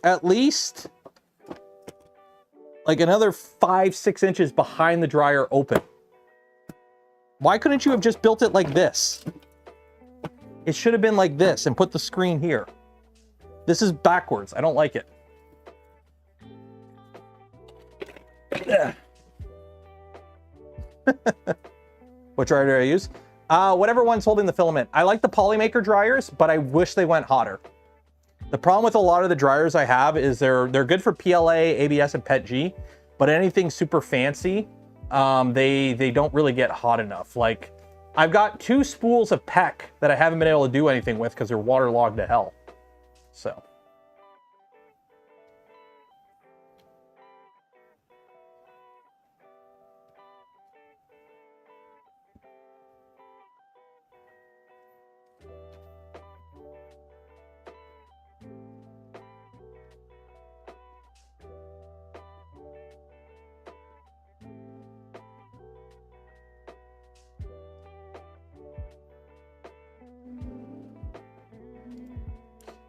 at least like another 5-6 inches behind the dryer open. Why couldn't you have just built it like this? It should have been like this and put the screen here. This is backwards. I don't like it. What dryer do I use? Whatever one's holding the filament. I like the polymaker dryers, but I wish they went hotter. The problem with a lot of the dryers I have is they're good for PLA, ABS, and PETG, but anything super fancy, they don't really get hot enough. Like, I've got 2 spools of PEC that I haven't been able to do anything with because they're waterlogged to hell. So.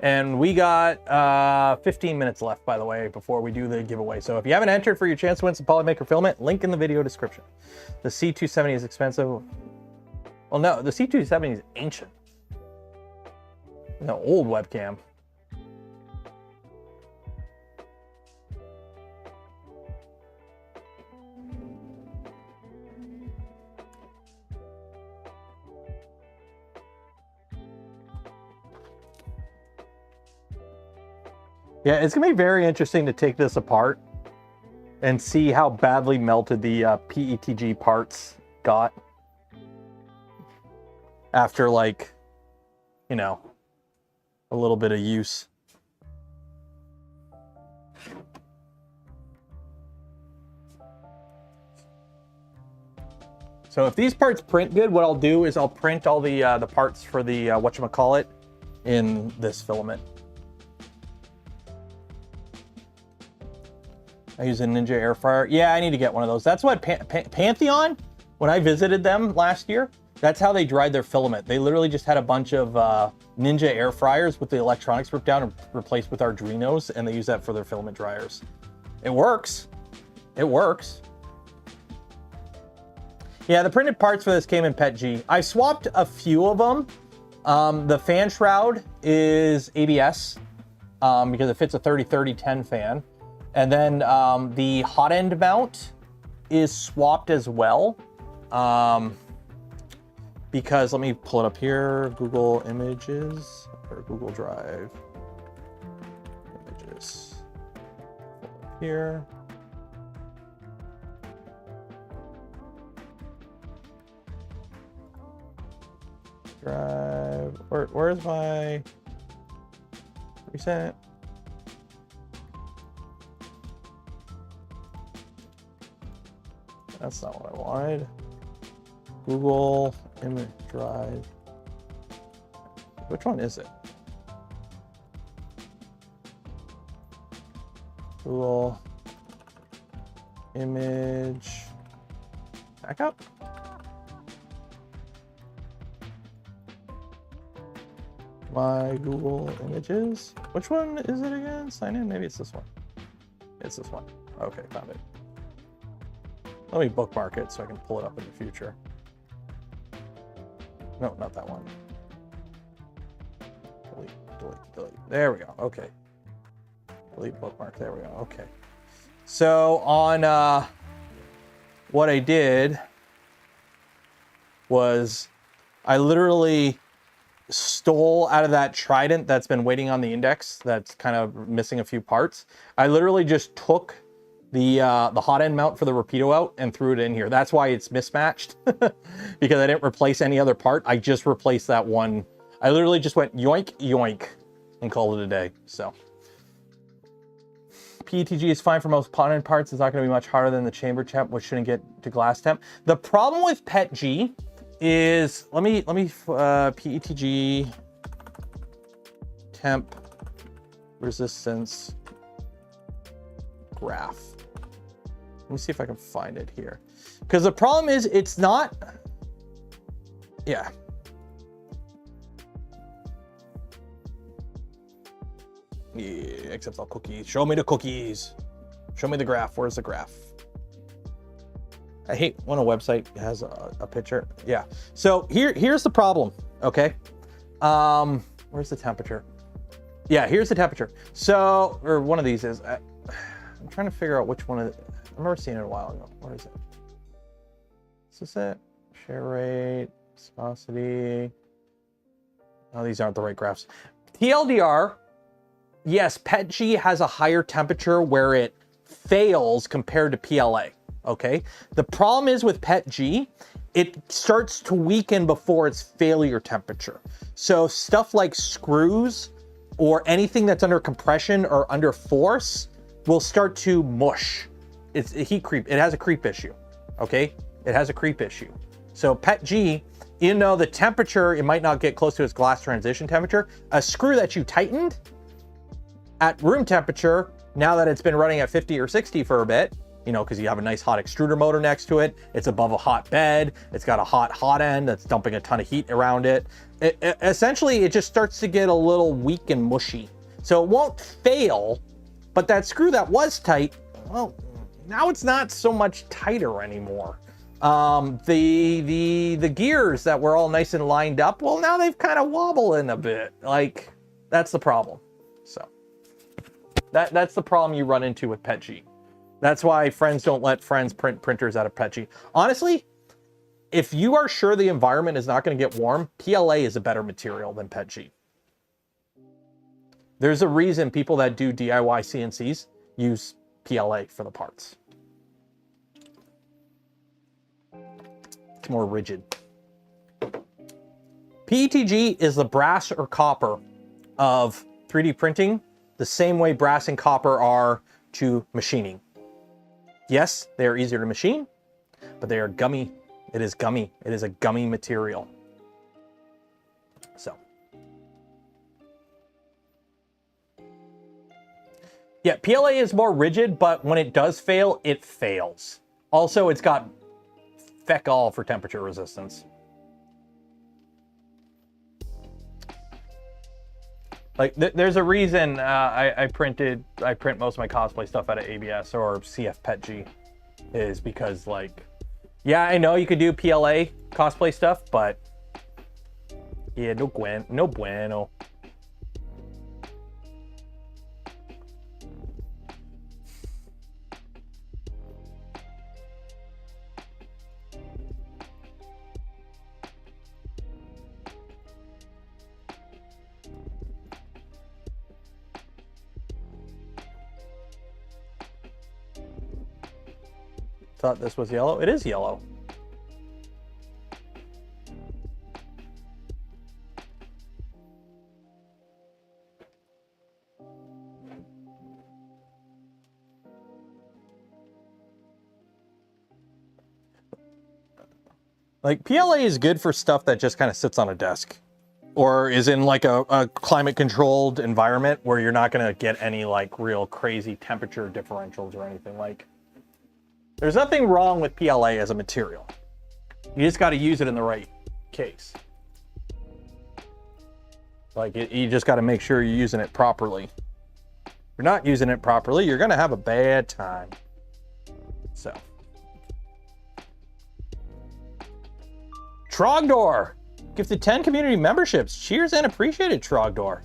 And we got 15 minutes left, by the way, before we do the giveaway. So if you haven't entered for your chance to win some polymaker filament, link in the video description. The C270 is expensive. Well, no, the C270 is ancient. No, old webcam. Yeah, it's gonna be very interesting to take this apart and see how badly melted the PETG parts got after, like, you know, a little bit of use. So if these parts print good, what I'll do is I'll print all the parts for the whatchamacallit in this filament. I use a Ninja air fryer. Yeah, I need to get one of those. That's what Pantheon, when I visited them last year, that's how they dried their filament. They literally just had a bunch of Ninja air fryers with the electronics ripped down and replaced with Arduinos, and they use that for their filament dryers. It works. It works. Yeah, the printed parts for this came in PETG. I swapped a few of them. The fan shroud is ABS because it fits a 30-30-10 fan. And then the hot end mount is swapped as well. Because, let me pull it up here, Google Images, or Google Drive, Images, here. Drive, where's my recent? That's not what I wanted. Google Image Drive. Which one is it? Google Image Backup? My Google Images. Which one is it again? Sign in? Maybe it's this one. It's this one. Okay, found it. Let me bookmark it so I can pull it up in the future. No, not that one. Delete, delete, delete. There we go. Okay. Delete bookmark. There we go. Okay. So on what I did was I literally stole out of that Trident that's been waiting on the index, that's kind of missing a few parts. I literally just took the hot end mount for the Rapido out and threw it in here. That's why it's mismatched, because I didn't replace any other part. I just replaced that one. I literally just went yoink, yoink, and called it a day. So PETG is fine for most potted parts. It's not going to be much harder than the chamber temp, which shouldn't get to glass temp. The problem with PETG is, let me PETG temp resistance graph. Let me see if I can find it here. Because the problem is it's not, yeah. Yeah, accepts all cookies. Show me the cookies. Show me the graph. Where's the graph? I hate when a website has a picture. Yeah. So here's the problem. Okay. Where's the temperature? Yeah, here's the temperature. So, or one of these is. I'm trying to figure out which one. I remember seeing it a while ago. Where is it? Is this it? Share rate, viscosity. Oh, these aren't the right graphs. TLDR. Yes, PETG has a higher temperature where it fails compared to PLA. Okay, the problem is with PETG, it starts to weaken before its failure temperature. So stuff like screws or anything that's under compression or under force will start to mush. It's a heat creep. It has a creep issue. Okay, it has a creep issue. So PETG, even though the temperature, it might not get close to its glass transition temperature, a screw that you tightened at room temperature, now that it's been running at 50 or 60 for a bit, you know, because you have a nice hot extruder motor next to it, it's above a hot bed, it's got a hot end that's dumping a ton of heat around it. Essentially, it just starts to get a little weak and mushy. So it won't fail, but that screw that was tight, well, now it's not so much tighter anymore. The gears that were all nice and lined up, well, now they've kind of wobbling a bit. Like, that's the problem. So that's the problem you run into with PETG. That's why friends don't let friends print printers out of PETG. Honestly, if you are sure the environment is not going to get warm, PLA is a better material than PETG. There's a reason people that do DIY CNCs use PLA for the parts. It's more rigid. PETG is the brass or copper of 3D printing, the same way brass and copper are to machining. Yes, they are easier to machine, but they are gummy. It is gummy. It is a gummy material. So, yeah, PLA is more rigid, but when it does fail, it fails. Also, it's got feck all for temperature resistance. Like, there's a reason I print most of my cosplay stuff out of ABS or CF PETG, is because, like, yeah, I know you could do PLA cosplay stuff, but yeah, no bueno. Thought this was yellow. It is yellow. Like, PLA is good for stuff that just kind of sits on a desk or is in like a climate controlled environment where you're not going to get any like real crazy temperature differentials or anything. Like, there's nothing wrong with PLA as a material. You just got to use it in the right case. Like, you just got to make sure you're using it properly. If you're not using it properly, you're going to have a bad time. So. Trogdor gifted 10 community memberships. Cheers and appreciated, Trogdor.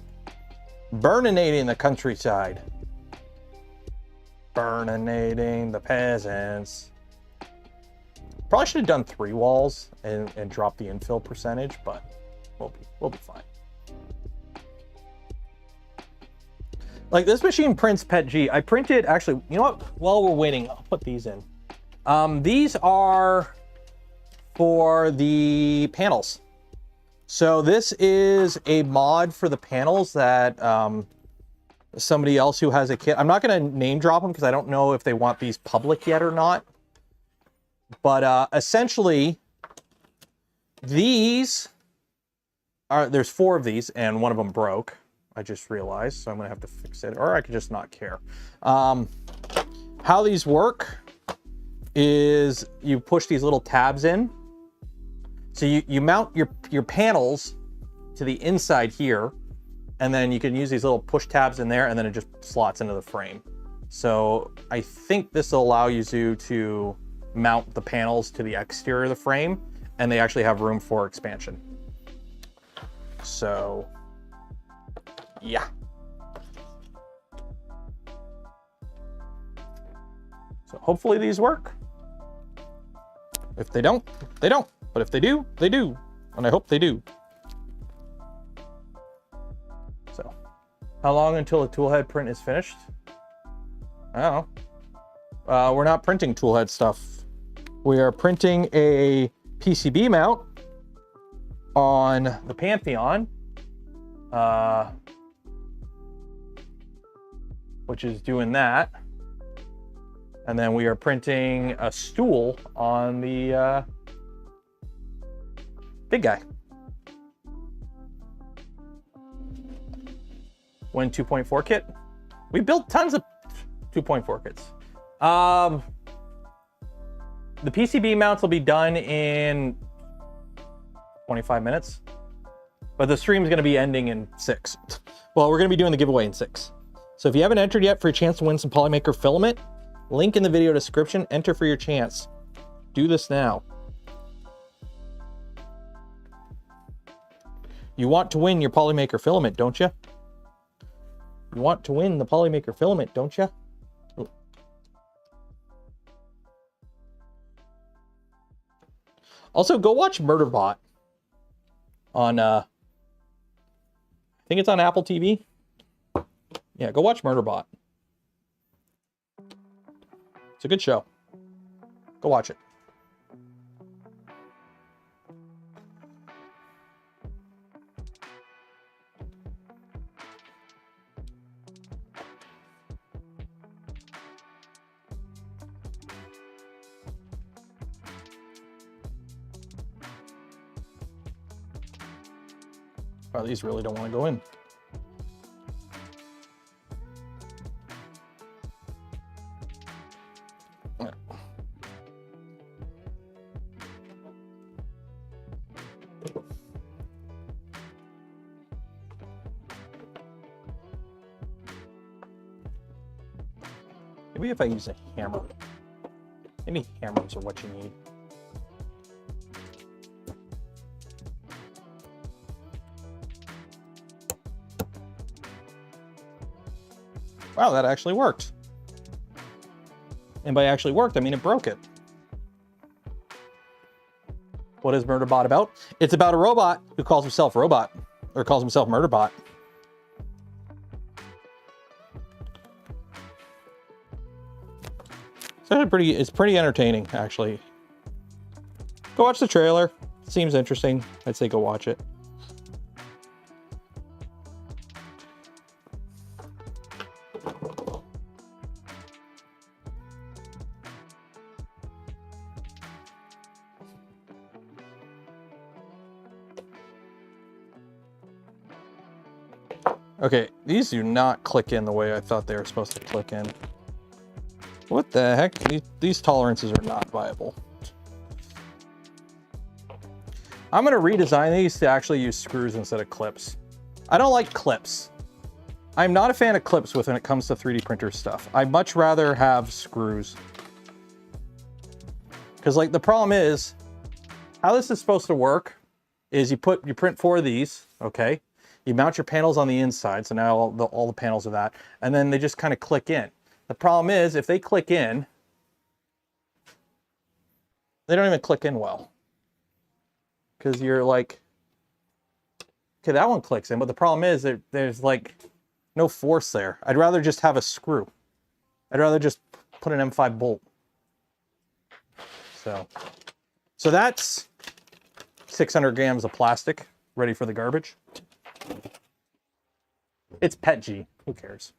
Burninating the countryside. Burninating the peasants. Probably should have done 3 walls and dropped the infill percentage, but we'll be fine. Like this machine prints Pet G. I printed, actually, you know what? While we're waiting, I'll put these in. These are for the panels. So this is a mod for the panels that somebody else who has a kit. I'm not going to name drop them because I don't know if they want these public yet or not. But essentially, these are, there's 4 of these and one of them broke. I just realized, so I'm gonna have to fix it, or I could just not care. How these work is you push these little tabs in. So you mount your panels to the inside here, and then you can use these little push tabs in there, and then it just slots into the frame. So I think this will allow you to mount the panels to the exterior of the frame, and they actually have room for expansion. So yeah. So hopefully these work. If they don't, they don't. But if they do, they do. And I hope they do. So, how long until a toolhead print is finished? I don't know. We're not printing toolhead stuff. We are printing a PCB mount on the Pantheon. Which is doing that. And then we are printing a stool on the big guy. When 2.4 kit? We built tons of 2.4 kits. The PCB mounts will be done in 25 minutes. But the stream is going to be ending in 6. Well, we're going to be doing the giveaway in 6. So if you haven't entered yet for a chance to win some Polymaker filament, link in the video description, enter for your chance. Do this now. You want to win your Polymaker filament, don't you? You want to win the Polymaker filament, don't you? Ooh. Also, go watch Murderbot on, I think it's on Apple TV. Yeah, go watch Murderbot. It's a good show. Go watch it. Wow, these really don't want to go in. Maybe if I use a hammer. Maybe hammers are what you need. Wow, that actually worked. And by actually worked, I mean it broke it. What is Murderbot about? It's about a robot who calls himself Robot, or calls himself Murderbot. It's pretty entertaining, actually. Go watch the trailer. It seems interesting. I'd say go watch it. Okay, these do not click in the way I thought they were supposed to click in. What the heck? These tolerances are not viable. I'm gonna redesign these to actually use screws instead of clips. I don't like clips. I'm not a fan of clips when it comes to 3D printer stuff. I'd much rather have screws. Because like the problem is, how this is supposed to work is you print 4 of these, okay? You mount your panels on the inside, so now all the panels are that, and then they just kind of click in. The problem is, if they click in, They don't even click in well. Because you're like, okay, that one clicks in, but the problem is that there's like no force there. I'd rather just have a screw. I'd rather just put an M5 bolt. So that's 600 grams of plastic ready for the garbage. It's PETG, who cares?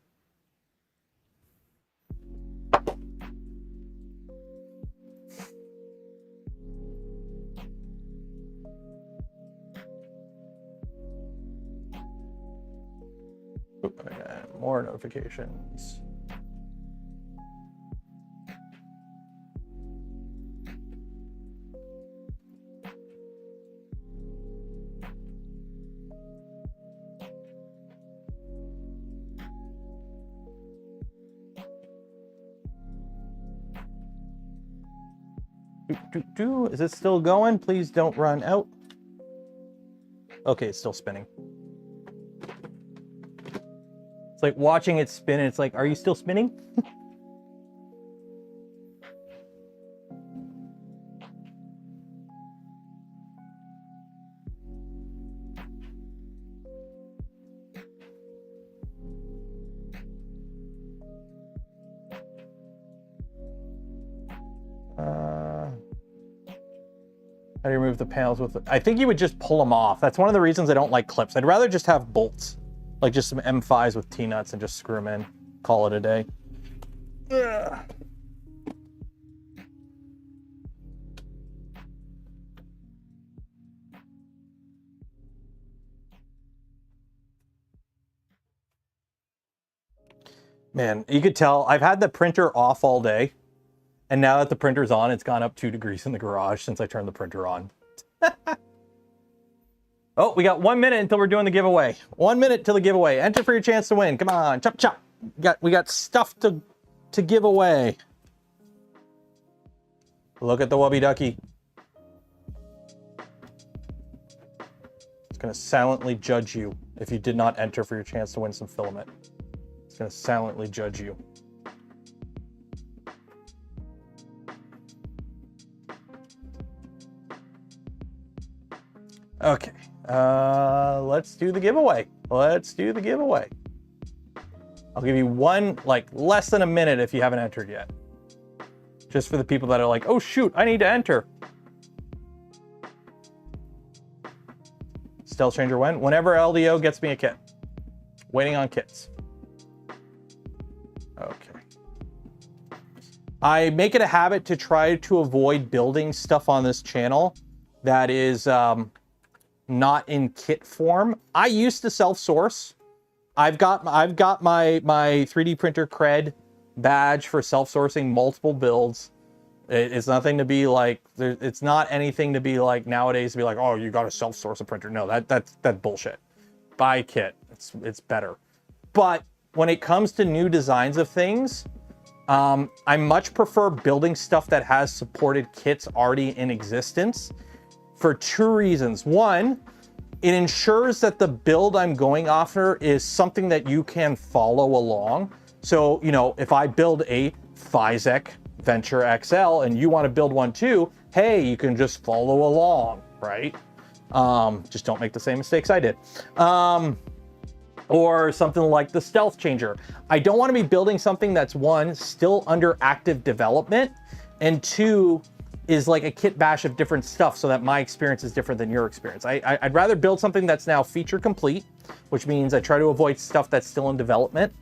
Oop, I got more notifications. Is it still going? Please don't run out. Okay, it's still spinning. It's like watching it spin and it's like, are you still spinning? How do you remove the panels with it? I think you would just pull them off. That's one of the reasons I don't like clips. I'd rather just have bolts, like just some M5s with T-nuts and just screw them in. Call it a day. Ugh. Man, you could tell I've had the printer off all day. And now that the printer's on, it's gone up 2 degrees in the garage since I turned the printer on. Oh, we got 1 minute until we're doing the giveaway. 1 minute till the giveaway. Enter for your chance to win. Come on, chop chop. We got stuff to give away. Look at the wubby ducky. It's gonna silently judge you if you did not enter for your chance to win some filament. It's gonna silently judge you. Okay, let's do the giveaway. Let's do the giveaway. I'll give you one, like less than a minute if you haven't entered yet. Just for the people that are like, oh shoot, I need to enter. Stealth Stranger when? Whenever LDO gets me a kit. Waiting on kits. Okay. I make it a habit to try to avoid building stuff on this channel that is not in kit form. I used to self-source. I've got my 3D printer cred badge for self-sourcing multiple builds. It's nothing to be like, it's not anything to be like nowadays to be like, oh, you got to self-source a printer. No, that's bullshit. Buy a kit. It's better. But when it comes to new designs of things, I much prefer building stuff that has supported kits already in existence for 2 reasons. One, it ensures that the build I'm going after is something that you can follow along. So, you know, if I build a Physek Venture XL and you want to build one too, hey, you can just follow along, right? Just don't make the same mistakes I did. Or something like the Stealth Changer. I don't want to be building something that's one, still under active development, and two, is like a kit bash of different stuff so that my experience is different than your experience. I'd rather build something that's now feature complete, which means I try to avoid stuff that's still in development.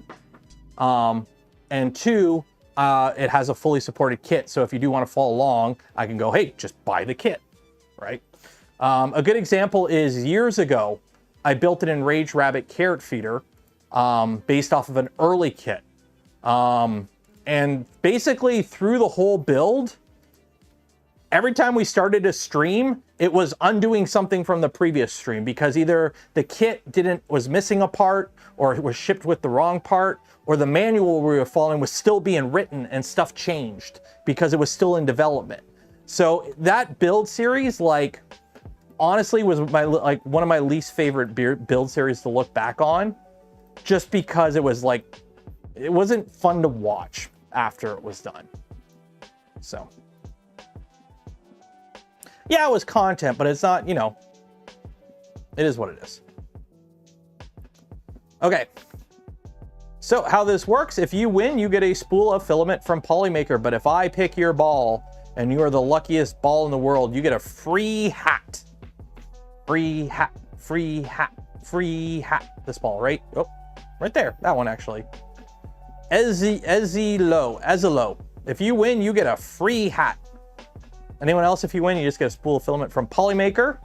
And two, it has a fully supported kit. So if you do want to follow along, I can go, hey, just buy the kit, right? A good example is years ago, I built an Enraged Rabbit carrot feeder based off of an early kit. And basically through the whole build, every time we started a stream, it was undoing something from the previous stream because either the kit was missing a part, or it was shipped with the wrong part, or the manual we were following was still being written and stuff changed because it was still in development. So that build series, like, honestly was one of my least favorite build series to look back on, just because it was like, it wasn't fun to watch after it was done. So Yeah, it was content, but it's not, you know, it is what it is. Okay. So how this works, if you win, you get a spool of filament from Polymaker. But if I pick your ball and you are the luckiest ball in the world, you get a free hat. Free hat, free hat, free hat. This ball, right? Oh, right there. That one, actually. Ezilo. If you win, you get a free hat. Anyone else, if you win, you just get a spool of filament from Polymaker.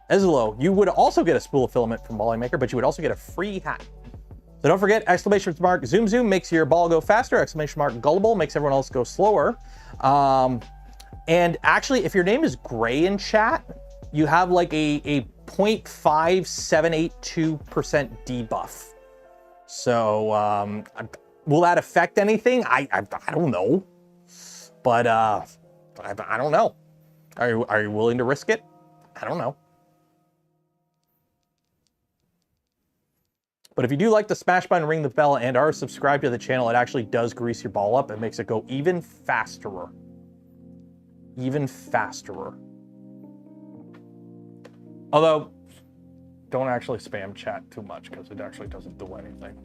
Ezilo, you would also get a spool of filament from Polymaker, but you would also get a free hat. So don't forget, exclamation mark zoom zoom makes your ball go faster. Exclamation mark gullible makes everyone else go slower. And actually, if your name is Gray in chat, you have like a 0.5782% debuff. So will that affect anything? I don't know. But I don't know. Are you willing to risk it? I don't know. But if you do like the smash button, ring the bell, and are subscribed to the channel, it actually does grease your ball up and makes it go even faster. Even faster. Although, don't actually spam chat too much because it actually doesn't do anything.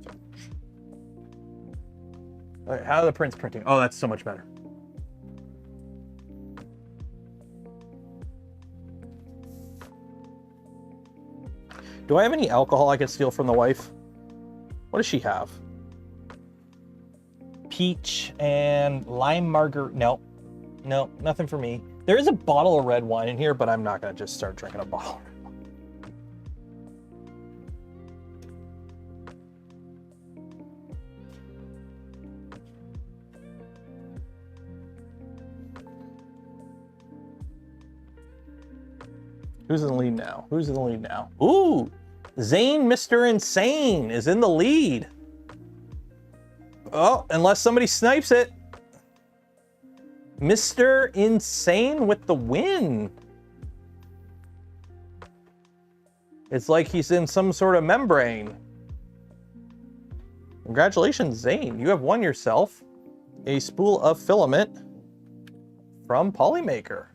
So. All right, how are the prints printing? Oh, that's so much better. Do I have any alcohol I can steal from the wife? What does she have? Peach and lime margarita. No, no, nothing for me. There is a bottle of red wine in here, but I'm not gonna just start drinking a bottle. Who's in the lead now? Who's in the lead now? Ooh! Zane Mr. Insane is in the lead. Oh, unless somebody snipes it. Mr. Insane with the win. It's like he's in some sort of membrane. Congratulations, Zane. You have won yourself a spool of filament from Polymaker.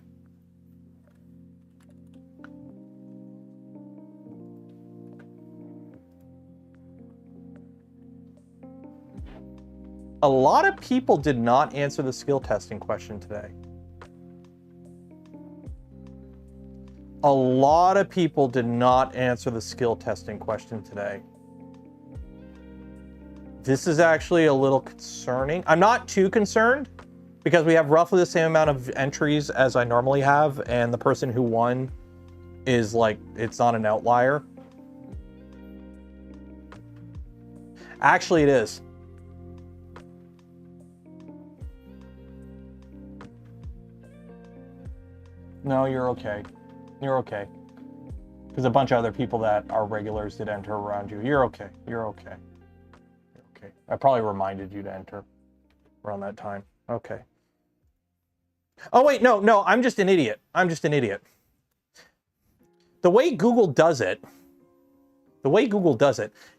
A lot of people did not answer the skill testing question today. A lot of people did not answer the skill testing question today. This is actually a little concerning. I'm not too concerned because we have roughly the same amount of entries as I normally have, and the person who won is like, it's not an outlier. Actually, it is. No, you're okay. You're okay. Because a bunch of other people that are regulars did enter around you. You're okay. You're okay. You're okay. I probably reminded you to enter around that time. Okay. Oh, wait, no, I'm just an idiot. I'm just an idiot. The way Google does it,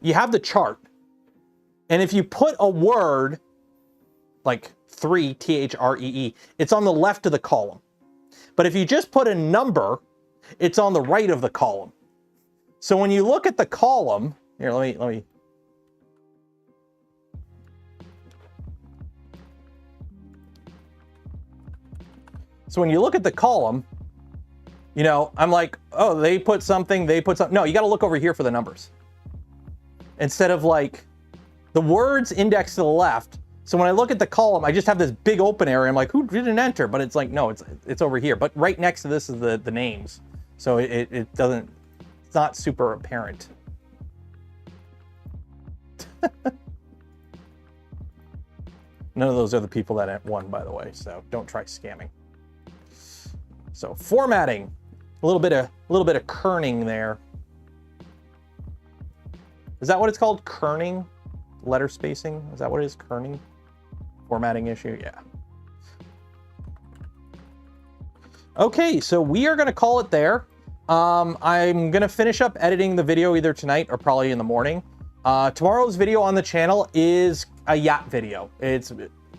you have the chart. And if you put a word, like 3, T-H-R-E-E, it's on the left of the column. But if you just put a number, it's on the right of the column. So when you look at the column, here, let me. So when you look at the column, you know, I'm like, oh, they put something. No, you got to look over here for the numbers. Instead of like the words indexed to the left. So when I look at the column, I just have this big open area. I'm like, who didn't enter? But it's like, no, it's over here. But right next to this is the names. So it doesn't, it's not super apparent. None of those are the people that won, by the way. So don't try scamming. So formatting, a little bit of kerning there. Is that what it's called? Kerning? Letter spacing? Is that what it is? Kerning? Formatting issue? Yeah. Okay, so we are going to call it there. I'm going to finish up editing the video either tonight or probably in the morning. Tomorrow's video on the channel is a yacht video.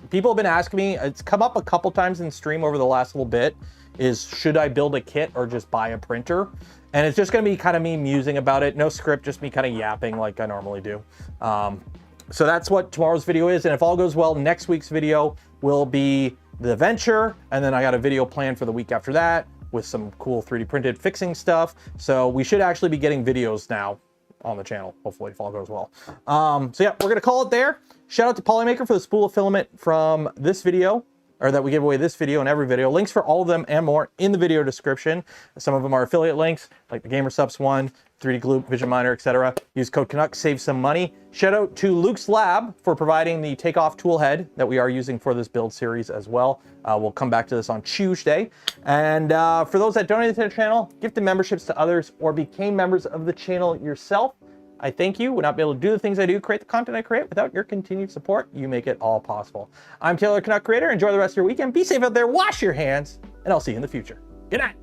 People have been asking me, it's come up a couple times in stream over the last little bit. is should I build a kit or just buy a printer? And it's just gonna be kind of me musing about it. No script, just me kind of yapping like I normally do. So that's what tomorrow's video is. And if all goes well, next week's video will be the Venture. And then I got a video planned for the week after that with some cool 3D printed fixing stuff. So we should actually be getting videos now on the channel, hopefully, if all goes well. So yeah, we're gonna call it there. Shout out to Polymaker for the spool of filament from this video, or that we give away this video and every video. Links for all of them and more in the video description. Some of them are affiliate links, like the GamerSupps one, 3D Glue, Vision Miner, etc. Use code Canuck, save some money. Shout out to Luke's Lab for providing the Takeoff tool head that we are using for this build series as well. We'll come back to this on Tuesday. And for those that donated to the channel, gifted memberships to others, or became members of the channel yourself, I thank you. Would not be able to do the things I do, create the content I create without your continued support. You make it all possible. I'm Taylor, Canuck Creator. Enjoy the rest of your weekend. Be safe out there. Wash your hands. And I'll see you in the future. Good night.